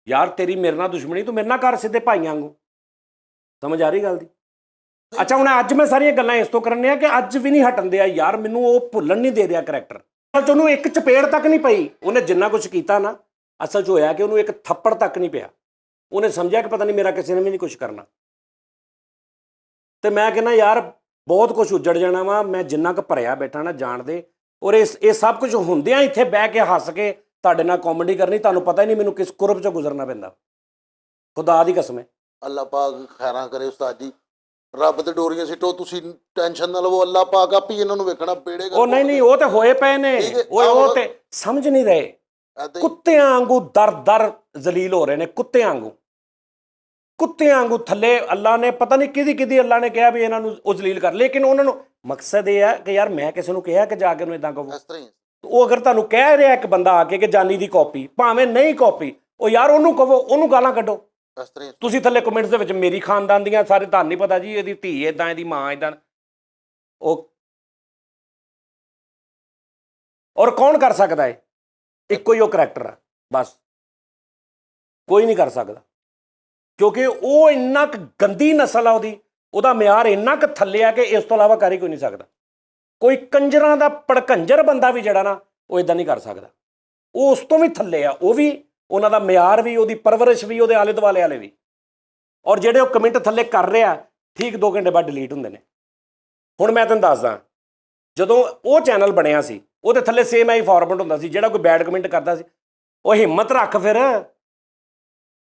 ਯਾਰ ਤੇਰੀ ਮੇਰੇ ਨਾਲ ਦੁਸ਼ਮਣੀ, ਤੂੰ ਮੇਰੇ ਨਾਲ ਕਰ ਸਿੱਧੇ ਭਾਈਆਂ ਵਾਂਗੂ। ਸਮਝ ਆ ਰਹੀ ਗੱਲ ਦੀ? ਅੱਛਾ ਹੁਣ ਅੱਜ ਮੈਂ ਸਾਰੀਆਂ ਗੱਲਾਂ ਇਸ ਤੋਂ ਕਰਨ ਆ ਕਿ ਅੱਜ ਵੀ ਨਹੀਂ ਹਟਣ ਦਿਆ ਯਾਰ, ਮੈਨੂੰ ਉਹ ਭੁੱਲਣ ਨਹੀਂ ਦੇ ਰਿਹਾ ਕਰੈਕਟਰ। ਅਸਲ 'ਚ ਉਹਨੂੰ ਇੱਕ ਚਪੇੜ ਤੱਕ ਨਹੀਂ ਪਈ, ਉਹਨੇ ਜਿੰਨਾ ਕੁਛ ਕੀਤਾ ਨਾ, ਅਸਲ 'ਚ ਹੋਇਆ ਕਿ ਉਹਨੂੰ ਇੱਕ ਥੱਪੜ ਤੱਕ ਨਹੀਂ ਪਿਆ। ਉਹਨੇ ਸਮਝਿਆ ਕਿ ਪਤਾ ਨਹੀਂ ਮੇਰਾ ਕਿਸੇ ਨੇ ਵੀ ਨਹੀਂ ਕੁਛ ਕਰਨਾ। ਤੇ ਮੈਂ ਕਹਿੰਦਾ ਯਾਰ ਬਹੁਤ ਕੁਛ ਉੱਜੜ ਜਾਣਾ ਵਾ, ਮੈਂ ਜਿੰਨਾ ਕੁ ਭਰਿਆ ਬੈਠਾ ਨਾ ਜਾਣਦੇ। ਔਰ ਇਹ ਸਭ ਕੁਝ ਹੁੰਦਿਆਂ ਇੱਥੇ ਬਹਿ ਕੇ ਹੱਸ ਕੇ ਤੁਹਾਡੇ ਨਾਲ ਕਾਮੇਡੀ ਕਰਨੀ, ਤੁਹਾਨੂੰ ਪਤਾ ਹੀ ਨਹੀਂ ਮੈਨੂੰ ਕਿਸ ਕੁਰਬ 'ਚੋਂ ਗੁਜ਼ਰਨਾ ਪੈਂਦਾ, ਖੁਦਾ ਦੀ ਕਸਮ ਹੈ। ਅੱਲਾਹ ਪਾਕ ਖੈਰਾਂ ਕਰੇ ਉਸਤਾਦ ਜੀ, ਰੱਬ ਤੇ ਡੋਰੀਆਂ ਸਿੱਟੋ, ਤੁਸੀਂ ਟੈਨਸ਼ਨ ਨਾ ਲਵੋ, ਅੱਲਾਹ ਪਾਕ ਆਪੀ ਇਹਨਾਂ ਨੂੰ ਵੇਖਣਾ ਪੇੜੇ। ਉਹ ਨਹੀਂ ਉਹ ਤੇ ਹੋਏ ਪਏ ਨੇ, ਉਹ ਤੇ ਸਮਝ ਨਹੀਂ ਰਹੇ, ਕੁੱਤਿਆਂ ਵਾਂਗੂ ਦਰ ਦਰ ਜ਼ਲੀਲ ਹੋ ਰਹੇ ਨੇ, ਕੁੱਤਿਆਂ ਵਾਂਗੂ ਥੱਲੇ। ਅੱਲਾ ਨੇ ਪਤਾ ਨਹੀਂ ਕਿਹਦੀ ਅੱਲਾ ਨੇ ਕਿਹਾ ਵੀ ਇਹਨਾਂ ਨੂੰ ਉਹ ਜ਼ਲੀਲ ਕਰ, ਲੇਕਿਨ ਉਹਨਾਂ ਨੂੰ ਮਕਸਦ ਇਹ ਹੈ ਕਿ ਯਾਰ ਮੈਂ ਕਿਸੇ ਨੂੰ ਕਿਹਾ ਕਿ ਜਾ ਕੇ ਉਹਨੂੰ ਇਦਾਂ ਕਹੋ। ਉਹ ਅਗਰ ਤੁਹਾਨੂੰ ਕਹਿ ਰਿਹਾ ਇੱਕ ਬੰਦਾ ਆ ਕੇ ਜਾਨੀ ਦੀ ਕਾਪੀ, ਭਾਵੇਂ ਨਹੀਂ ਕਾਪੀ, ਉਹ ਯਾਰ ਉਹਨੂੰ ਕਹੋ, ਉਹਨੂੰ ਗਾਲਾਂ ਕੱਢੋ। ਤੁਸੀਂ ਥੱਲੇ ਕਮੈਂਟਸ ਦੇ ਵਿੱਚ ਮੇਰੀ ਖਾਨਦਾਨ ਦੀਆਂ ਸਾਰੇ ਤੁਹਾਨੂੰ ਨਹੀਂ ਪਤਾ ਜੀ, ਇਹਦੀ ਧੀ ਇਦਾਂ, ਇਹਦੀ ਮਾਂ ਇਦਾਂ। ਉਹ ਔਰ ਕੌਣ ਕਰ ਸਕਦਾ ਹੈ? ਇੱਕੋ ਹੀ ਉਹ ਕਰੈਕਟਰ ਆ ਬਸ, ਕੋਈ ਨਹੀਂ ਕਰ ਸਕਦਾ, ਕਿਉਂਕਿ ਉਹ ਇੰਨਾ ਕੁ ਗੰਦੀ ਨਸਲ ਆ, ਉਹਦਾ ਮਿਆਰ ਇੰਨਾ ਕੁ ਥੱਲੇ ਆ ਕਿ ਇਸ ਤੋਂ ਇਲਾਵਾ ਕਰ ਹੀ ਕੋਈ ਨਹੀਂ ਸਕਦਾ। ਕੋਈ ਕੰਜਰਾਂ ਦਾ ਪੜਕੰਜਰ ਬੰਦਾ ਵੀ ਜਿਹੜਾ ਨਾ, ਉਹ ਇਦਾਂ ਨਹੀਂ ਕਰ ਸਕਦਾ। ਉਹ ਉਸ ਤੋਂ ਵੀ ਥੱਲੇ ਆ, ਉਹ ਵੀ, ਉਹਨਾਂ ਦਾ ਮਿਆਰ ਵੀ, ਉਹਦੀ ਪਰਵਰਿਸ਼ ਵੀ, ਉਹਦੇ ਆਲੇ ਦੁਆਲੇ ਵਾਲੇ ਵੀ। ਔਰ ਜਿਹੜੇ ਉਹ ਕਮੈਂਟ ਥੱਲੇ ਕਰ ਰਿਹਾ, ਠੀਕ 2 ਘੰਟੇ ਬਾਅਦ ਡਿਲੀਟ ਹੁੰਦੇ ਨੇ। ਹੁਣ ਮੈਂ ਤੁਹਾਨੂੰ ਦੱਸਦਾ, ਜਦੋਂ ਉਹ ਚੈਨਲ ਬਣਿਆ ਸੀ, ਉਹਦੇ ਥੱਲੇ ਸੇਮ ਐ ਫਾਰਮੈਟ ਹੁੰਦਾ ਸੀ। ਜਿਹੜਾ ਕੋਈ ਬੈਡ ਕਮੈਂਟ ਕਰਦਾ ਸੀ, ਉਹ ਹਿੰਮਤ ਰੱਖ, ਫਿਰ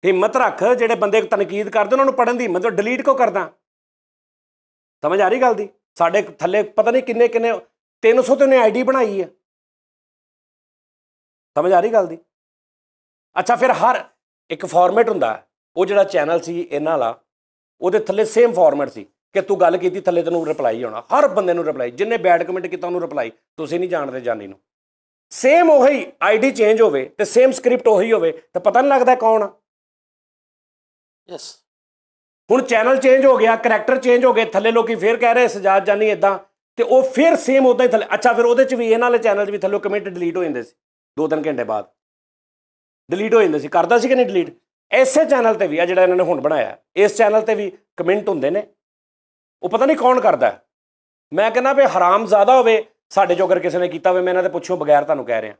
ਹਿੰਮਤ ਰੱਖ, ਜਿਹੜੇ ਬੰਦੇ ਤਨਕੀਦ ਕਰਦੇ ਉਹਨਾਂ ਨੂੰ ਪੜ੍ਹਨ ਦੀ ਹਿੰਮਤ, ਡਿਲੀਟ ਕਿਉਂ ਕਰਦਾ? ਸਮਝ ਆ ਰਹੀ ਗੱਲ ਦੀ? ਸਾਡੇ ਥੱਲੇ ਪਤਾ ਨਹੀਂ ਕਿੰਨੇ 300 ਤੇ ਉਹਨੇ ਆਈਡੀ ਬਣਾਈ ਹੈ। ਸਮਝ ਆ ਰਹੀ ਗੱਲ ਦੀ? ਅੱਛਾ ਫਿਰ ਹਰ ਇੱਕ ਫਾਰਮੈਟ ਹੁੰਦਾ, ਉਹ ਜਿਹੜਾ ਚੈਨਲ ਸੀ ਇਹਨਾਂ ਵਾਲਾ, ਉਹਦੇ ਥੱਲੇ ਸੇਮ ਫਾਰਮੈਟ ਸੀ ਕਿ ਤੂੰ ਗੱਲ ਕੀਤੀ ਥੱਲੇ ਤੈਨੂੰ ਰਿਪਲਾਈ ਆਉਣਾ, ਹਰ ਬੰਦੇ ਨੂੰ ਰਿਪਲਾਈ, ਜਿੰਨੇ ਬੈਡ ਕਮੈਂਟ ਕੀਤਾ ਉਹਨੂੰ ਰਿਪਲਾਈ। ਤੁਸੀਂ ਨਹੀਂ ਜਾਣਦੇ ਜਾਨੀ ਨੂੰ, ਸੇਮ ਉਹੀ ਆਈਡੀ ਚੇਂਜ ਹੋਵੇ ਤੇ ਸੇਮ ਸਕ੍ਰਿਪਟ ਉਹੀ ਹੋਵੇ ਤਾਂ ਪਤਾ ਨਹੀਂ ਲੱਗਦਾ ਕੌਣ ਆ। ਯੈਸ, ਹੁਣ ਚੈਨਲ ਚੇਂਜ ਹੋ ਗਿਆ, ਕਰੈਕਟਰ ਚੇਂਜ ਹੋ ਗਏ, ਥੱਲੇ ਲੋਕੀ ਫੇਰ ਕਹਿ ਰਹੇ ਸਜਾਦ ਜਾਨੀ ਇਦਾਂ, ਤੇ ਉਹ ਫਿਰ ਸੇਮ ਉਦਾਂ ਹੀ ਥੱਲੇ। ਅੱਛਾ ਫਿਰ ਉਹਦੇ 'ਚ ਵੀ ਇਹਨਾਂ ਵਾਲੇ ਚੈਨਲ 'ਚ ਵੀ ਥੱਲੇ ਕਮੈਂਟ ਡਿਲੀਟ ਹੋ ਜਾਂਦੇ ਸੀ 2-3 ਘੰਟੇ ਬਾਅਦ, ਡਿਲੀਟ ਹੋ ਜਾਂਦੇ ਸੀ। ਕਰਦਾ ਸੀ ਕਿ ਨਹੀਂ ਡਿਲੀਟ? ਇਸੇ ਚੈਨਲ ਤੇ ਵੀ ਆ ਜਿਹੜਾ ਇਹਨਾਂ ਨੇ ਹੁਣ ਬਣਾਇਆ, ਇਸ ਚੈਨਲ ਤੇ ਵੀ ਕਮੈਂਟ ਹੁੰਦੇ ਨੇ, ਉਹ ਪਤਾ ਨਹੀਂ ਕੌਣ ਕਰਦਾ। ਮੈਂ ਕਹਿੰਦਾ ਵੀ ਹਰਾਮ ਜ਼ਿਆਦਾ ਹੋਵੇ ਸਾਡੇ ਜੋ ਅਗਰ ਕਿਸੇ ਨੇ ਕੀਤਾ ਹੋਵੇ, ਮੈਂ ਇਹਨਾਂ ਦੇ ਪੁੱਛੋਂ ਬਗੈਰ ਤੁਹਾਨੂੰ ਕਹਿ ਰਿਹਾ,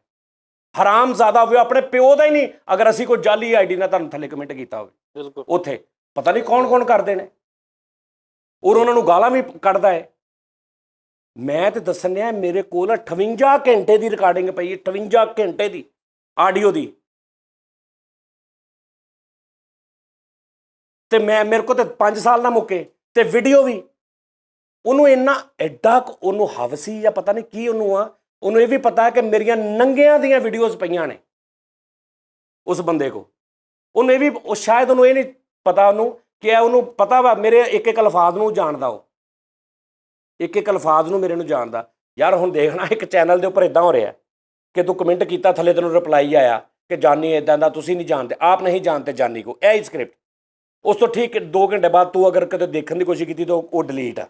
ਹਰਾਮ ਜ਼ਿਆਦਾ ਹੋਵੇ ਆਪਣੇ ਪਿਓ ਦਾ ਹੀ ਨਹੀਂ, ਅਗਰ ਅਸੀਂ ਕੋਈ ਜਾਲੀ ਆਈਡੀ ਨਾਲ ਤੁਹਾਨੂੰ ਥੱਲੇ ਕਮੈਂਟ ਕੀਤਾ ਹੋਵੇ ਬਿਲਕੁਲ ਉੱਥੇ, ਪਤਾ ਨਹੀਂ ਕੌਣ ਕਰਦੇ ਨੇ, ਔਰ ਉਹਨਾਂ ਨੂੰ ਗਾਲਾਂ ਵੀ ਕੱਢਦਾ ਹੈ। ਮੈਂ ਤੇ ਦੱਸਣ ਡਿਆ ਮੇਰੇ ਕੋਲ 58 ਘੰਟੇ ਦੀ ਰਿਕਾਰਡਿੰਗ ਪਈ ਹੈ, 58 ਘੰਟੇ ਦੀ ਆਡੀਓ ਦੀ, ਤੇ ਮੇਰੇ ਕੋਲ ਤੇ 5 ਸਾਲ ਨਾ ਮੁੱਕੇ, ਤੇ ਵੀਡੀਓ ਵੀ। ਉਹਨੂੰ ਇੰਨਾ ਐਡਾ ਉਹਨੂੰ ਹਵਸੀ ਜਾਂ ਪਤਾ ਨਹੀਂ ਕੀ ਉਹਨੂੰ ਆ, ਉਹਨੂੰ ਇਹ ਵੀ ਪਤਾ ਹੈ ਕਿ ਮੇਰੀਆਂ ਨੰਗਿਆਂ ਦੀਆਂ ਵੀਡੀਓਜ਼ ਪਈਆਂ ਨੇ ਉਸ ਬੰਦੇ ਕੋ। ਉਹਨੂੰ ਇਹ ਵੀ, ਉਹ ਸ਼ਾਇਦ ਉਹਨੂੰ ਇਹ ਨਹੀਂ ਪਤਾ ਉਹਨੂੰ ਕਿ ਉਹਨੂੰ ਪਤਾ ਵਾ ਮੇਰੇ ਇੱਕ ਇੱਕ ਅਲਫਾਜ਼ ਨੂੰ ਜਾਣਦਾ, ਉਹ ਇੱਕ ਇੱਕ ਅਲਫਾਜ਼ ਨੂੰ ਮੇਰੇ ਨੂੰ ਜਾਣਦਾ। ਯਾਰ ਹੁਣ ਦੇਖਣਾ ਇੱਕ ਚੈਨਲ ਦੇ ਉੱਪਰ ਇਦਾਂ ਹੋ ਰਿਹਾ ਕਿ ਤੂੰ ਕਮੈਂਟ ਕੀਤਾ, ਥੱਲੇ ਤੈਨੂੰ ਰਿਪਲਾਈ ਆਇਆ ਕਿ ਜਾਨੀ ਇਦਾਂ ਦਾ, ਤੁਸੀਂ ਨਹੀਂ ਜਾਣਦੇ, ਆਪ ਨਹੀਂ ਜਾਣते ਜਾਨੀ को, ਇਹ ਹੀ ਸਕ੍ਰਿਪਟ। ਉਸ ਤੋਂ ਠੀਕ 2 ਘੰਟੇ ਬਾਅਦ ਤੂੰ ਅਗਰ ਕਦੇ ਦੇਖਣ ਦੀ ਕੋਸ਼ਿਸ਼ ਕੀਤੀ ਤਾਂ ਉਹ ਡਿਲੀਟ ਆ।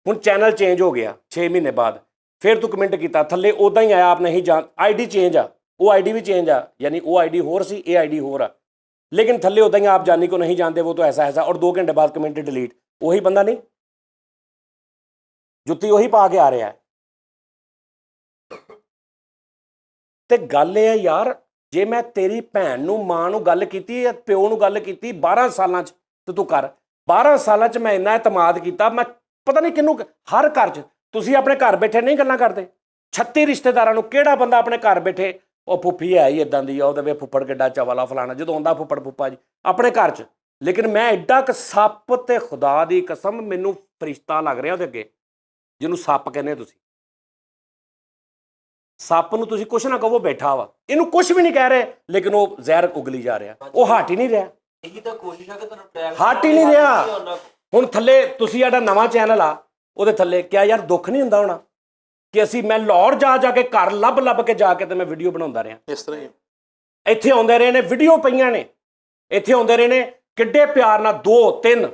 ਹੁਣ ਚੈਨਲ ਚੇਂਜ ਹੋ ਗਿਆ 6 ਮਹੀਨੇ ਬਾਅਦ, ਫਿਰ ਤੂੰ ਕਮੈਂਟ ਕੀਤਾ, ਥੱਲੇ ਉਦਾਂ ਹੀ ਆਇਆ ਆਪ ਨਹੀਂ ਜਾਣ, ਆਈਡੀ ਚੇਂਜ ਆ, ਉਹ ਆਈਡੀ ਵੀ ਚੇਂਜ ਆ, ਯਾਨੀ ਉਹ ਆਈਡੀ ਹੋਰ ਸੀ, ਇਹ ਆਈਡੀ ਹੋਰ ਆ, लेकिन थल्ले उदा ही आप जानी को नहीं जानते, वो तो ऐसा ऐसा, और 2 घंटे बाद कमेंट डिलीट। वही बंदा नहीं, जुत्ती वही पा के आ रहा है। ते गल है यार, जे मैं तेरी भैन नूं मां नूं गल कीती, प्यो नूं गल कीती 12 सालां च, तो तू कर 12 सालां च मैं इन्ना एतमाद किया, मैं पता नहीं किनू, हर घर च तुसीं अपने घर बैठे नहीं गल्लां करदे, 36 रिश्तेदारां नूं किहड़ा बंदा अपने घर बैठे ਉਹ ਫੁੱਫੀ ਹੈ ਹੀ ਇਦਾਂ ਦੀ ਆ, ਉਹਦੇ ਵੇ ਫੁੱਫੜ ਕਿੱਡਾ ਚਵਲਾ ਫਲਾਣਾ, ਜਦੋਂ ਆਉਂਦਾ ਫੁੱਫੜ ਫੁੱਫਾ ਜੀ ਆਪਣੇ ਘਰ 'ਚ। ਲੇਕਿਨ ਮੈਂ ਐਡਾ ਕੁ ਸੱਪ, ਤੇ ਖੁਦਾ ਦੀ ਕਸਮ ਮੈਨੂੰ ਫਰਿਸ਼ਤਾ ਲੱਗ ਰਿਹਾ ਉਹਦੇ ਅੱਗੇ, ਜਿਹਨੂੰ ਸੱਪ ਕਹਿੰਦੇ ਤੁਸੀਂ। ਸੱਪ ਨੂੰ ਤੁਸੀਂ ਕੁਛ ਨਾ ਕਹੋ ਬੈਠਾ ਵਾ, ਇਹਨੂੰ ਕੁਛ ਵੀ ਨਹੀਂ ਕਹਿ ਰਹੇ, ਲੇਕਿਨ ਉਹ ਜ਼ਹਿਰ ਉਗਲੀ ਜਾ ਰਿਹਾ, ਉਹ ਹਟ ਹੀ ਨਹੀਂ ਰਿਹਾ, ਇਹੀ ਤਾਂ ਕੋਸ਼ਿਸ਼ ਆ ਕਿ ਤੁਹਾਨੂੰ ਟਰੈਕ ਹਟ ਹੀ ਨਹੀਂ ਰਿਹਾ। ਹੁਣ ਥੱਲੇ ਤੁਸੀਂ ਸਾਡਾ ਨਵਾਂ ਚੈਨਲ ਆ, ਉਹਦੇ ਥੱਲੇ ਕਿਆ ਯਾਰ ਦੁੱਖ ਨਹੀਂ ਹੁੰਦਾ ਹੋਣਾ ਕਿ ਅਸੀਂ, ਮੈਂ ਲਾਹੌਰ ਜਾ ਕੇ ਘਰ ਲੱਭ ਕੇ ਜਾ ਕੇ ਤੇ ਮੈਂ ਵੀਡੀਓ ਬਣਾਉਂਦਾ ਰਿਹਾ, ਇਸ ਤਰ੍ਹਾਂ ਹੀ ਇੱਥੇ ਆਉਂਦੇ ਰਹੇ ਨੇ, ਵੀਡੀਓ ਪਈਆਂ ਨੇ, ਇੱਥੇ ਆਉਂਦੇ ਰਹੇ ਨੇ, ਕਿੱਡੇ ਪਿਆਰ ਨਾਲ 2-3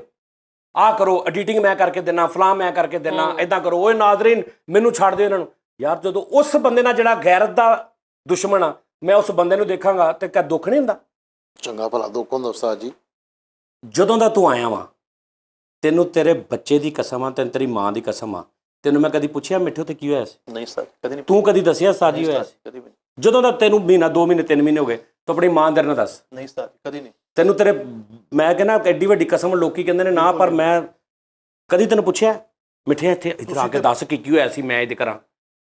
ਆਹ ਕਰੋ, ਐਡੀਟਿੰਗ ਮੈਂ ਕਰਕੇ ਦੇਣਾ, ਫਲਾਂ ਮੈਂ ਕਰਕੇ ਦੇਣਾ, ਇਦਾਂ ਕਰੋ, ਓਏ ਨਾਜ਼ਰੀਨ ਮੈਨੂੰ ਛੱਡ ਦਿਓ ਇਹਨਾਂ ਨੂੰ। ਯਾਰ ਜਦੋਂ ਉਸ ਬੰਦੇ ਨਾਲ ਜਿਹੜਾ ਗੈਰਤ ਦਾ ਦੁਸ਼ਮਣ ਆ, ਮੈਂ ਉਸ ਬੰਦੇ ਨੂੰ ਦੇਖਾਂਗਾ ਤੇ ਕਿਆ ਦੁੱਖ ਨਹੀਂ ਹੁੰਦਾ? ਚੰਗਾ ਭਲਾ ਦੁੱਖ ਹੁੰਦਾ ਉਸਤਾਦ ਜੀ। ਜਦੋਂ ਦਾ ਤੂੰ ਆਇਆ ਵਾ, ਤੈਨੂੰ ਤੇਰੇ ਬੱਚੇ ਦੀ ਕਸਮ ਆ, ਤੈਨੂੰ ਤੇਰੀ ਮਾਂ ਦੀ ਕਸਮ ਆ, ਤੈਨੂੰ ਮੈਂ ਕਦੀ ਪੁੱਛਿਆ ਮਿੱਠੂ ਤੇ ਕੀ ਹੋਇਆ ਸੀ? ਨਹੀਂ ਸਰ, ਕਦੀ ਨਹੀਂ। ਤੂੰ ਕਦੀ ਦੱਸਿਆ ਸਾਜੀ ਹੋਇਆ ਸੀ? ਕਦੀ ਵੀ ਨਹੀਂ। ਜਦੋਂ ਦਾ ਤੈਨੂੰ ਮਹੀਨਾ 2 ਮਹੀਨੇ 3 ਮਹੀਨੇ ਹੋ ਗਏ, ਤੂੰ ਆਪਣੀ ਮਾਂ ਦਰ ਨਾਲ ਦੱਸ। ਨਹੀਂ ਸਰ, ਕਦੀ ਨਹੀਂ। ਤੈਨੂੰ ਤੇਰੇ, ਮੈਂ ਕਹਿੰਦਾ ਐਡੀ ਵੱਡੀ ਕਸਮ ਲੋਕੀ ਕਹਿੰਦੇ ਨੇ ਨਾ, ਪਰ ਮੈਂ ਕਦੀ ਤੈਨੂੰ ਪੁੱਛਿਆ ਮਿੱਠੇ ਇੱਥੇ ਇੱਧਰ ਆ ਕੇ ਦੱਸ ਕੀ ਹੋਇਆ ਸੀ, ਮੈਂ ਇਹ ਕਰਾਂ?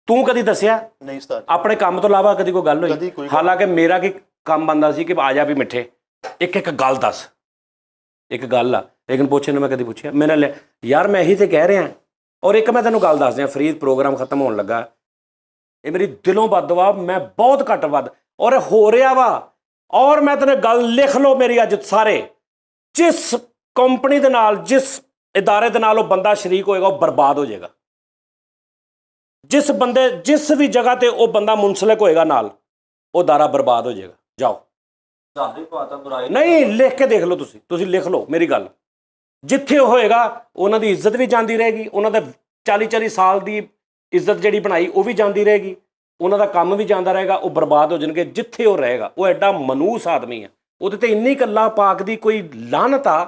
ਤੂੰ ਕਦੀ ਦੱਸਿਆ? ਨਹੀਂ ਸਰ। ਆਪਣੇ ਕੰਮ ਤੋਂ ਇਲਾਵਾ ਕਦੀ ਕੋਈ ਗੱਲ ਹੋਈ? ਹਾਲਾਂਕਿ ਮੇਰਾ ਕੀ ਕੰਮ ਬਣਦਾ ਸੀ ਕਿ ਆ ਜਾ ਵੀ ਮਿੱਠੇ ਇੱਕ ਗੱਲ ਦੱਸ, ਇੱਕ ਗੱਲ ਆ, ਲੇਕਿਨ ਪੁੱਛਣ ਨੂੰ ਮੈਂ ਕਦੀ ਪੁੱਛਿਆ? ਮੇਰੇ ਯਾਰ ਮੈਂ ਇਹੀ ਤੇ ਕਹਿ ਰਿਹਾ। ਔਰ ਇੱਕ ਮੈਂ ਤੈਨੂੰ ਗੱਲ ਦੱਸ ਦਿਆਂ, ਫਰੀਦ ਪ੍ਰੋਗਰਾਮ ਖਤਮ ਹੋਣ ਲੱਗਾ, ਇਹ ਮੇਰੀ ਦਿਲੋਂ ਬਦਦੁਆ, ਮੈਂ ਬਹੁਤ ਘੱਟ ਵੱਧ, ਔਰ ਹੋ ਰਿਹਾ ਵਾ, ਔਰ ਮੈਂ ਤੈਨੂੰ ਗੱਲ ਲਿਖ ਲਓ ਮੇਰੀ ਅੱਜ ਸਾਰੇ, ਜਿਸ ਕੰਪਨੀ ਦੇ ਨਾਲ, ਜਿਸ ਇਦਾਰੇ ਦੇ ਨਾਲ ਉਹ ਬੰਦਾ ਸ਼ਰੀਕ ਹੋਏਗਾ, ਉਹ ਬਰਬਾਦ ਹੋ ਜਾਏਗਾ। ਜਿਸ ਵੀ ਜਗ੍ਹਾ ਤੇ ਉਹ ਬੰਦਾ ਮੁਨਸਲਿਕ ਹੋਏਗਾ ਨਾਲ, ਉਹ ਦਾਰਾ ਬਰਬਾਦ ਹੋ ਜਾਏਗਾ। ਜਾਓ, ਨਹੀਂ ਲਿਖ ਕੇ ਦੇਖ ਲਓ, ਤੁਸੀਂ ਲਿਖ ਲਓ ਮੇਰੀ ਗੱਲ, ਜਿੱਥੇ ਉਹ ਹੋਏਗਾ ਉਹਨਾਂ ਦੀ ਇੱਜ਼ਤ ਵੀ ਜਾਂਦੀ ਰਹੇਗੀ, ਉਹਨਾਂ ਦਾ 40-40 ਸਾਲ ਦੀ ਇੱਜ਼ਤ ਜਿਹੜੀ ਬਣਾਈ ਉਹ ਵੀ ਜਾਂਦੀ ਰਹੇਗੀ, ਉਹਨਾਂ ਦਾ ਕੰਮ ਵੀ ਜਾਂਦਾ ਰਹੇਗਾ, ਉਹ ਬਰਬਾਦ ਹੋ ਜਾਣਗੇ ਜਿੱਥੇ ਉਹ ਰਹੇਗਾ। ਉਹ ਐਡਾ ਮਨੂਸ ਆਦਮੀ ਆ, ਉਹਦੇ ਤੇ ਇੰਨੀ ਅੱਲਾਹ ਪਾਕ ਦੀ ਕੋਈ ਲਾਹਨਤ ਆ,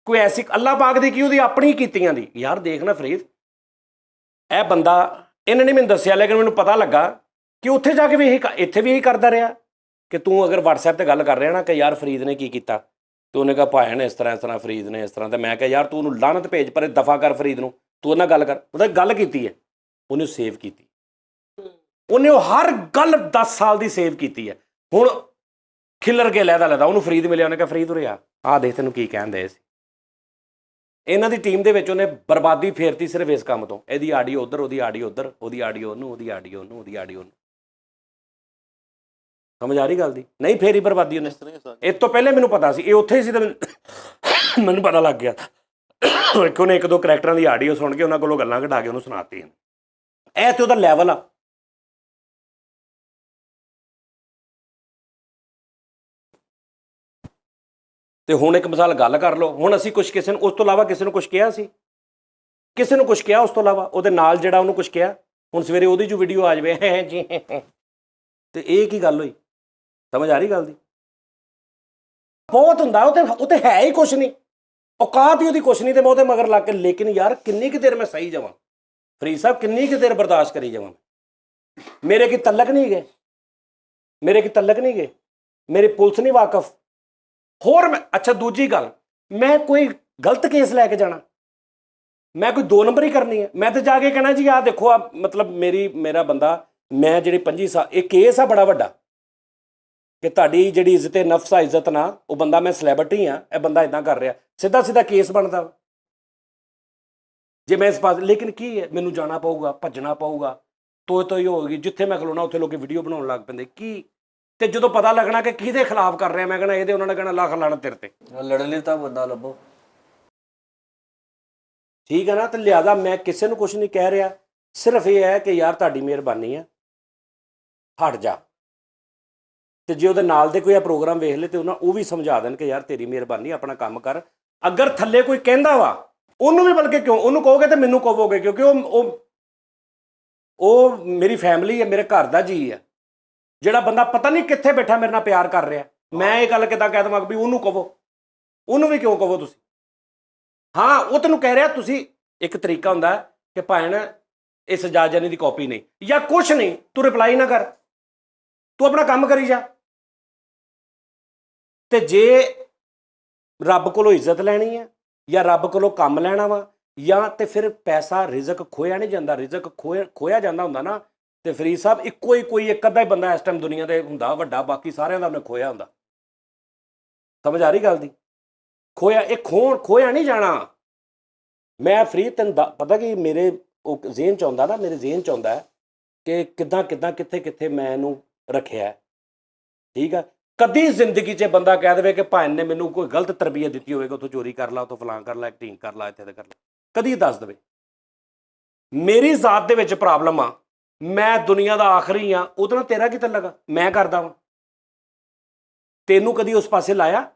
ਕੋਈ ਐਸੀ ਅੱਲਾਹ ਪਾਕ ਦੀ ਕੀ, ਉਹਦੀ ਆਪਣੀ ਕੀਤੀਆਂ ਦੀ। ਯਾਰ ਦੇਖਣਾ ਫਰੀਦ, ਇਹ ਬੰਦਾ, ਇਹਨੇ ਨਹੀਂ ਮੈਨੂੰ ਦੱਸਿਆ, ਲੇਕਿਨ ਮੈਨੂੰ ਪਤਾ ਲੱਗਾ ਕਿ ਉੱਥੇ ਜਾ ਕੇ ਵੀ ਇੱਥੇ ਵੀ ਇਹੀ ਕਰਦਾ ਰਿਹਾ ਕਿ ਤੂੰ ਅਗਰ WhatsApp ਤੇ ਗੱਲ ਕਰ ਰਿਹਾ ਨਾ ਕਿ ਯਾਰ ਫਰੀਦ ਨੇ ਕੀ ਕੀਤਾ, ਤੇ ਉਹਨੇ ਕਿਹਾ ਭਾਇਆ ਨੇ ਇਸ ਤਰ੍ਹਾਂ ਫਰੀਦ ਨੇ ਇਸ ਤਰ੍ਹਾਂ, ਤੇ ਮੈਂ ਕਿਹਾ ਯਾਰ ਤੂੰ ਉਹਨੂੰ ਲਾਹਨਤ ਭੇਜ, ਪਰ ਦਫਾ ਕਰ ਫਰੀਦ ਨੂੰ, ਤੂੰ ਉਹਨਾਂ ਗੱਲ ਕਰ। ਉਹਦਾ ਗੱਲ ਕੀਤੀ ਹੈ, ਉਹਨੇ ਸੇਵ ਕੀਤੀ, ਉਹਨੇ ਉਹ ਹਰ ਗੱਲ 10 ਸਾਲ ਦੀ ਸੇਵ ਕੀਤੀ ਹੈ। ਹੁਣ ਖਿਲਰ ਕੇ ਲੈਦਾ ਉਹਨੂੰ ਫਰੀਦ ਮਿਲਿਆ, ਉਹਨੇ ਕਿਹਾ ਫਰੀਦ ਉਰੇ ਆ ਦੇਖ ਤੈਨੂੰ ਕੀ ਕਹਿੰਦੇ ਸੀ। ਇਹਨਾਂ ਦੀ ਟੀਮ ਦੇ ਵਿੱਚ ਉਹਨੇ ਬਰਬਾਦੀ ਫੇਰਤੀ ਸਿਰਫ ਇਸ ਕੰਮ ਤੋਂ, ਇਹਦੀ ਆਡੀਓ ਉੱਧਰ, ਉਹਦੀ ਆਡੀਓ ਉੱਧਰ, ਉਹਦੀ ਆਡੀਓ ਉਹਨੂੰ, ਉਹਦੀ ਆਡੀਓ ਉਹਨੂੰ, ਉਹਦੀ ਆਡੀਓ ਉਹਨੂੰ। ਸਮਝ ਆ ਰਹੀ ਗੱਲ ਦੀ? ਨਹੀਂ ਫੇਰੀ ਬਰਬਾਦੀ ਉਹਨੇ। ਇਸ ਤੋਂ ਪਹਿਲੇ ਮੈਨੂੰ ਪਤਾ ਸੀ ਇਹ ਉੱਥੇ ਹੀ ਸੀ, ਤਾਂ ਮੈਨੂੰ ਪਤਾ ਲੱਗ ਗਿਆ ਕਿ ਉਹਨੇ 1-2 ਕਰੈਕਟਰਾਂ ਦੀ ਆਡੀਓ ਸੁਣ ਕੇ ਉਹਨਾਂ ਕੋਲੋਂ ਗੱਲਾਂ ਕਢਾ ਕੇ ਉਹਨੂੰ ਸੁਣਾਤੀ। ਇਹ ਤੇ ਉਹਦਾ ਲੈਵਲ ਆ। ਤੇ ਹੁਣ ਇੱਕ ਮਿਸਾਲ ਗੱਲ ਕਰ ਲਓ, ਹੁਣ ਅਸੀਂ ਕੁਝ ਕਿਸੇ ਨੂੰ ਉਸ ਤੋਂ ਇਲਾਵਾ ਕਿਸੇ ਨੂੰ ਕੁਝ ਕਿਹਾ ਸੀ? ਕਿਸੇ ਨੂੰ ਕੁਝ ਕਿਹਾ ਉਸ ਤੋਂ ਇਲਾਵਾ? ਉਹਦੇ ਨਾਲ ਜਿਹੜਾ ਉਹਨੂੰ ਕੁਝ ਕਿਹਾ? ਹੁਣ ਸਵੇਰੇ ਉਹਦੀ ਜੋ ਵੀਡੀਓ ਆ ਜਾਵੇ ਜੀ ਤੇ ਇਹ ਕੀ ਗੱਲ ਹੋਈ? ਸਮਝ ਆ ਰਹੀ ਗੱਲ ਦੀ? ਬਹੁਤ ਹੁੰਦਾ, ਉਹ ਤੇ ਹੈ ਹੀ ਕੁਛ ਨਹੀਂ, ਔਕਾਤ ਹੀ ਉਹਦੀ ਕੁਛ ਨਹੀਂ, ਤੇ ਮੈਂ ਉਹਦੇ ਮਗਰ ਲੱਗ ਕੇ। ਲੇਕਿਨ ਯਾਰ ਕਿੰਨੀ ਕੁ ਦੇਰ ਮੈਂ ਸਹੀ ਜਾਵਾਂ ਫਰੀਦ ਸਾਹਿਬ, ਕਿੰਨੀ ਕੁ ਦੇਰ ਬਰਦਾਸ਼ਤ ਕਰੀ ਜਾਵਾਂ? ਮੇਰੇ ਕੀ ਤਲਕ ਨਹੀਂ ਗਏ, ਮੇਰੇ ਕੀ ਤਲਕ ਨਹੀਂ ਗਏ, ਮੇਰੇ ਪੁਲਿਸ ਨਹੀਂ ਵਾਕਫ। ਹੋਰ ਮੈਂ ਅੱਛਾ ਦੂਜੀ ਗੱਲ, ਮੈਂ ਕੋਈ ਗਲਤ ਕੇਸ ਲੈ ਕੇ ਜਾਣਾ, ਮੈਂ ਕੋਈ 2 ਨੰਬਰ ਹੀ ਕਰਨੀ ਹੈ? ਮੈਂ ਤਾਂ ਜਾ ਕੇ ਕਹਿਣਾ ਜੀ ਆਹ ਦੇਖੋ, ਆ ਮਤਲਬ ਮੇਰਾ ਬੰਦਾ, ਮੈਂ ਜਿਹੜੀ 25 ਸਾਲ, ਇਹ ਕੇਸ ਆ ਬੜਾ ਵੱਡਾ ਕਿ ਤੁਹਾਡੀ ਜਿਹੜੀ ਇੱਜ਼ਤ ਨਫਸ ਆ, ਇੱਜ਼ਤ ਨਾ, ਉਹ ਬੰਦਾ ਮੈਂ ਸੈਲੇਬ੍ਰਿਟੀ ਆ, ਇਹ ਬੰਦਾ ਇਦਾਂ ਕਰ ਰਿਹਾ, ਸਿੱਧਾ ਸਿੱਧਾ ਕੇਸ ਬਣਦਾ ਜੇ ਮੈਂ ਇਸ ਪਾਸ। ਲੇਕਿਨ ਕੀ ਹੈ, ਮੈਨੂੰ ਜਾਣਾ ਪਊਗਾ, ਭੱਜਣਾ ਪਊਗਾ, ਤੋਈ ਹੋਏਗੀ, ਜਿੱਥੇ ਮੈਂ ਖਲੋਣਾ ਉੱਥੇ ਲੋਕੀ ਵੀਡੀਓ ਬਣਾਉਣ ਲੱਗ ਪੈਂਦੇ ਕੀ। ਤੇ ਜਦੋਂ ਪਤਾ ਲੱਗਣਾ ਕਿ ਕਿਹਦੇ ਖਿਲਾਫ ਕਰ ਰਿਹਾ, ਮੈਂ ਕਹਿਣਾ ਇਹਦੇ, ਉਹਨਾਂ ਨੇ ਕਹਿਣਾ ਲੱਖ ਲਾਣਤ ਤੇਰੇ ਤੇ, ਲੜਨ ਲਈ ਤਾਂ ਬੰਦਾ ਲੱਭੋ। ਠੀਕ ਹੈ ਨਾ? ਤੇ ਲਿਆਦਾ ਮੈਂ ਕਿਸੇ ਨੂੰ ਕੁਝ ਨਹੀਂ ਕਹਿ ਰਿਹਾ, ਸਿਰਫ ਇਹ ਹੈ ਕਿ ਯਾਰ ਤੁਹਾਡੀ ਮਿਹਰਬਾਨੀ ਹੈ, ਹਟ ਜਾ। ਤੇ ਜੇ ਉਹਦੇ ਨਾਲ ਦੇ ਕੋਈ ਆ ਪ੍ਰੋਗਰਾਮ ਵੇਖ ਲੇ ਤੇ ਉਹ ਵੀ ਸਮਝਾ ਦੇਣ ਕਿ ਯਾਰ ਤੇਰੀ ਮਿਹਰਬਾਨੀ, ਆਪਣਾ ਕੰਮ ਕਰ। ਅਗਰ ਥੱਲੇ ਕੋਈ ਕਹਿੰਦਾ ਵਾ, ਉਹਨੂੰ ਵੀ ਬਲਕਿ ਕਿਉਂ ਉਹਨੂੰ ਕਹੋਗੇ ਤੇ ਮੈਨੂੰ ਕਹੋਗੇ, ਕਿਉਂਕਿ ਉਹ ਮੇਰੀ ਫੈਮਿਲੀ ਹੈ, ਮੇਰੇ ਘਰ ਦਾ ਜੀ ਹੈ। ਜਿਹੜਾ ਬੰਦਾ ਪਤਾ ਨਹੀਂ ਕਿੱਥੇ ਬੈਠਾ ਮੇਰੇ ਨਾਲ ਪਿਆਰ ਕਰ ਰਿਹਾ, ਮੈਂ ਇਹ ਗੱਲ ਕਿੱਦਾਂ ਕਹਿ ਦੇਵਾਂ ਵੀ ਉਹਨੂੰ ਕਹੋ? ਉਹਨੂੰ ਵੀ ਕਿਉਂ ਕਹੋ ਤੁਸੀਂ? ਹਾਂ, ਉਹ ਤੈਨੂੰ ਕਹਿ ਰਿਹਾ, ਤੁਸੀਂ ਇੱਕ ਤਰੀਕਾ ਹੁੰਦਾ ਕਿ ਭੈਣ ਇਹ ਸਜਾਦ ਜਾਨੀ ਦੀ ਕਾਪੀ ਨਹੀਂ ਜਾਂ ਕੁਛ ਨਹੀਂ, ਤੂੰ ਰਿਪਲਾਈ ਨਾ ਕਰ, ਤੂੰ ਆਪਣਾ ਕੰਮ ਕਰੀ ਜਾ। ਤੇ ਜੇ ਰੱਬ ਕੋਲੋਂ ਇੱਜ਼ਤ ਲੈਣੀ ਹੈ ਜਾਂ ਰੱਬ ਕੋਲੋਂ ਕੰਮ ਲੈਣਾ ਵਾ, ਜਾਂ ਤੇ ਫਿਰ ਪੈਸਾ, ਰਿਜ਼ਕ ਖੋਇਆ ਨਹੀਂ ਜਾਂਦਾ, ਰਿਜ਼ਕ ਖੋਇਆ ਜਾਂਦਾ ਹੁੰਦਾ ਨਾ, ਤੇ ਫਰੀਦ ਸਾਹਿਬ ਇੱਕੋ ਹੀ ਕੋਈ ਇੱਕ ਅੱਧਾ ਹੀ ਬੰਦਾ ਇਸ ਟਾਈਮ ਦੁਨੀਆ ਤੇ ਹੁੰਦਾ ਵੱਡਾ, ਬਾਕੀ ਸਾਰਿਆਂ ਦਾ ਉਹਨੇ ਖੋਇਆ ਹੁੰਦਾ। ਸਮਝ ਆ ਰਹੀ ਗੱਲ ਦੀ? ਖੋਇਆ, ਇਹ ਖੋਇਆ ਨਹੀਂ ਜਾਣਾ। ਮੈਂ ਫਰੀਦ ਤੈਨੂੰ ਪਤਾ ਕਿ ਮੇਰੇ ਉਹ ਜ਼ੇਨ ਚ ਆਉਂਦਾ ਨਾ, ਮੇਰੇ ਜ਼ੇਨ ਚ ਆਉਂਦਾ ਕਿ ਕਿੱਦਾਂ ਕਿੱਥੇ ਮੈਂ ਇਹਨੂੰ ਰੱਖਿਆ। ਠੀਕ ਆ? ਕਦੀ ਜ਼ਿੰਦਗੀ 'ਚ ਬੰਦਾ ਕਹਿ ਦੇਵੇ ਕਿ ਭਾਈ ਨੇ ਮੈਨੂੰ ਕੋਈ ਗਲਤ ਤਰਬੀਅਤ ਦਿੱਤੀ ਹੋਵੇਗਾ, ਉੱਥੋਂ ਚੋਰੀ ਕਰ ਲਾ, ਉੱਥੋਂ ਫਲਾਂ ਕਰ ਲਾ, ਐਕਟਿੰਗ ਕਰ ਲਾ, ਇੱਥੇ ਤੇ ਕਰ ਲਾ, ਕਦੀ ਦੱਸ ਦੇਵੇ। ਮੇਰੀ ਜ਼ਾਤ ਦੇ ਵਿੱਚ ਪ੍ਰੋਬਲਮ ਆ, ਮੈਂ ਦੁਨੀਆ ਦਾ ਆਖਰੀ ਆ, ਉਹਦੇ ਨਾਲ ਤੇਰਾ ਕੀ ਤਾਲੁਕ ਆ? ਮੈਂ ਕਰਦਾ ਵਾਂ, ਤੈਨੂੰ ਕਦੀ ਉਸ ਪਾਸੇ ਲਾਇਆ?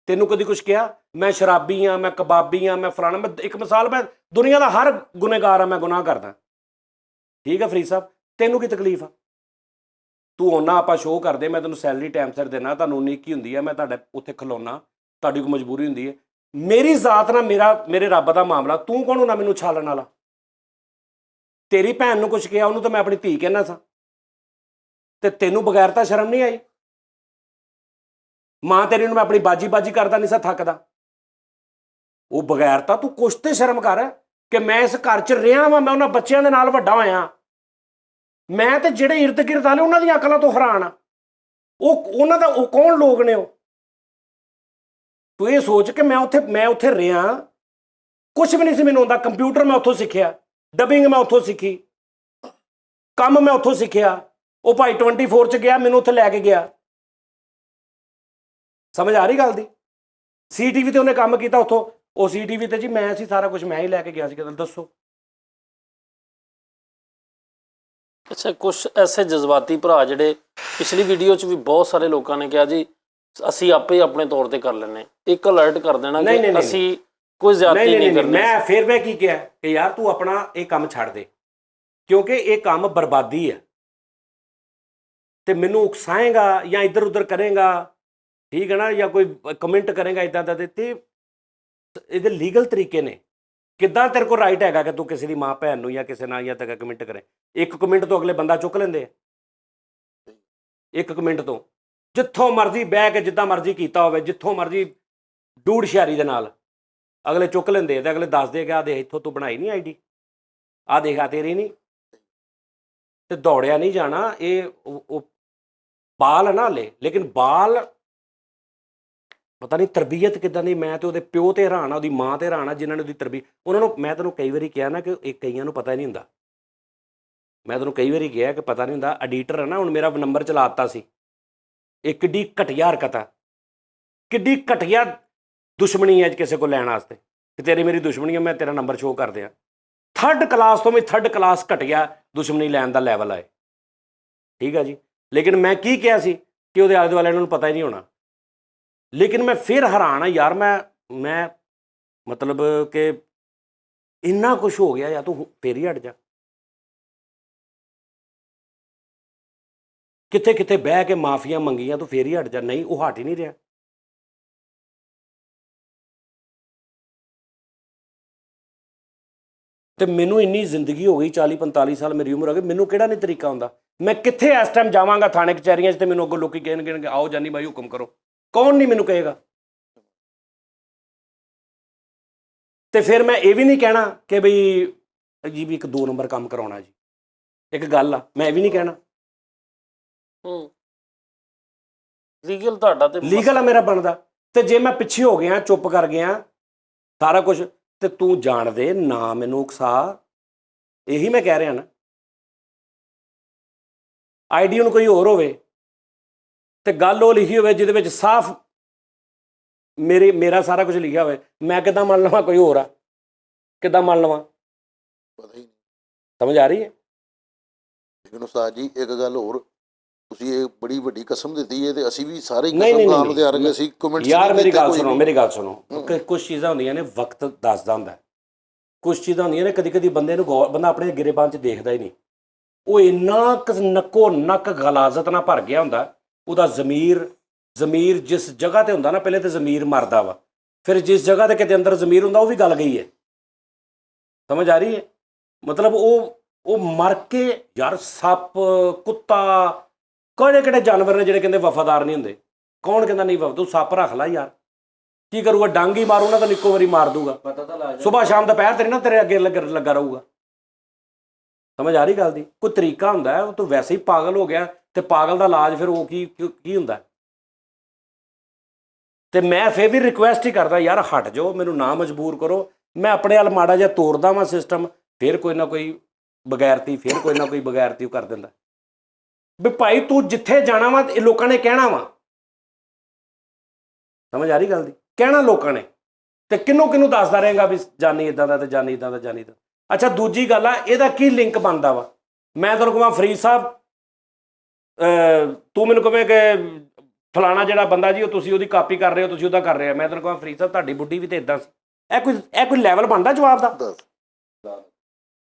ਤੈਨੂੰ ਕਦੀ ਕੁਝ ਕਿਹਾ? ਮੈਂ ਸ਼ਰਾਬੀ ਆ, ਮੈਂ ਕਬਾਬੀ ਆ, ਮੈਂ ਫਲਾਣਾ, ਮੈਂ ਇੱਕ ਮਿਸਾਲ, ਮੈਂ ਦੁਨੀਆ ਦਾ ਹਰ ਗੁਨੇਗਾਰ ਆ, ਮੈਂ ਗੁਨਾਹ ਕਰਦਾ। ਠੀਕ ਆ ਫਰੀਦ ਸਾਹਿਬ, ਤੈਨੂੰ ਕੀ ਤਕਲੀਫ ਆ? ਤੂੰ ਉਹਨਾਂ ਆਪਾਂ ਸ਼ੋਅ ਕਰਦੇ, ਮੈਂ ਤੈਨੂੰ ਸੈਲਰੀ ਟਾਈਮ ਸਿਰ ਦੇਣਾ, ਤੁਹਾਨੂੰ ਉਨੀ ਕੀ ਹੁੰਦੀ ਹੈ, ਮੈਂ ਤੁਹਾਡੇ ਉੱਥੇ ਖਲੋਣਾ, ਤੁਹਾਡੀ ਕੋਈ ਮਜਬੂਰੀ ਹੁੰਦੀ ਹੈ। ਮੇਰੀ ਜ਼ਾਤ ਨਾਲ ਮੇਰੇ ਰੱਬ ਦਾ ਮਾਮਲਾ, ਤੂੰ ਕੌਣ ਹੋਣਾ ਮੈਨੂੰ ਛਾਲਣ ਵਾਲਾ? ਤੇਰੀ ਭੈਣ ਨੂੰ ਕੁਝ ਕਿਹਾ, ਉਹਨੂੰ ਤਾਂ ਮੈਂ ਆਪਣੀ ਧੀ ਕਹਿਣਾ ਸਾਂ, ਤੇ ਤੈਨੂੰ ਬਗੈਰ ਤਾਂ ਸ਼ਰਮ ਨਹੀਂ ਆਈ? ਮਾਂ ਤੇਰੀ ਨੂੰ ਮੈਂ ਆਪਣੀ ਬਾਜੀ ਕਰਦਾ ਨਹੀਂ ਸਾਂ ਥੱਕਦਾ? ਉਹ ਬਗੈਰ ਤਾਂ ਤੂੰ ਕੁਛ ਤੇ ਸ਼ਰਮ ਕਰ ਕਿ ਮੈਂ ਇਸ ਘਰ 'ਚ ਰਿਹਾ ਵਾਂ, ਮੈਂ ਉਹਨਾਂ ਬੱਚਿਆਂ ਦੇ ਨਾਲ ਵੱਡਾ ਹੋਇਆ, ਮੈਂ ਤੇ ਜਿਹੜੇ ਇਰਦ ਗਿਰਦ ਵਾਲੇ ਉਹਨਾਂ ਦੀਆਂ ਅਕਲਾਂ ਤੋਂ ਹੈਰਾਨ ਆ। ਉਹਨਾਂ ਦਾ ਉਹ ਕੌਣ ਲੋਕ ਨੇ? ਉਹ ਤੂੰ ਇਹ ਸੋਚ ਕਿ ਮੈਂ ਉੱਥੇ ਰਿਹਾ, ਕੁਛ ਵੀ ਨਹੀਂ ਸੀ ਮੈਨੂੰ ਆਉਂਦਾ। ਕੰਪਿਊਟਰ ਮੈਂ ਉੱਥੋਂ ਸਿੱਖਿਆ, ਡਬਿੰਗ ਮੈਂ ਉੱਥੋਂ ਸਿੱਖੀ, ਕੰਮ ਮੈਂ ਉੱਥੋਂ ਸਿੱਖਿਆ। ਉਹ ਭਾਈ 24 'ਚ ਗਿਆ, ਮੈਨੂੰ ਉੱਥੇ ਲੈ ਕੇ ਗਿਆ। ਸਮਝ ਆ ਰਹੀ ਗੱਲ ਦੀ? CTV ਤੇ ਉਹਨੇ ਕੰਮ ਕੀਤਾ ਉੱਥੋਂ, ਉਹ CTV ਤੇ ਜੀ ਮੈਂ ਸੀ, ਸਾਰਾ ਕੁਝ ਮੈਂ ਹੀ ਲੈ ਕੇ ਗਿਆ ਸੀ। ਕਿਤੇ ਦੱਸੋ। ਅੱਛਾ, ਕੁਝ ਐਸੇ ਜਜ਼ਬਾਤੀ ਭਰਾ ਜਿਹੜੇ ਪਿਛਲੀ ਵੀਡੀਓ 'ਚ ਵੀ ਬਹੁਤ ਸਾਰੇ ਲੋਕਾਂ ਨੇ ਕਿਹਾ ਜੀ ਅਸੀਂ ਆਪੇ ਆਪਣੇ ਤੌਰ ਤੇ ਕਰ ਲੈਂਦੇ, ਇੱਕ ਅਲਰਟ ਕਰ ਦੇਣਾ ਕਿ ਅਸੀਂ ਕੋਈ ਜ਼ਿਆਦਤੀ ਨਹੀਂ ਕਰਨੀ। ਮੈਂ ਕੀ ਕਿਹਾ ਕਿ ਯਾਰ ਤੂੰ ਆਪਣਾ ਇਹ ਕੰਮ ਛੱਡ ਦੇ, ਕਿਉਂਕਿ ਇਹ ਕੰਮ ਬਰਬਾਦੀ ਹੈ, ਤੇ ਮੈਨੂੰ ਉਕਸਾਏਗਾ ਜਾਂ ਇੱਧਰ ਉੱਧਰ ਕਰੇਗਾ, ਠੀਕ ਹੈ ਨਾ, ਜਾਂ ਕੋਈ ਕਮੈਂਟ ਕਰੇਗਾ ਇੱਦਾਂ ਦਾ, ਤੇ ਇਹਦੇ ਲੀਗਲ ਤਰੀਕੇ ਨੇ। ਕਿੱਦਾਂ ਤੇਰੇ ਕੋਲ ਰਾਈਟ ਹੈਗਾ ਕਿ ਤੂੰ ਕਿਸੇ ਦੀ ਮਾਂ ਭੈਣ ਨੂੰ ਜਾਂ ਕਿਸੇ ਨਾਲ ਜਾਂ ਤੱਕ ਕਮੈਂਟ ਕਰੇ? ਇੱਕ ਕਮੈਂਟ ਤੋਂ ਅਗਲੇ ਬੰਦਾ ਚੁੱਕ ਲੈਂਦੇ ਆ, ਇੱਕ ਕਮੈਂਟ ਤੋਂ, ਜਿੱਥੋਂ ਮਰਜ਼ੀ ਬਹਿ ਕੇ ਜਿੱਦਾਂ ਮਰਜ਼ੀ ਕੀਤਾ ਹੋਵੇ, ਜਿੱਥੋਂ ਮਰਜ਼ੀ ਡੂੜ ਸ਼ਿਆਰੀ ਦੇ ਨਾਲ ਅਗਲੇ ਚੁੱਕ ਲੈਂਦੇ, ਤੇ ਅਗਲੇ ਦੱਸਦੇ ਕਿ ਆਹ ਦੇਖ ਇੱਥੋਂ ਤੂੰ ਬਣਾਈ ਨਹੀਂ ID, ਆਹ ਦੇਖ ਆ ਤੇਰੀ ਨਹੀਂ, ਤੇ ਦੌੜਿਆ ਨਹੀਂ ਜਾਣਾ। ਇਹ ਉਹ ਬਾਲ ਹੈ ਨਾ ਹਲੇ, ਲੇਕਿਨ ਬਾਲ ਪਤਾ ਨਹੀਂ ਤਰਬੀਅਤ ਕਿੱਦਾਂ ਦੀ। ਮੈਂ ਤੇ ਉਹਦੇ ਪਿਓ ਤੇ ਹੈਰਾਨ ਆ, ਉਹਦੀ ਮਾਂ ਤੇ ਹੈਰਾਨ ਆ, ਜਿਨ੍ਹਾਂ ਨੇ ਉਹਦੀ ਤਰਬੀਅਤ, ਉਹਨਾਂ ਨੂੰ ਮੈਂ ਤੈਨੂੰ ਕਈ ਵਾਰੀ ਕਿਹਾ ਨਾ ਕਿ ਇਹ ਕਈਆਂ ਨੂੰ ਪਤਾ ਹੀ ਨਹੀਂ ਹੁੰਦਾ। ਮੈਂ ਤੈਨੂੰ ਕਈ ਵਾਰੀ ਕਿਹਾ ਕਿ ਪਤਾ ਨਹੀਂ ਹੁੰਦਾ। ਐਡੀਟਰ ਹੈ ਨਾ, ਹੁਣ ਮੇਰਾ ਨੰਬਰ ਚਲਾ ਦਿੱਤਾ ਸੀ। ਇਹ ਕਿੱਡੀ ਘਟੀਆ ਹਰਕਤ ਆ, ਕਿੱਡੀ ਘਟੀਆ ਦੁਸ਼ਮਣੀ ਹੈ ਕਿਸੇ ਕੋਲ ਲੈਣ ਵਾਸਤੇ ਕਿ ਤੇਰੀ ਮੇਰੀ ਦੁਸ਼ਮਣੀ ਹੈ, ਮੈਂ ਤੇਰਾ ਨੰਬਰ ਸ਼ੋਅ ਕਰ ਦਿਆਂ। 3rd ਕਲਾਸ ਤੋਂ ਵੀ 3rd ਕਲਾਸ ਘਟੀਆ ਦੁਸ਼ਮਣੀ ਲੈਣ ਦਾ ਲੈਵਲ ਆਏ। ਠੀਕ ਆ ਜੀ। ਲੇਕਿਨ ਮੈਂ ਕੀ ਕਿਹਾ ਸੀ ਕਿ ਉਹਦੇ ਆਲੇ ਦੁਆਲੇ ਨੂੰ ਪਤਾ ਹੀ ਨਹੀਂ ਹੋਣਾ। ਲੇਕਿਨ ਮੈਂ ਫਿਰ ਹੈਰਾਨ ਆ ਯਾਰ, ਮੈਂ ਮਤਲਬ ਕਿ ਇੰਨਾ ਕੁਝ ਹੋ ਗਿਆ, ਜਾਂ ਤੂੰ ਫੇਰ ਹੀ ਹਟ ਜਾ। ਕਿੱਥੇ ਕਿੱਥੇ ਬਹਿ ਕੇ ਮਾਫੀਆਂ ਮੰਗੀਆਂ, ਤੂੰ ਫੇਰ ਹੀ ਹਟ ਜਾ। ਨਹੀਂ, ਉਹ ਹਟ ਹੀ ਨਹੀਂ ਰਿਹਾ। ਤੇ ਮੈਨੂੰ ਇੰਨੀ ਜ਼ਿੰਦਗੀ ਹੋ ਗਈ, 40-45 ਸਾਲ ਮੇਰੀ ਉਮਰ ਹੋ ਗਈ, ਮੈਨੂੰ ਕਿਹੜਾ ਨਹੀਂ ਤਰੀਕਾ ਹੁੰਦਾ। ਮੈਂ ਕਿੱਥੇ ਇਸ ਟਾਈਮ ਜਾਵਾਂਗਾ ਥਾਣੇ ਕਚਹਿਰੀਆਂ 'ਚ, ਤੇ ਮੈਨੂੰ ਅੱਗੋਂ ਲੋਕੀ ਕਹਿਣਗੇ ਆਓ ਜਾਨੀ ਬਾਈ ਹੁਕਮ ਕਰੋ, ਕੌਣ ਨਹੀਂ ਮੈਨੂੰ ਕਹੇਗਾ। ਤੇ ਫਿਰ ਮੈਂ ਇਹ ਵੀ ਨਹੀਂ ਕਹਿਣਾ ਕਿ ਬਈ ਜੀ ਵੀ ਇੱਕ 2 ਨੰਬਰ ਕੰਮ ਕਰਾਉਣਾ ਜੀ, ਇੱਕ ਗੱਲ ਆ, ਮੈਂ ਇਹ ਵੀ ਨਹੀਂ ਕਹਿਣਾ। ਲੀਗਲ ਤੁਹਾਡਾ ਤੇ ਲੀਗਲ ਆ ਮੇਰਾ ਬਣਦਾ। ਤੇ ਜੇ ਮੈਂ ਪਿੱਛੇ ਹੋ ਗਿਆ, ਚੁੱਪ ਕਰ ਗਿਆ ਸਾਰਾ ਕੁਝ, ਤੇ ਤੂੰ ਜਾਣ ਦੇ ਨਾ, ਮੈਨੂੰ ਉਕਸਾ। ਇਹੀ ਮੈਂ ਕਹਿ ਰਿਹਾ ਨਾ। ਆਈਡੀ ਨੂੰ ਕੋਈ ਹੋਰ ਹੋਵੇ ਤੇ ਗੱਲ ਉਹ ਲਿਖੀ ਹੋਵੇ ਜਿਹਦੇ ਵਿੱਚ ਸਾਫ਼ ਮੇਰਾ ਸਾਰਾ ਕੁਝ ਲਿਖਿਆ ਹੋਵੇ, ਮੈਂ ਕਿੱਦਾਂ ਮੰਨ ਲਵਾਂ ਕੋਈ ਹੋਰ ਆ? ਕਿੱਦਾਂ ਮੰਨ ਲਵਾਂ? ਪਤਾ ਹੀ ਨਹੀਂ। ਸਮਝ ਆ ਰਹੀ ਹੈ? ਲੇਕਿਨ ਉਸਤਾਦ ਜੀ ਇੱਕ ਗੱਲ ਹੋਰ, ਤੁਸੀਂ ਇਹ ਬੜੀ ਵੱਡੀ ਕਸਮ ਦਿੱਤੀ ਹੈ, ਤੇ ਅਸੀਂ ਵੀ ਸਾਰੇ ਹੀ ਨਹੀਂ ਕਸਮ ਨਹੀਂ ਖਾਣ ਨੂੰ ਤਿਆਰ ਹਾਂ। ਨਹੀਂ ਅਸੀਂ ਕਮੈਂਟ ਯਾਰ, ਮੇਰੀ ਗੱਲ ਸੁਣੋ, ਮੇਰੀ ਗੱਲ ਸੁਣੋ। ਕੁਝ ਚੀਜ਼ਾਂ ਹੁੰਦੀਆਂ ਨੇ ਵਕਤ ਦੱਸਦਾ ਹੁੰਦਾ, ਕੁਝ ਚੀਜ਼ਾਂ ਹੁੰਦੀਆਂ ਨੇ ਕਦੀ ਕਦੀ ਬੰਦੇ ਨੂੰ ਬੰਦਾ ਆਪਣੇ ਗਿਰੇਬਾਨ 'ਚ ਦੇਖਦਾ ਹੀ ਨਹੀਂ। ਉਹ ਇੰਨਾ ਨੱਕੋ ਨੱਕ ਗਲਾਜ਼ਤ ਨਾਲ ਭਰ ਗਿਆ ਹੁੰਦਾ, ਉਹਦਾ ਜ਼ਮੀਰ ਜਿਸ ਜਗ੍ਹਾ ਤੇ ਹੁੰਦਾ ਨਾ, ਪਹਿਲੇ ਤਾਂ ਜ਼ਮੀਰ ਮਰਦਾ ਵਾ, ਫਿਰ ਜਿਸ ਜਗ੍ਹਾ ਤੇ ਕਿਤੇ ਅੰਦਰ ਜ਼ਮੀਰ ਹੁੰਦਾ ਉਹ ਵੀ ਗਲ ਗਈ ਹੈ। ਸਮਝ ਆ ਰਹੀ ਹੈ? ਮਤਲਬ ਉਹ ਮਰ ਕੇ ਯਾਰ, ਸੱਪ, ਕੁੱਤਾ, ਕਿਹੜੇ ਜਾਨਵਰ ਨੇ ਜਿਹੜੇ ਕਹਿੰਦੇ ਵਫਾਦਾਰ ਨਹੀਂ ਹੁੰਦੇ? ਕੌਣ ਕਹਿੰਦਾ ਨਹੀਂ ਵਫਾ? ਤੂੰ ਸੱਪ ਰੱਖ ਲੈ ਯਾਰ, ਕੀ ਕਰੂਗਾ? ਡੰਗ ਹੀ ਮਾਰੂ ਨਾ, ਤਾਂ ਇੱਕੋ ਵਾਰੀ ਮਾਰ ਦੂਗਾ। ਪਤਾ ਤਾਂ ਲੱਗ ਸੁਬਾਹ ਸ਼ਾਮ ਦੁਪਹਿਰ ਤੇਰੇ ਨਾ ਤੇਰੇ ਅੱਗੇ ਲੱਗਾ ਰਹੂਗਾ। ਸਮਝ ਆ ਰਹੀ ਗੱਲ ਦੀ? ਕੋਈ ਤਰੀਕਾ ਹੁੰਦਾ ਹੈ। ਤੂੰ ਵੈਸੇ ਹੀ ਪਾਗਲ ਹੋ ਗਿਆ, ਤੇ ਪਾਗਲ ਦਾ ਇਲਾਜ ਫਿਰ ਉਹ ਕੀ ਹੁੰਦਾ? ਤੇ ਮੈਂ ਫਿਰ ਵੀ ਰਿਕੁਐਸਟ ਹੀ ਕਰਦਾ ਯਾਰ, ਹਟ ਜਾਓ, ਮੈਨੂੰ ਨਾ ਮਜਬੂਰ ਕਰੋ। ਮੈਂ ਆਪਣੇ ਵੱਲ ਮਾੜਾ ਜਿਹਾ ਤੋੜਦਾ ਵਾਂ ਸਿਸਟਮ, ਫਿਰ ਕੋਈ ਨਾ ਕੋਈ ਬਗੈਰਤੀ ਉਹ ਕਰ ਦਿੰਦਾ ਵੀ ਭਾਈ ਤੂੰ ਜਿੱਥੇ ਜਾਣਾ ਵਾ ਇਹ ਲੋਕਾਂ ਨੇ ਕਹਿਣਾ ਵਾ। ਸਮਝ ਆ ਰਹੀ ਗੱਲ ਦੀ? ਕਹਿਣਾ ਲੋਕਾਂ ਨੇ, ਤੇ ਕਿਹਨੂੰ ਦੱਸਦਾ ਰਹੇਗਾ ਵੀ ਜਾਨੀ ਇਦਾਂ ਦਾ ਤੇ ਜਾਨੀ ਇਦਾਂ ਦਾ, ਜਾਨੀ ਇਦਾਂ। ਅੱਛਾ, ਦੂਜੀ ਗੱਲ ਆ, ਇਹਦਾ ਕੀ ਲਿੰਕ ਬਣਦਾ ਵਾ? ਮੈਂ ਤੁਹਾਨੂੰ ਕਹਾਂ ਫਰੀਦ ਸਾਹਿਬ, ਤੂੰ ਮੈਨੂੰ ਕਹਵੇਂ ਕਿ ਫਲਾਣਾ ਜਿਹੜਾ ਬੰਦਾ ਜੀ, ਉਹ ਤੁਸੀਂ ਉਹਦੀ ਕਾਪੀ ਕਰ ਰਹੇ ਹੋ, ਤੁਸੀਂ ਉਹਦਾ ਕਰ ਰਹੇ ਹੋ। ਮੈਂ ਤੈਨੂੰ ਕਹਾਂ ਫਰੀਦ ਸਾਹਿਬ, ਤੁਹਾਡੀ ਬੁੱਢੀ ਵੀ ਤੇ ਇਦਾਂ ਸੀ। ਇਹ ਕੋਈ ਲੈਵਲ ਬਣਦਾ ਜਵਾਬ ਦਾ?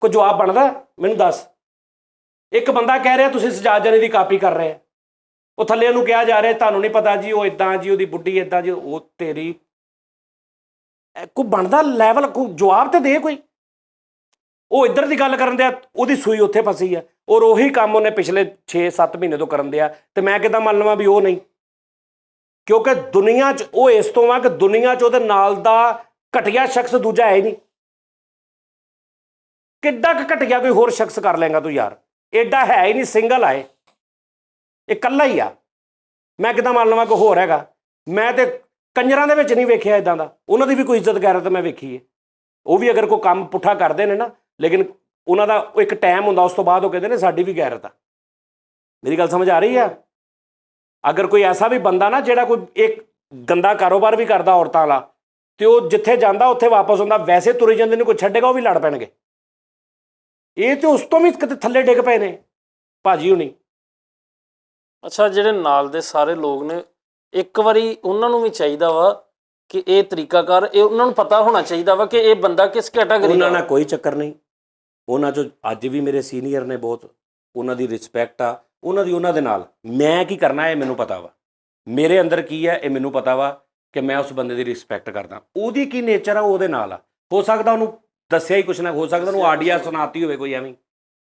ਕੋਈ ਜਵਾਬ ਬਣਦਾ? ਮੈਨੂੰ ਦੱਸ। ਇੱਕ ਬੰਦਾ ਕਹਿ ਰਿਹਾ ਤੁਸੀਂ ਸਜਾਦ ਜਾਨੀ ਦੀ ਕਾਪੀ ਕਰ ਰਹੇ, ਉਹ ਥੱਲੇ ਨੂੰ ਕਿਹਾ ਜਾ ਰਿਹਾ ਤੁਹਾਨੂੰ ਨਹੀਂ ਪਤਾ ਜੀ, ਉਹ ਇਦਾਂ ਜੀ, ਉਹਦੀ ਬੁੱਢੀ ਇਦਾਂ ਜੀ। ਉਹ ਤੇਰੀ ਕੋਈ ਬਣਦਾ ਲੈਵਲ? ਕੋਈ ਜਵਾਬ ਤੇ ਦੇ ਕੋਈ। ਉਹ ਇੱਧਰ ਦੀ ਗੱਲ ਕਰਨ ਦਿਆ, ਉਹਦੀ ਸੂਈ ਉੱਥੇ ਫਸੀ ਆ, ਔਰ ਉਹੀ ਕੰਮ ਉਹਨੇ ਪਿਛਲੇ 6-7 ਮਹੀਨੇ ਤੋਂ ਕਰਨ ਦਿਆ, ਤੇ ਮੈਂ ਕਿੱਦਾਂ ਮੰਨ ਲਵਾਂ ਵੀ ਉਹ ਨਹੀਂ? ਕਿਉਂਕਿ ਦੁਨੀਆ 'ਚ ਉਹ ਇਸ ਤੋਂ ਆ ਕਿ ਦੁਨੀਆ 'ਚ ਉਹਦੇ ਨਾਲ ਦਾ ਘਟੀਆ ਸ਼ਖਸ ਦੂਜਾ ਹੈ ਹੀ ਨਹੀਂ। ਕਿੱਡਾ ਕੁ ਘਟੀਆ ਕੋਈ ਹੋਰ ਸ਼ਖਸ ਕਰ ਲੇਗਾ ਤੂੰ ਯਾਰ? ਐਡਾ ਹੈ ਹੀ ਨਹੀਂ, ਸਿੰਗਲ ਆਏ, ਇਹ ਇਕੱਲਾ ਹੀ ਆ। ਮੈਂ ਕਿੱਦਾਂ ਮੰਨ ਲਵਾਂ ਕੋਈ ਹੋਰ ਹੈਗਾ? ਮੈਂ ਤੇ ਕੰਜਰਾਂ ਦੇ ਵਿੱਚ ਨਹੀਂ ਵੇਖਿਆ ਇਦਾਂ ਦਾ। ਉਹਨਾਂ ਦੀ ਵੀ ਕੋਈ ਇੱਜ਼ਤ ਗੈਰਤ ਮੈਂ ਵੇਖੀ ਹੈ। ਉਹ ਵੀ ਅਗਰ ਕੋਈ ਕੰਮ ਪੁੱਠਾ ਕਰਦੇ ਨੇ ਨਾ, ਲੇਕਿਨ ਉਹਨਾਂ ਦਾ ਇੱਕ ਟਾਈਮ ਹੁੰਦਾ, ਉਸ ਤੋਂ ਬਾਅਦ ਉਹ ਕਹਿੰਦੇ ਨੇ ਸਾਡੀ ਵੀ ਗੈਰਤ ਆ। ਮੇਰੀ ਗੱਲ ਸਮਝ ਆ ਰਹੀ ਆ? ਅਗਰ ਕੋਈ ਐਸਾ ਵੀ ਬੰਦਾ ਨਾ ਜਿਹੜਾ ਕੋਈ ਇੱਕ ਗੰਦਾ ਕਾਰੋਬਾਰ ਵੀ ਕਰਦਾ ਔਰਤਾਂ ਵਾਲਾ, ਤੇ ਉਹ ਜਿੱਥੇ ਜਾਂਦਾ ਉੱਥੇ ਵਾਪਸ ਆਉਂਦਾ, ਵੈਸੇ ਤੁਰੇ ਜਾਂਦੇ ਨੇ, ਕੋਈ ਛੱਡੇਗਾ ਉਹ ਵੀ ਲੜ ਪੈਣਗੇ। ਇਹ ਤੇ ਉਸ ਤੋਂ ਵੀ ਕਿਤੇ ਥੱਲੇ ਡਿੱਗ ਪਏ ਨੇ ਭਾਜੀ ਹੁਣੀ। ਅੱਛਾ, ਜਿਹੜੇ ਨਾਲ ਦੇ ਸਾਰੇ ਲੋਕ ਨੇ, ਇੱਕ ਵਾਰੀ ਉਹਨਾਂ ਨੂੰ ਵੀ ਚਾਹੀਦਾ ਵਾ ਕਿ ਇਹ ਤਰੀਕਾਕਾਰ, ਇਹ ਉਹਨਾਂ ਨੂੰ ਪਤਾ ਹੋਣਾ ਚਾਹੀਦਾ ਵਾ ਕਿ ਇਹ ਬੰਦਾ ਕਿਸ ਕੈਟਾਗਰੀ ਦਾ। ਉਹਨਾਂ ਨਾਲ ਕੋਈ ਚੱਕਰ ਨਹੀਂ। ਉਹਨਾਂ 'ਚੋਂ ਅੱਜ ਵੀ ਮੇਰੇ ਸੀਨੀਅਰ ਨੇ ਬਹੁਤ, ਉਹਨਾਂ ਦੀ ਰਿਸਪੈਕਟ ਆ ਉਹਨਾਂ ਦੇ ਨਾਲ। ਮੈਂ ਕੀ ਕਰਨਾ ਇਹ ਮੈਨੂੰ ਪਤਾ ਵਾ, ਮੇਰੇ ਅੰਦਰ ਕੀ ਹੈ ਇਹ ਮੈਨੂੰ ਪਤਾ ਵਾ, ਕਿ ਮੈਂ ਉਸ ਬੰਦੇ ਦੀ ਰਿਸਪੈਕਟ ਕਰਦਾ। ਉਹਦੀ ਕੀ ਨੇਚਰ ਆ ਉਹਦੇ ਨਾਲ ਆ। ਹੋ ਸਕਦਾ ਉਹਨੂੰ ਦੱਸਿਆ ਹੀ ਕੁਛ ਨਾ, ਹੋ ਸਕਦਾ ਉਹਨੂੰ ਆਡੀਓ ਸੁਣਾਤੀ ਹੋਵੇ ਕੋਈ ਐਵੇਂ।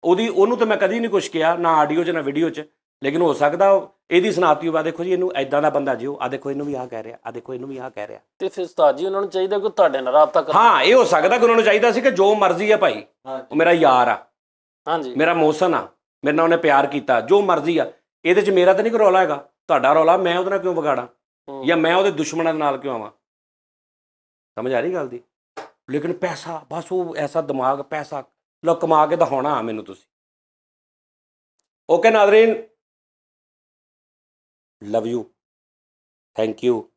ਉਹਨੂੰ ਤਾਂ ਮੈਂ ਕਦੀ ਨਹੀਂ ਕੁਛ ਕਿਹਾ, ਨਾ ਆਡੀਓ 'ਚ ਨਾ ਵੀਡੀਓ 'ਚ, ਲੇਕਿਨ ਹੋ ਸਕਦਾ ਇਹਦੀ ਸੁਣਾਤੀ ਹੋਵੇ, ਦੇਖੋ ਜੀ ਇਹਨੂੰ ਐਦਾਂ ਦਾ ਬੰਦਾ ਜੀ, ਉਹ ਆ ਦੇਖੋ ਇਹਨੂੰ ਵੀ ਆਹ ਕਹਿ ਰਿਹਾ, ਆ ਦੇਖੋ ਇਹਨੂੰ ਵੀ ਆਹ ਕਹਿ ਰਿਹਾ। ਤੇ ਫਿਰ ਉਸਤਾਦ ਜੀ ਉਹਨਾਂ ਨੂੰ ਚਾਹੀਦਾ ਕਿ ਤੁਹਾਡੇ ਨਾਲ ਰਾਬਤਾ ਕਰਨ। ਹਾਂ, ਇਹ ਹੋ ਸਕਦਾ ਕਿ ਉਹਨਾਂ ਨੂੰ ਚਾਹੀਦਾ ਸੀ ਕਿ ਜੋ ਮਰਜ਼ੀ ਆ ਭਾਈ, ਉਹ ਮੇਰਾ ਯਾਰ ਆ, ਹਾਂਜੀ, ਮੇਰਾ ਮੋਹਸਨ ਆ, ਮੇਰੇ ਨਾਲ ਉਹਨੇ ਪਿਆਰ ਕੀਤਾ, ਜੋ ਮਰਜ਼ੀ ਆ, ਇਹਦੇ 'ਚ ਮੇਰਾ ਤਾਂ ਨਹੀਂ ਕੋਈ ਰੌਲਾ ਹੈਗਾ। ਤੁਹਾਡਾ ਰੌਲਾ, ਮੈਂ ਉਹਦੇ ਨਾਲ ਕਿਉਂ ਵਿਗਾੜਾਂ, ਜਾਂ ਮੈਂ ਉਹਦੇ ਦੁਸ਼ਮਣਾਂ ਦੇ ਨਾਲ ਕਿਉਂ ਆਵਾਂ? ਸਮਝ ਆ ਰਹੀ ਗੱਲ ਦੀ? ਲੇਕਿਨ ਪੈਸਾ, ਬਸ ਉਹ ਐਸਾ ਦਿਮਾਗ, ਪੈਸਾ ਲੋ ਕਮਾ ਕੇ ਦਿਖਾਉਣਾ ਮੈਨੂੰ ਤੁਸੀਂ। Okay Nazreen, love you, thank you.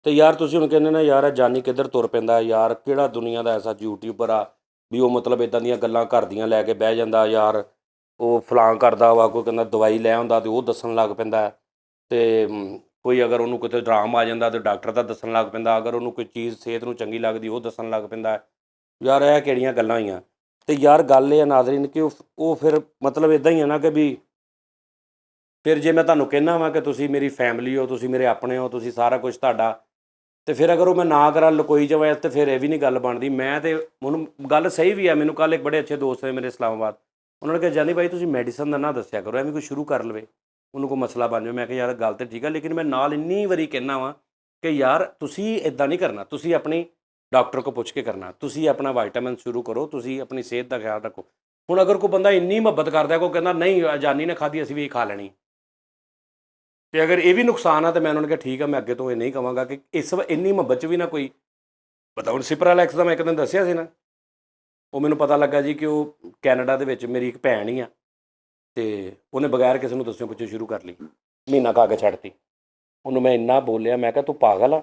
ਤੇ ਯਾਰ ਤੁਸੀਂ ਹੁਣ ਕਹਿੰਦੇ ਨਾ ਯਾਰ ਜਾਨੀ ਕਿੱਧਰ ਤੁਰ ਪੈਂਦਾ ਯਾਰ, ਕਿਹੜਾ ਦੁਨੀਆ ਦਾ ਐਸਾ ਯੂਟਿਊਬਰ ਆ ਵੀ ਉਹ ਮਤਲਬ ਇੱਦਾਂ ਦੀਆਂ ਗੱਲਾਂ ਘਰ ਦੀਆਂ ਲੈ ਕੇ ਬਹਿ ਜਾਂਦਾ ਯਾਰ, ਉਹ ਫਲਾਂ ਕਰਦਾ ਵਾ, ਕੋਈ ਕਹਿੰਦਾ ਦਵਾਈ ਲੈ ਆਉਂਦਾ ਤੇ ਉਹ ਦੱਸਣ ਲੱਗ ਪੈਂਦਾ, ਤੇ ਕੋਈ ਅਗਰ ਉਹਨੂੰ ਕਿਤੇ ਆਰਾਮ ਆ ਜਾਂਦਾ ਤੇ ਡਾਕਟਰ ਦਾ ਦੱਸਣ ਲੱਗ ਪੈਂਦਾ, ਅਗਰ ਉਹਨੂੰ ਕੋਈ ਚੀਜ਼ ਸਿਹਤ ਨੂੰ ਚੰਗੀ ਲੱਗਦੀ ਉਹ ਦੱਸਣ ਲੱਗ ਪੈਂਦਾ। ਯਾਰ ਇਹ ਕਿਹੜੀਆਂ ਗੱਲਾਂ ਹੋਈਆਂ। ਤੇ ਯਾਰ ਗੱਲ ਇਹ ਆ ਨਾਜ਼ਰੀਨ ਕਿ ਉਹ ਫਿਰ ਮਤਲਬ ਇਦਾਂ ਹੀ ਆ ਨਾ ਕਿ ਵੀ ਫਿਰ ਜੇ ਮੈਂ ਤੁਹਾਨੂੰ ਕਹਿਣਾ ਵਾਂ ਕਿ ਤੁਸੀਂ ਮੇਰੀ ਫੈਮਿਲੀ ਹੋ, ਤੁਸੀਂ ਮੇਰੇ ਆਪਣੇ ਹੋ, ਤੁਸੀਂ ਸਾਰਾ ਕੁਝ ਤੁਹਾਡਾ, ਤੇ ਫਿਰ ਅਗਰ ਉਹ ਮੈਂ ਨਾ ਕਰਾਂ ਲੁਕੋਈ ਜਾਵਾਂ ਤੇ ਫਿਰ ਇਹ ਵੀ ਨਹੀਂ ਗੱਲ ਬਣਦੀ। ਮੈਂ ਤੇ ਹੁਣ ਗੱਲ ਸਹੀ ਵੀ ਆ। ਮੈਨੂੰ ਕੱਲ੍ਹ ਇੱਕ ਬੜੇ ਅੱਛੇ ਦੋਸਤ ਨੇ ਮੇਰੇ ਇਸਲਾਮਾਬਾਦ, ਉਹਨਾਂ ਨੇ ਕਿਹਾ ਜਾਨੀ ਭਾਈ ਤੁਸੀਂ ਮੈਡੀਸਨ ਦਾ ਨਾ ਦੱਸਿਆ ਕਰੋ, ਐਵੇਂ ਕੋਈ ਸ਼ੁਰੂ ਕਰ ਲਵੇ ਉਹਨੂੰ ਕੋਈ ਮਸਲਾ ਬਣ ਜਾਵੇ। ਮੈਂ ਕਿਹਾ ਯਾਰ ਗੱਲ ਤਾਂ ਠੀਕ ਆ, ਲੇਕਿਨ ਮੈਂ ਨਾਲ ਇੰਨੀ ਵਾਰੀ ਕਹਿਣਾ ਵਾਂ ਕਿ ਯਾਰ ਤੁਸੀਂ ਇੱਦਾਂ ਨਹੀਂ ਕਰਨਾ, ਤੁਸੀਂ ਆਪਣੀ ਡਾਕਟਰ ਕੋਲ ਪੁੱਛ ਕੇ ਕਰਨਾ, ਤੁਸੀਂ ਆਪਣਾ ਵਾਈਟਾਮਿਨ ਸ਼ੁਰੂ ਕਰੋ, ਤੁਸੀਂ ਆਪਣੀ ਸਿਹਤ ਦਾ ਖਿਆਲ ਰੱਖੋ। ਹੁਣ ਅਗਰ ਕੋਈ ਬੰਦਾ ਇੰਨੀ ਮੁਹੱਬਤ ਕਰਦਾ, ਕੋਈ ਕਹਿੰਦਾ ਨਹੀਂ ਜਾਨੀ ਨੇ ਖਾਧੀ ਅਸੀਂ ਵੀ ਖਾ ਲੈਣੀ, ਤੇ ਅਗਰ ਇਹ ਵੀ ਨੁਕਸਾਨ ਆ ਤਾਂ ਮੈਂ ਉਹਨਾਂ ਨੂੰ ਕਿਹਾ ਠੀਕ ਆ, ਮੈਂ ਅੱਗੇ ਤੋਂ ਇਹ ਨਹੀਂ ਕਹਾਂਗਾ ਕਿ ਇਸ ਇੰਨੀ ਮੁਹੱਬਤ 'ਚ ਵੀ ਨਾ ਕੋਈ ਪਤਾ। ਹੁਣ ਸਿਪਰਾਲੈਕਸ ਦਾ ਮੈਂ ਇੱਕ ਦਿਨ ਦੱਸਿਆ ਸੀ ਨਾ, ਉਹ ਮੈਨੂੰ ਪਤਾ ਲੱਗਾ ਜੀ ਕਿ ਉਹ ਕੈਨੇਡਾ ਦੇ ਵਿੱਚ ਮੇਰੀ ਇੱਕ ਭੈਣ ਹੀ ਆ, ਤੇ ਉਹਨੇ ਬਗੈਰ ਕਿਸੇ ਨੂੰ ਦੱਸਿਓ ਪੁੱਛੋ ਸ਼ੁਰੂ ਕਰ ਲਈ, ਮਹੀਨਾ ਖਾ ਕੇ ਛੱਡਤੀ। ਉਹਨੂੰ ਮੈਂ ਇੰਨਾ ਬੋਲਿਆ, ਮੈਂ ਕਿਹਾ ਤੂੰ ਪਾਗਲ ਆ,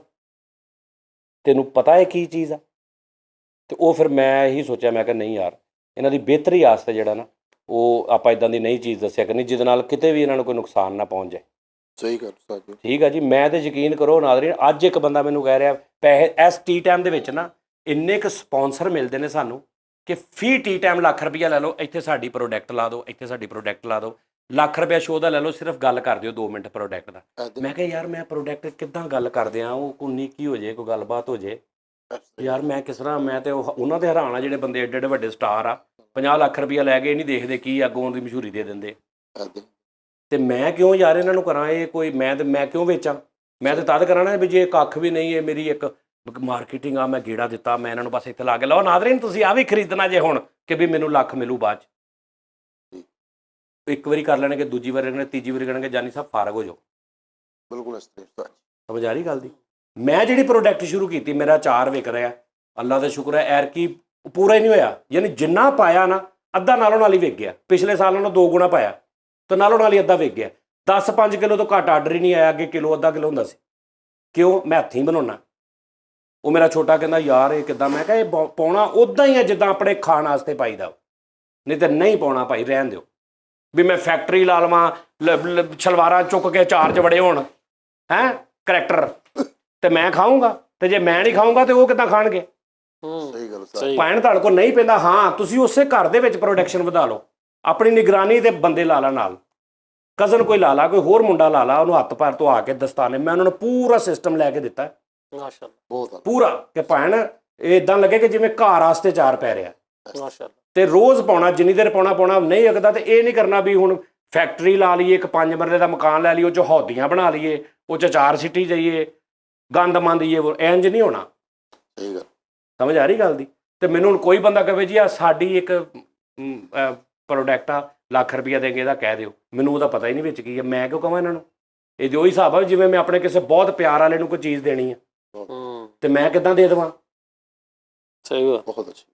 ਤੈਨੂੰ ਪਤਾ ਹੈ ਕੀ ਚੀਜ਼ ਆ? ਤੇ ਉਹ ਫਿਰ ਮੈਂ ਇਹੀ ਸੋਚਿਆ, ਮੈਂ ਕਿਹਾ ਨਹੀਂ ਯਾਰ ਇਹਨਾਂ ਦੀ ਬਿਹਤਰੀ ਵਾਸਤੇ ਜਿਹੜਾ ਨਾ ਉਹ ਆਪਾਂ ਇਦਾਂ ਦੀ ਨਈ ਚੀਜ਼ ਦੱਸਿਆ ਕਰਨੀ ਜਿਹਦੇ ਨਾਲ ਕਿਤੇ ਵੀ ਇਹਨਾਂ ਨੂੰ ਕੋਈ ਨੁਕਸਾਨ ਨਾ ਪਹੁੰਚ ਜਾਏ। ਸਹੀ ਗੱਲ ਉਸਤਾਦ ਜੀ। ਠੀਕ ਆ ਜੀ। ਮੈਂ ਤੇ ਯਕੀਨ ਕਰੋ ਨਾਜ਼ਰੀਨ, ਅੱਜ ਇੱਕ ਬੰਦਾ ਮੈਨੂੰ ਕਹਿ ਰਿਹਾ ਪੈਸੇ ਇਸ ਟੀ ਟਾਈਮ ਦੇ ਵਿੱਚ ਨਾ ਇੰਨੇ ਕੁ ਸਪਾਂਸਰ ਮਿਲਦੇ ਨੇ ਸਾਨੂੰ ਕਿ ਫੀ ਟੀ ਟਾਈਮ ਲੱਖ ਰੁਪਈਆ ਲੈ ਲਓ, ਇੱਥੇ ਸਾਡੀ ਪ੍ਰੋਡਕਟ ਲਾ ਦਿਓ, ਇੱਥੇ ਸਾਡੀ ਪ੍ਰੋਡਕਟ ਲਾ ਦਿਓ, ਲੱਖ ਰੁਪਇਆ ਸ਼ੋਅ ਦਾ ਲੈ ਲਓ, ਸਿਰਫ ਗੱਲ ਕਰ ਦਿਓ 2 ਮਿੰਟ ਪ੍ਰੋਡਕਟ ਦਾ। ਮੈਂ ਕਿਹਾ ਯਾਰ ਮੈਂ ਪ੍ਰੋਡਕਟ ਕਿੱਦਾਂ ਗੱਲ ਕਰਦੇ ਆ, ਉਹ ਕੋਈ ਕੀ ਹੋ ਜੇ, ਕੋਈ ਗੱਲਬਾਤ ਹੋ ਜੇ ਯਾਰ, ਮੈਂ ਕਿਸ ਤਰ੍ਹਾਂ, ਮੈਂ ਤੇ ਉਹਨਾਂ ਤੇ ਹੈਰਾਨ ਆ ਜਿਹੜੇ ਬੰਦੇ ਏਡੇ ਏਡੇ ਵੱਡੇ ਸਟਾਰ ਆ, 50 ਲੱਖ ਰੁਪਈਆ ਲੈ ਕੇ ਨਹੀਂ ਦੇਖਦੇ ਕੀ ਅੱਗੋਂ ਦੀ ਮਸ਼ਹੂਰੀ ਦੇ ਦਿੰਦੇ। ਤੇ ਮੈਂ ਕਿਉਂ ਯਾਰ ਇਹਨਾਂ ਨੂੰ ਕਰਾਂ ਇਹ ਕੋਈ, ਮੈਂ ਕਿਉਂ ਵੇਚਾਂ? ਮੈਂ ਤਾਂ ਤਦ ਕਰਾਂ ਨਾ ਵੀ ਜੇ ਕੱਖ ਵੀ ਨਹੀਂ, ਇਹ ਮੇਰੀ ਇੱਕ ਮਾਰਕੀਟਿੰਗ ਆ, ਮੈਂ ਗੇੜਾ ਦਿੱਤਾ, ਮੈਂ ਇਹਨਾਂ ਨੂੰ ਬਸ ਇੱਥੇ ਲਾ ਕੇ ਲਓ ਨਾਜ਼ਰੀਨ ਤੁਸੀਂ ਆ ਵੀ ਖਰੀਦਣਾ ਜੇ ਹੁਣ ਕਿ ਵੀ ਮੈਨੂੰ ਲੱਖ ਮਿਲੂ ਬਾਅਦ 'ਚ। ਇੱਕ ਵਾਰੀ ਕਰ ਲੈਣਗੇ, ਦੂਜੀ ਵਾਰੀ ਕਰਨਗੇ, ਤੀਜੀ ਵਾਰੀ ਕਰਨਗੇ, ਜਾਨੀ ਸਾਹਿਬ ਫਾਰਗ ਹੋ ਜਾਓ। ਬਿਲਕੁਲ ਸਮਝ ਆ ਰਹੀ ਗੱਲ ਦੀ? ਮੈਂ ਜਿਹੜੀ ਪ੍ਰੋਡਕਟ ਸ਼ੁਰੂ ਕੀਤੀ, ਮੇਰਾ 4 ਵਿਕ ਰਿਹਾ, ਅੱਲਾ ਦਾ ਸ਼ੁਕਰ ਹੈ। ਐਰਕੀ ਪੂਰਾ ਹੀ ਨਹੀਂ ਹੋਇਆ, ਯਾਨੀ ਜਿੰਨਾ ਪਾਇਆ ਨਾ ਅੱਧਾ ਨਾਲੋਂ ਨਾਲ ਹੀ ਵਿਕ ਗਿਆ। ਪਿਛਲੇ ਸਾਲ ਨਾਲੋਂ 2 ਗੁਣਾ ਪਾਇਆ ਤਾਂ ਨਾਲੋਂ ਨਾਲ ਹੀ ਅੱਧਾ ਵਿਕ ਗਿਆ। 10-5 ਕਿਲੋ ਤੋਂ ਘੱਟ ਆਰਡਰ ਹੀ ਨਹੀਂ ਆਇਆ, ਅੱਗੇ ਕਿਲੋ ਅੱਧਾ ਕਿਲੋ ਹੁੰਦਾ ਸੀ। ਕਿਉਂ? ਮੈਂ ਹੱਥੀਂ ਬਣਾਉਣਾ। ਉਹ ਮੇਰਾ ਛੋਟਾ ਕਹਿੰਦਾ ਯਾਰ ਇਹ ਕਿੱਦਾਂ? ਮੈਂ ਕਿਹਾ ਇਹ ਪਾਉਣਾ ਉੱਦਾਂ ਹੀ ਹੈ ਜਿੱਦਾਂ ਆਪਣੇ ਖਾਣ ਵਾਸਤੇ ਪਾਈਦਾ, ਨਹੀਂ ਤਾਂ ਨਹੀਂ ਪਾਉਣਾ ਭਾਈ, ਰਹਿਣ ਦਿਓ। ਵੀ ਮੈਂ ਫੈਕਟਰੀ ਲਾ ਲਵਾਂ, ਛਲਵਾਰਾਂ ਚੁੱਕ ਕੇ 4 'ਚ ਵੜੇ ਹੋਣ ਹੈਂ ਕਰੈਕਟਰ, ਤੇ ਮੈਂ ਖਾਊਂਗਾ, ਤੇ ਜੇ ਮੈਂ ਨਹੀਂ ਖਾਊਂਗਾ ਤੇ ਉਹ ਕਿੱਦਾਂ ਖਾਣਗੇ? ਸਹੀ ਗੱਲ। ਪਾਣ ਤੁਹਾਡੇ ਕੋਲ ਨਹੀਂ ਪੈਂਦਾ, ਹਾਂ ਤੁਸੀਂ ਉਸੇ ਘਰ ਦੇ ਵਿੱਚ ਪ੍ਰੋਡਕਸ਼ਨ ਵਧਾ ਲਓ, ਆਪਣੀ ਨਿਗਰਾਨੀ ਤੇ ਬੰਦੇ ਲਾ ਲਾ, ਨਾਲ ਕਜ਼ਨ ਕੋਈ ਲਾ ਲਾ, ਕੋਈ ਹੋਰ ਮੁੰਡਾ ਲਾ ਲਾ, ਉਹਨੂੰ ਹੱਥ ਪੈਰ ਤੋਂ ਆ ਕੇ ਦਸਤਾਨੇ, ਮੈਂ ਉਹਨਾਂ ਨੂੰ ਪੂਰਾ ਸਿਸਟਮ ਲੈ ਕੇ ਦਿੱਤਾ ਮਾਸ਼ਾਅੱਲਾ, ਬਹੁਤ ਪੂਰਾ, ਕਿ ਭੈਣ ਇਹ ਇਦਾਂ ਲੱਗੇ ਕਿ ਜਿਵੇਂ ਘਰ ਵਾਸਤੇ 4 ਪੈ ਰਿਹਾ। ਮਾਸ਼ਾਅੱਲਾ। ਤੇ ਰੋਜ਼ ਪਾਉਣਾ, ਜਿੰਨੀ ਦੇਰ ਪਾਉਣਾ ਨਹੀਂ ਅਗਦਾ। ਤੇ ਇਹ ਨਹੀਂ ਕਰਨਾ ਵੀ ਹੁਣ ਫੈਕਟਰੀ ਲਾ ਲਈਏ, ਇੱਕ 5 ਮਰਲੇ ਦਾ ਮਕਾਨ ਲੈ ਲਈਏ, ਉਹ 'ਚ ਹੌਦੀਆਂ ਬਣਾ ਲਈਏ, ਉਹ 'ਚ 4 ਸਿੱਟੀ ਜਾਈਏ, ਗੰਦ ਮੰਦ ਇਹ ਇੰਜ ਨਹੀਂ ਹੋਣਾ। ਸਹੀ ਗੱਲ। ਸਮਝ ਆ ਰਹੀ ਗੱਲ ਦੀ? ਤੇ ਮੈਨੂੰ ਹੁਣ ਕੋਈ ਬੰਦਾ ਕਹੇ ਜੀ ਆ ਸਾਡੀ ਇੱਕ ਪ੍ਰੋਡਕਟ ਆ, ਲੱਖ ਰੁਪਈਆ ਦੇ ਕੇ ਇਹਦਾ ਕਹਿ ਦਿਓ, ਮੈਨੂੰ ਉਹਦਾ ਪਤਾ ਹੀ ਨਹੀਂ ਵਿੱਚ ਕੀ ਹੈ, ਮੈਂ ਕਿਉਂ ਕਹਾਂ ਇਹਨਾਂ ਨੂੰ? ਇਹ ਜੋ ਹੀ ਹਿਸਾਬ ਆ ਜਿਵੇਂ ਮੈਂ ਆਪਣੇ ਕਿਸੇ ਬਹੁਤ ਪਿਆਰ ਵਾਲੇ ਨੂੰ ਕੋਈ ਚੀਜ਼ ਦੇਣੀ ਆ, ਤੇ ਮੈਂ ਕਿੱਦਾਂ ਦੇ ਦੇਵਾਂ? ਸਹੀ ਗੱਲ। ਬਹੁਤ ਅੱਛੀ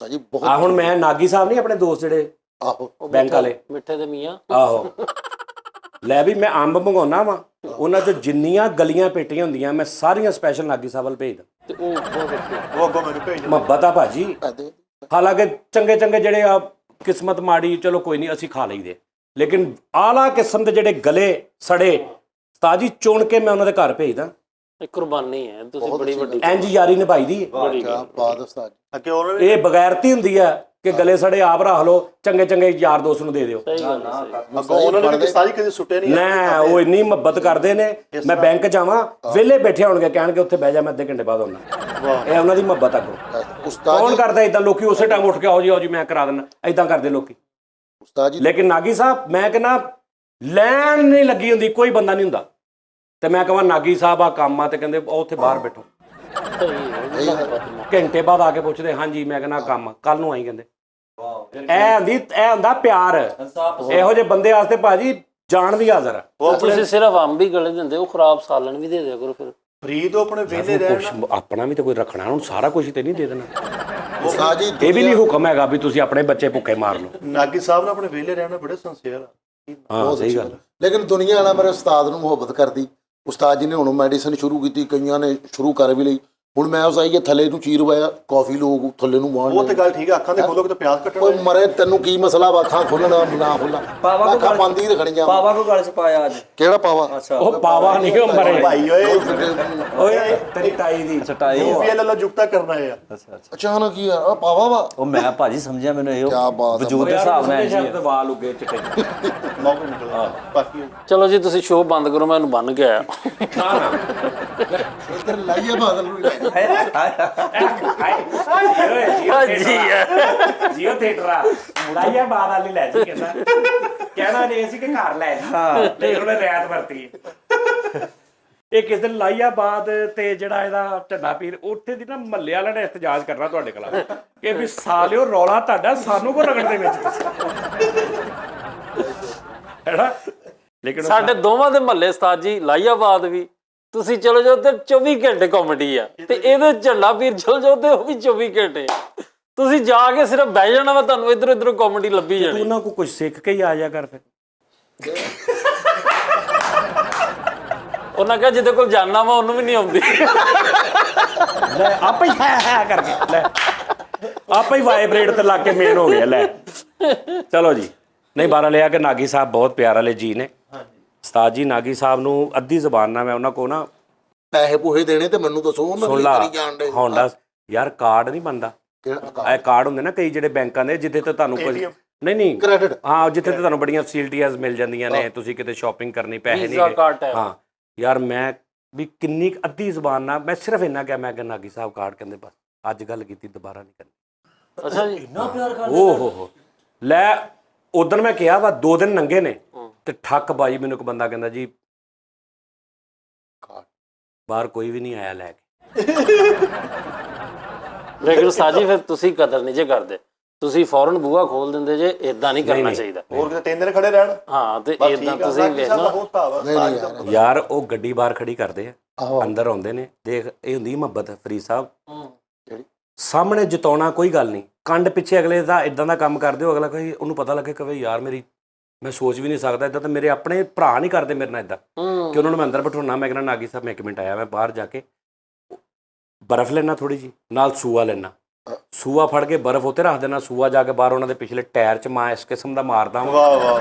ਜੀ, ਬਹੁਤ। ਆ ਹੁਣ ਮੈਂ ਨਾਗੀ ਸਾਹਿਬ ਨਹੀਂ, ਆਪਣੇ ਦੋਸਤ ਜਿਹੜੇ ਆਹੋ ਬੈਂਕ ਵਾਲੇ, ਮਿੱਠੇ ਦੇ ਮੀਆਂ, ਆਹੋ ਲੈ ਵੀ ਮੈਂ ਅੰਬ ਮੰਗਾਉਣਾ ਵਾ, ਉਹਨਾਂ 'ਚ ਜਿੰਨੀਆਂ ਗਲੀਆਂ ਪੇਟੀਆਂ ਹੁੰਦੀਆਂ ਮੈਂ ਸਾਰੀਆਂ ਸਪੈਸ਼ਲ ਨਾਗੀ ਸਾਹਿਬ ਵੱਲ ਭੇਜਦਾ। ਤੇ ਉਹ ਉਹ ਅੱਗੋਂ ਮੈਨੂੰ ਭੇਜ ਮੁਹੱਬਤ ਆ ਭਾਜੀ। ਹਾਲਾਂਕਿ ਚੰਗੇ ਚੰਗੇ ਜਿਹੜੇ ਆ, ਕਿਸਮਤ ਮਾੜੀ ਚਲੋ ਕੋਈ ਨਹੀਂ, ਅਸੀਂ ਖਾ ਲਈਦੇ, ਲੇਕਿਨ ਆਲਾ ਕਿਸਮ ਦੇ ਜਿਹੜੇ ਗਲੇ ਸੜੇ ਉਸਤਾਦ ਜੀ ਚੁਣ ਕੇ ਮੈਂ ਉਹਨਾਂ ਦੇ ਘਰ ਭੇਜਦਾ। ਇੱਕ ਕੁਰਬਾਨੀ ਹੈ, ਤੁਸੀਂ ਬੜੀ ਵੱਡੀ ਇੰਜ ਯਾਰੀ ਨਿਭਾਈ ਦੀ। ਬਾਤ ਉਸਤਾਦ ਅੱਗੇ ਉਹਨਾਂ ਨੇ ਇਹ ਬਗੈਰਤੀ ਹੁੰਦੀ ਆ ਕਿ ਗਲੇ ਸੜੇ ਆਪ ਰੱਖ ਲਓ, ਚੰਗੇ ਚੰਗੇ ਯਾਰ ਦੋਸਤ ਨੂੰ ਦੇ ਦਿਓ। ਸਹੀ ਗੱਲ ਹੈ। ਅੱਗੋਂ ਉਹਨਾਂ ਨੇ ਵੀ ਸਾਰੀ ਕਦੇ ਸੁੱਟੇ ਨਹੀਂ ਨਾ ਉਹ ਇੰਨੀ ਮੁਹੱਬਤ ਕਰਦੇ ਨੇ, ਮੈਂ ਬੈਂਕ ਜਾਵਾਂ ਵਿਹਲੇ ਬੈਠੇ ਹੋਣਗੇ, ਕਹਿਣਗੇ ਉੱਥੇ ਬਹਿ ਜਾ, ਮੈਂ ਅੱਧੇ ਘੰਟੇ ਬਾਅਦ ਆਉਣਾ। ਇਹ ਉਹਨਾਂ ਦੀ ਮੁਹੱਬਤ ਅੱਗੋਂ। ਉਸਤਾਦ ਕੌਣ ਜੀ, ਕਰਦਾ ਇਦਾਂ? ਲੋਕੀ ਉਸੇ ਟਾਈਮ ਉੱਠ ਕੇ ਆਓ ਜੀ ਮੈਂ ਕਰਾ ਦਿੰਦਾ, ਇਦਾਂ ਕਰਦੇ ਲੋਕੀ। ਉਸਤਾਦ ਜੀ ਲੇਕਿਨ ਨਾਗੀ ਸਾਹਿਬ ਮੈਂ ਕਹਿੰਦਾ ਲੈਣ ਨਹੀਂ ਲੱਗੀ ਹੁੰਦੀ, ਕੋਈ ਬੰਦਾ ਨਹੀਂ ਹੁੰਦਾ, ਤੇ ਮੈਂ ਕਹਾਂ ਨਾਗੀ ਸਾਹਿਬ ਆ ਕੰਮ ਆ, ਤੇ ਕਹਿੰਦੇ ਉਹ ਉੱਥੇ ਬਾਹਰ ਬੈਠੋ, ਘੰਟੇ ਬਾਅਦ ਆ ਕੇ ਪੁੱਛਦੇ ਹਾਂਜੀ, ਮੈਂ ਕਹਿੰਦਾ ਕੰਮ ਕੱਲ ਨੂੰ ਆਈ, ਕਹਿੰਦੇ ਇਹ ਹੁੰਦਾ ਪਿਆਰ। ਇਹੋ ਜਿਹੇ ਬੰਦੇ ਵਾਸਤੇ ਭਾਜੀ ਜਾਣ ਦੀ ਹਾਜ਼ਰ ਆ। ਉਹ ਤੁਸੀਂ ਸਿਰਫ ਅੰਬ ਹੀ ਗਲੇ ਦਿੰਦੇ, ਉਹ ਖਰਾਬ ਸਾਲਣ ਵੀ ਦੇ ਦਿਆ ਕਰੋ ਫਿਰ। ਫਰੀ ਤੋਂ ਆਪਣੇ ਵਿਹਲੇ ਰਹਿਣ, ਆਪਣਾ ਵੀ ਤਾਂ ਕੋਈ ਰੱਖਣਾ, ਹੁਣ ਸਾਰਾ ਕੁਝ ਤੇ ਨਹੀਂ ਦੇ ਦੇਣਾ। ਉਸਤਾਦ ਜੀ ਇਹ ਵੀ ਨਹੀਂ ਹੁਕਮ ਹੈਗਾ ਵੀ ਤੁਸੀਂ ਆਪਣੇ ਬੱਚੇ ਭੁੱਖੇ ਮਾਰ ਲਓ। ਨਾਗੀ ਸਾਹਿਬ ਨੇ ਆਪਣੇ ਵਿਹਲੇ ਰਹਿਣਾ ਬੜੇ ਸੰਸਿਅਰ ਆ। ਹਾਂ ਸਹੀ ਗੱਲ। ਲੇਕਿਨ ਦੁਨੀਆ ਨਾਲ ਮੇਰੇ ਉਸਤਾਦ ਨੂੰ ਮੁਹੱਬਤ ਕਰਦੀ। ਉਸਤਾਦ ਜੀ ਨੇ ਹੁਣ ਮੈਡੀਸਨ ਸ਼ੁਰੂ ਕੀਤੀ, ਕਈਆਂ ਨੇ ਸ਼ੁਰੂ ਕਰ ਵੀ ਲਈ, ਹੁਣ ਮੈਂ ਉਸ ਆਈਏ ਥੱਲੇ ਨੂੰ ਚੀਰ ਵਾਇਆ ਕਾਫੀ ਲੋਕ ਥੱਲੇ ਨੂੰ ਵਾਣ ਉਹ ਤੇ ਗੱਲ ਠੀਕ ਹੈ, ਅੱਖਾਂ ਦੇ ਖੋਲੋਗੇ ਤਾਂ ਪਿਆਜ਼ ਕੱਟਣਾ। ਓਏ ਮਰੇ ਤੈਨੂੰ ਕੀ ਮਸਲਾ ਵਾ ਅੱਖਾਂ ਖੋਲਣਾ ਨਾ ਖੋਲਣਾ ਪਾਵਾ ਕੋ ਅੱਖਾਂ ਬੰਦ ਹੀ ਰੱਖਣੀਆਂ ਪਾਵਾ ਕੋ ਗਲ ਚ ਪਾਇਆ ਅੱਜ। ਕਿਹੜਾ ਪਾਵਾ ਅੱਛਾ ਉਹ ਪਾਵਾ ਨਹੀਂ ਉਹ ਮਰੇ ਭਾਈ ਓਏ ਓਏ ਤੇਰੀ ਤਾਈ ਦੀ ਚਟਾਈ UPL ਵਾਲਾ ਜੁਗਤਾ ਕਰਨਾ ਹੈ। ਅਚਾਨਕ ਹੀ ਆ ਪਾਵਾ ਵਾ ਉਹ ਮੈਂ ਭਾਜੀ ਸਮਝਿਆ ਮੈਨੂੰ ਇਹ ਕਿਆ ਬਾਤ ਹੈ। ਵਜੂਦ ਦੇ ਹਿਸਾਬ ਨਾਲ ਜੀ ਤੇ ਵਾਲ ਉੱਗੇ ਚਿੱਟੇ ਮੌਕਾ ਨਿਕਲਦਾ ਬਾਕੀ ਚਲੋ ਜੀ ਤੁਸੀਂ ਸ਼ੋਅ ਬੰਦ ਕਰੋ, ਮੈਂ ਇਹਨੂੰ ਬੰਨ ਕੇ ਆਇਆ। ਇੱਧਰ ਲਾਈਏ ਬਾਦਲ ਨੂੰ ਜੀਓ ਥੀਏਟਰ ਆ ਮੁੜਾਈਆ ਬਾਦ ਵਾਲੀ ਲੈ ਜੀ ਕਹਿੰਦਾ ਕਹਿਣਾ ਨਹੀਂ ਸੀ ਕਿ ਘਰ ਲੈ ਜੀ ਲੇਕਿਨ ਉਹਨੇ ਰਿਆਇਤ ਵਰਤੀ ਇਹ ਕਿਸ ਦਿਨ ਲਾਈਆਬਾਦ ਤੇ ਜਿਹੜਾ ਇਹਦਾ ਝੰਡਾ ਪੀਰ ਉੱਥੇ ਦੀ ਨਾ ਮੱਲੇ ਵਾਲਿਆਂ ਨੇ ਇhtਜਾਜ ਕਰਨਾ ਤੁਹਾਡੇ ਖਿਲਾਫ ਕਿ ਵੀ ਸਾਲਿਓ ਰੌਲਾ ਤੁਹਾਡਾ ਸਾਨੂੰ ਕੋ ਰਗੜ ਦੇ ਵਿੱਚ ਹੈਨਾ ਲੇਕਿਨ ਸਾਡੇ ਦੋਵਾਂ ਦੇ ਮਹੱਲੇ ਉਸਤਾਦ ਜੀ ਲਾਈਆਬਾਦ ਵੀ, ਤੁਸੀਂ ਚਲੋ ਜਾਓ ਤੇ 24 ਘੰਟੇ ਕਾਮੇਡੀ ਆ, ਤੇ ਇਹਦੇ ਝੰਡਾ ਪੀਰ ਚਲ ਜਾਓ ਤੇ ਉਹ ਵੀ 24 ਘੰਟੇ। ਤੁਸੀਂ ਜਾ ਕੇ ਸਿਰਫ ਬਹਿ ਜਾਣਾ ਵਾ, ਤੁਹਾਨੂੰ ਇਧਰ ਉਧਰ ਕਾਮੇਡੀ ਲੱਭੀ ਤੂੰ ਜਾਣੀ। ਉਹਨਾਂ ਕੋ ਕੁਝ ਸਿੱਖ ਕੇ ਹੀ ਆ ਜਾ ਕਰ ਫਿਰ ਉਹਨਾਂ ਕਿਹਾ ਜਿਹਦੇ ਕੋਲ ਜਾਣਾ ਵਾ ਉਹਨੂੰ ਵੀ ਨਹੀਂ ਆਉਂਦੀ। ਲੈ ਆਪੇ ਹੀ ਹੈ ਕਰਕੇ ਲੈ ਆਪੇ ਹੀ ਵਾਈਬ੍ਰੇਟ ਤੇ ਲੱਗ ਕੇ ਮੇਨ ਹੋ ਗਿਆ ਲੈ ਚਲੋ ਜੀ। ਨਹੀਂ ਬਾਰਾ ਲਿਆ ਕਿ ਨਾਗੀ ਸਾਹਿਬ ਬਹੁਤ ਪਿਆਰ ਵਾਲੇ ਜੀ ਨੇ ਉਸਤਾਦ ਜੀ। ਨਾਗੀ ਸਾਹਿਬ ਨੂੰ ਅੱਧੀ ਜ਼ਬਾਨ ਨਾਲ ਮੈਂ ਉਹਨਾਂ ਕੋ ਨਾ ਪੈਸੇ ਪੂਹੇ ਦੇਣੇ ਤੇ ਮੈਨੂੰ ਦੱਸੋ ਉਹਨਾਂ ਸੁਣ ਕੀ ਲਾ ਕਰੀ ਜਾਣ ਡੇ ਹੋਂਡਾ ਯਾਰ ਕਾਰਡ ਨਹੀਂ ਬਣਦਾ। ਇਹ ਕਾਰਡ ਹੁੰਦੇ ਨਾ ਕਈ ਜਿਹੜੇ ਬੈਂਕਾਂ ਦੇ ਜਿੱਥੇ ਤੇ ਤੁਹਾਨੂੰ ਕੁਝ ਨਹੀਂ Credit। ਹਾਂ ਜਿੱਥੇ ਤੇ ਤੁਹਾਨੂੰ ਬੜੀਆਂ ਫੈਸਿਲਿਟੀਆਂ ਮਿਲ ਜਾਂਦੀਆਂ ਨੇ, ਤੁਸੀਂ ਕਿਤੇ ਸ਼ਾਪਿੰਗ ਕਰਨੀ ਪੈਸੇ Visa ਨਹੀਂ card ਹੈ। ਹਾਂ ਯਾਰ ਮੈਂ ਵੀ ਕਿੰਨੀ ਕੁ ਅੱਧੀ ਜ਼ਬਾਨ ਨਾਲ ਮੈਂ ਸਿਰਫ ਇੰਨਾ ਕਿਹਾ, ਮੈਂ ਕਿ ਨਾਗੀ ਸਾਹਿਬ ਕਾਰਡ ਕਹਿੰਦੇ ਬਸ ਅੱਜ ਗੱਲ ਕੀਤੀ ਦੁਬਾਰਾ ਨਹੀਂ ਕਰਨੀ। ਅੱਛਾ ਜੀ, ਇੰਨਾ ਪਿਆਰ ਕਰ ਓ ਹੋ ਲੈ ਉਦੋਂ ਮੈਂ ਕਿਹਾ ਵਾ 2 ਦਿਨ ਨੰਗੇ ਨੇ ਤੇ ਠੱਕ ਬਾਜੀ ਮੈਨੂੰ ਇੱਕ ਬੰਦਾ ਕਹਿੰਦਾ ਜੀ ਬਾਹਰ ਕੋਈ ਵੀ ਨਹੀਂ ਆਇਆ ਲੈ ਕੇ। ਲੇਕਿਨ ਉਸਤਾਦ ਜੀ ਫਿਰ ਤੁਸੀਂ ਕਦਰ ਨਹੀਂ ਜੇ ਕਰਦੇ, ਤੁਸੀਂ ਫੌਰਨ ਬੂਹਾ ਖੋਲ ਦਿੰਦੇ ਜੇ, ਇਦਾਂ ਨਹੀਂ ਕਰਨਾ ਚਾਹੀਦਾ। ਹੋਰ ਕਿਤੇ 3 ਦਿਨ ਖੜੇ ਰਹਿਣ ਹਾਂ ਤੇ ਬਸ ਇਦਾਂ ਠੀਕ ਆ। ਤੁਸੀਂ ਵੇਖ ਲਓ। ਬਹੁਤ ਭਾਵ ਆ ਨਹੀਂ ਯਾਰ ਯਾਰ ਉਹ ਗੱਡੀ ਬਾਹਰ ਖੜੀ ਕਰਦੇ ਆ ਅੰਦਰ ਆਉਂਦੇ ਨੇ, ਦੇਖ ਇਹ ਹੁੰਦੀ ਮੁਹੱਬਤ ਫਰੀਦ ਸਾਹਿਬ। ਸਾਹਮਣੇ ਜਿਤਾਉਣਾ ਕੋਈ ਗੱਲ ਨਹੀਂ, ਕੰਡ ਪਿੱਛੇ ਅਗਲੇ ਦਾ ਇਦਾਂ ਦਾ ਕੰਮ ਕਰਦੇ ਹੋ ਅਗਲਾ ਕਹੇ ਉਹਨੂੰ ਪਤਾ ਲੱਗੇ ਕਵੇ ਯਾਰ ਮੇਰੀ ਮੈਂ ਸੋਚ ਵੀ ਨਹੀਂ ਸਕਦਾ ਇਦਾਂ, ਤਾਂ ਮੇਰੇ ਆਪਣੇ ਭਰਾ ਨਹੀਂ ਕਰਦੇ ਮੇਰੇ ਨਾਲ ਇਦਾਂ ਕਿ ਉਹਨਾਂ ਨੂੰ ਮੈਂ ਅੰਦਰ ਬਿਠਾਉਣਾ। ਮੈਂ ਕਹਿੰਦਾ ਨਾਗੀ ਸਾਹਿਬ ਮੈਂ 1 ਮਿੰਟ ਆਇਆ, ਮੈਂ ਬਾਹਰ ਜਾ ਕੇ ਬਰਫ਼ ਲੈਣਾ ਥੋੜੀ ਜੀ ਨਾਲ ਸੂਆ ਲੈਣਾ, ਸੂਆ ਫੜ ਕੇ ਬਰਫ਼ ਉੱਤੇ ਰੱਖ ਦੇਣਾ, ਸੂਆ ਜਾ ਕੇ ਬਾਹਰ ਉਹਨਾਂ ਦੇ ਪਿਛਲੇ ਟਾਇਰ 'ਚ ਮੈਂ ਇਸ ਕਿਸਮ ਦਾ ਮਾਰਦਾ ਵਾਹ ਵਾਹ।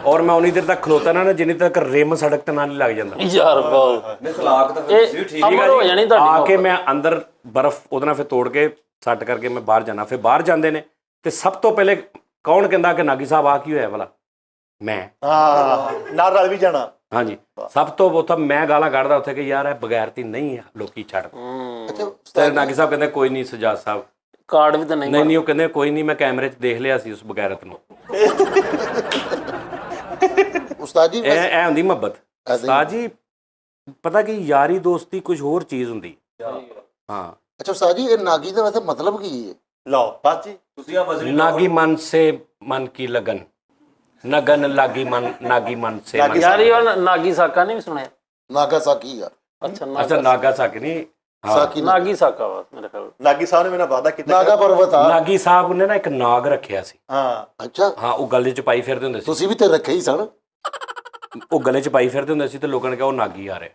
ਔਰ ਮੈਂ ਉਨੀ ਦੇਰ ਤੱਕ ਖਲੋਤਾ ਨਾ ਜਿੰਨੀ ਤੱਕ ਰਿਮ ਸੜਕ ਤੇ ਨਾ ਨਹੀਂ ਲੱਗ ਜਾਂਦਾ। ਯਾਰ ਬਹੁਤ ਇਖਲਾਕ ਤਾਂ ਇਹ ਅਮਰ ਹੋ ਜਾਣੀ ਤੁਹਾਡੀ ਆ ਕੇ ਮੈਂ ਅੰਦਰ ਬਰਫ਼ ਉਹਦੇ ਨਾਲ ਫਿਰ ਤੋੜ ਕੇ ਸੱਟ ਕਰਕੇ ਮੈਂ ਬਾਹਰ ਜਾਣਾ। ਫਿਰ ਬਾਹਰ ਜਾਂਦੇ ਨੇ ਤੇ ਸਭ ਤੋਂ ਪਹਿਲੇ ਕੌਣ ਕਹਿੰਦਾ ਕਿ ਨਾਗੀ ਸਾਹਿਬ ਆ ਕੀ ਹੋਇਆ ਭਲਾ? ਮੈਂ ਹਾਂ ਨਾਲ ਰਲ ਵੀ ਜਾਣਾ। ਹਾਂਜੀ ਸਭ ਤੋਂ ਉੱਥੇ ਮੈਂ ਗਾਲਾਂ ਕੱਢਦਾ ਉੱਥੇ ਕਿ ਯਾਰ ਇਹ ਬਗੈਰਤੀ ਨਹੀਂ ਹੈ ਲੋਕੀ ਛੱਡ। ਤੇ ਨਾਗੀ ਸਾਹਿਬ ਕਹਿੰਦੇ ਕੋਈ ਨਹੀਂ ਸਜਾਦ ਸਾਹਿਬ ਕਾਰਡ ਵੀ ਤਾਂ ਨਹੀਂ ਨਹੀਂ ਉਹ ਕਹਿੰਦੇ ਕੋਈ ਨਹੀਂ ਮੈਂ ਕੈਮਰੇ 'ਚ ਦੇਖ ਲਿਆ ਸੀ ਉਸ ਬਗੈਰਤ ਨੂੰ। ਉਸਤਾਦ ਜੀ ਇਹ ਹੁੰਦੀ ਮੁਹੱਬਤ ਉਸਤਾਦ ਜੀ। ਪਤਾ ਕੀ ਯਾਰੀ ਦੋਸਤੀ ਕੁਝ ਹੋਰ ਚੀਜ਼ ਹੁੰਦੀ ਹਾਂ। ਅੱਛਾ ਉਸਤਾਦ ਜੀ ਇਹ ਨਾਗੀ ਦਾ ਵੈਸੇ ਮਤਲਬ ਕੀ ਹੈ? ਲਓ ਬਸ ਜੀ ਤੁਸੀਂ ਆ ਵਜ਼ਨੀ नागी मन से मन की लगन नगन लागी मन नागी मन से मन। ਯਾਰ ਇਹ ਨਾਗੀ ਸਾਕਾ ਨਹੀਂ ਸੁਣਿਆ? ਨਾਗਾਸਾਕੀ ਆ ਅੱਛਾ अच्छा नागा साकी नहीं हाँ। ਸਾਕੀ ਨਾਗੀ ਸਾਕਾ ਵਾ ਮੇਰੇ ਖਿਆਲ। ਨਾਗੀ ਸਾਹਿਬ ਨੇ ਮੇਰਾ ਵਾਅਦਾ ਕੀਤਾ ਨਾਗਾ ਪਰਵਤ ਆ नागी साहब ने ना एक नाग रखिया सी। ਹਾਂ ਅੱਛਾ हाँ वो गले च पाई फिरदे हुंदे सी। ਤੁਸੀਂ ਵੀ ਤੇ ਰੱਖੇ ਹੀ ਸਨ। वो गले च पाई फिरदे हुंदे सी ते लोकां ने कहा वो नागी आ रहा।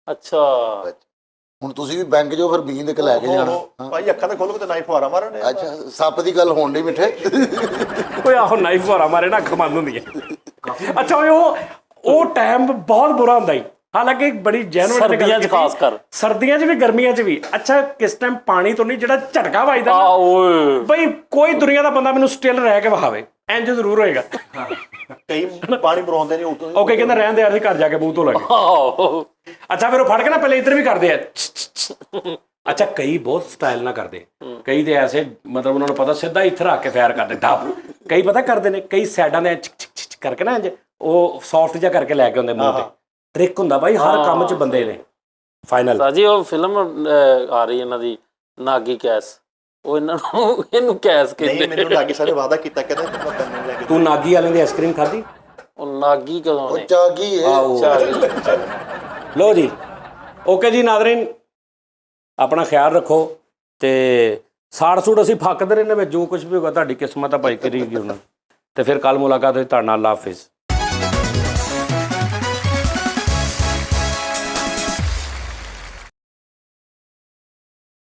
ਅੱਛਾ ਹੁਣ ਤੁਸੀਂ ਵੀ ਬੈਂਕ ਜੋ ਫਿਰ ਬੀਨ ਦੇ ਕੇ ਲੈ ਕੇ ਜਾਣਾ। ਭਾਈ ਅੱਖਾਂ ਤੇ ਖੋਲੋਗੇ ਤਾਂ ਨਾਈਫ ਫੁਹਾਰਾ ਮਾਰਨ ਦੇ। ਅੱਛਾ ਸੱਪ ਦੀ ਗੱਲ ਹੋਣ ਡਈ ਮਿੱਠੇ। कोई आहो नाइफ वारा मारे ना अख बंद हुंदी है। अच्छा वो टाइम बहुत बुरा हुंदा ही। ਹਾਲਾਂਕਿ ਬੜੀ ਜੈਨੂਇਨ ਸਰਦੀਆਂ 'ਚ ਖਾਸ ਕਰ। ਸਰਦੀਆਂ 'ਚ ਵੀ ਗਰਮੀਆਂ 'ਚ ਵੀ। ਅੱਛਾ ਕਿਸ ਟਾਈਮ ਪਾਣੀ ਤੋਂ ਨਹੀਂ ਜਿਹੜਾ ਝਟਕਾ ਵੱਜਦਾ ਆ ਓਏ ਬਈ ਕੋਈ ਦੁਨੀਆ ਦਾ ਬੰਦਾ ਮੈਨੂੰ ਸਟਿਲ ਰਹਿ ਕੇ ਵਹਾਵੇ ਇੰਜ ਜ਼ਰੂਰ ਹੋਏਗਾ। ਕਈ ਪਾਣੀ ਬਰੋਂਦੇ ਨਹੀਂ ਉਤੋਂ ਓਕੇ ਕਹਿੰਦਾ ਰਹਿਣ ਦੇ ਯਾਰ ਘਰ ਜਾ ਕੇ ਮੂੰਹ ਧੋ ਲਾਂਗੇ। ਆਹੋ ਅੱਛਾ ਫਿਰ ਉਹ ਫੜ ਕੇ ਨਾ ਪਹਿਲੇ ਇੱਧਰ ਵੀ ਕਰਦੇ ਆ। ਅੱਛਾ ਕਈ ਬਹੁਤ ਸਟਾਈਲ ਨਾਲ ਕਰਦੇ, ਕਈ ਤੇ ਐਸੇ ਮਤਲਬ ਉਹਨਾਂ ਨੂੰ ਪਤਾ ਸਿੱਧਾ ਇੱਥੇ ਰੱਖ ਕੇ ਫਾਇਰ ਕਰਦੇ ਡੱਬ। ਕਈ ਪਤਾ ਕਰਦੇ ਨੇ ਕਈ ਸਾਈਡਾਂ ਦੇ ਕਰਕੇ ਨਾ ਇੰਜ ਉਹ ਸੌਫਟ ਜਿਹਾ ਕਰਕੇ ਲੈ ਕੇ ਆਉਂਦੇ ਮੂੰਹ ਤੇ। ਟ੍ਰਿਕ ਹੁੰਦਾ ਬਾਈ ਹਰ ਕੰਮ 'ਚ ਬੰਦੇ ਨੇ। ਫਾਈਨਲ ਸਾਜੀ ਉਹ ਫਿਲਮ ਆ ਰਹੀ ਇਹਨਾਂ ਦੀ ਨਾਗੀ ਕੈਸ, ਉਹ ਇਹਨਾਂ ਨੂੰ ਇਹਨੂੰ ਕੈਸ ਨਹੀਂ ਕਹਿੰਦੇ। ਮੈਨੂੰ ਨਾਗੀ ਸਾਹਿਬ ਨੇ ਵਾਅਦਾ ਕੀਤਾ ਕਹਿੰਦਾ ਮੈਂ ਤੈਨੂੰ ਲੈ ਕੇ ਤੂੰ ਨਾਗੀ ਵਾਲਿਆਂ ਦੀ ਆਈਸਕ੍ਰੀਮ ਖਾਧੀ? ਉਹ ਨਾਗੀ ਕਦੋਂ ਉਹ ਨੇ? ਚਾਗੀ ਹੈ ਲੋ ਜੀ ਓਕੇ ਜੀ ਨਾਜ਼ਰੀਨ ਆਪਣਾ ਖਿਆਲ ਰੱਖੋ ਤੇ ਸਾੜ ਸੂੜ ਅਸੀਂ ਫੱਕਦੇ ਰਹਿੰਦੇ ਵਿੱਚ ਜੋ ਕੁਝ ਵੀ ਹੋਗਾ ਤੁਹਾਡੀ ਕਿਸਮਤ ਆ ਭਾਈ ਕਰੀਗੀ ਹੁਣ। ਤੇ ਫਿਰ ਕੱਲ ਮੁਲਾਕਾਤ ਹੋਈ ਤੁਹਾਡੇ ਨਾਲ। ਅੱਲਾ ਹਾਫਿਜ਼।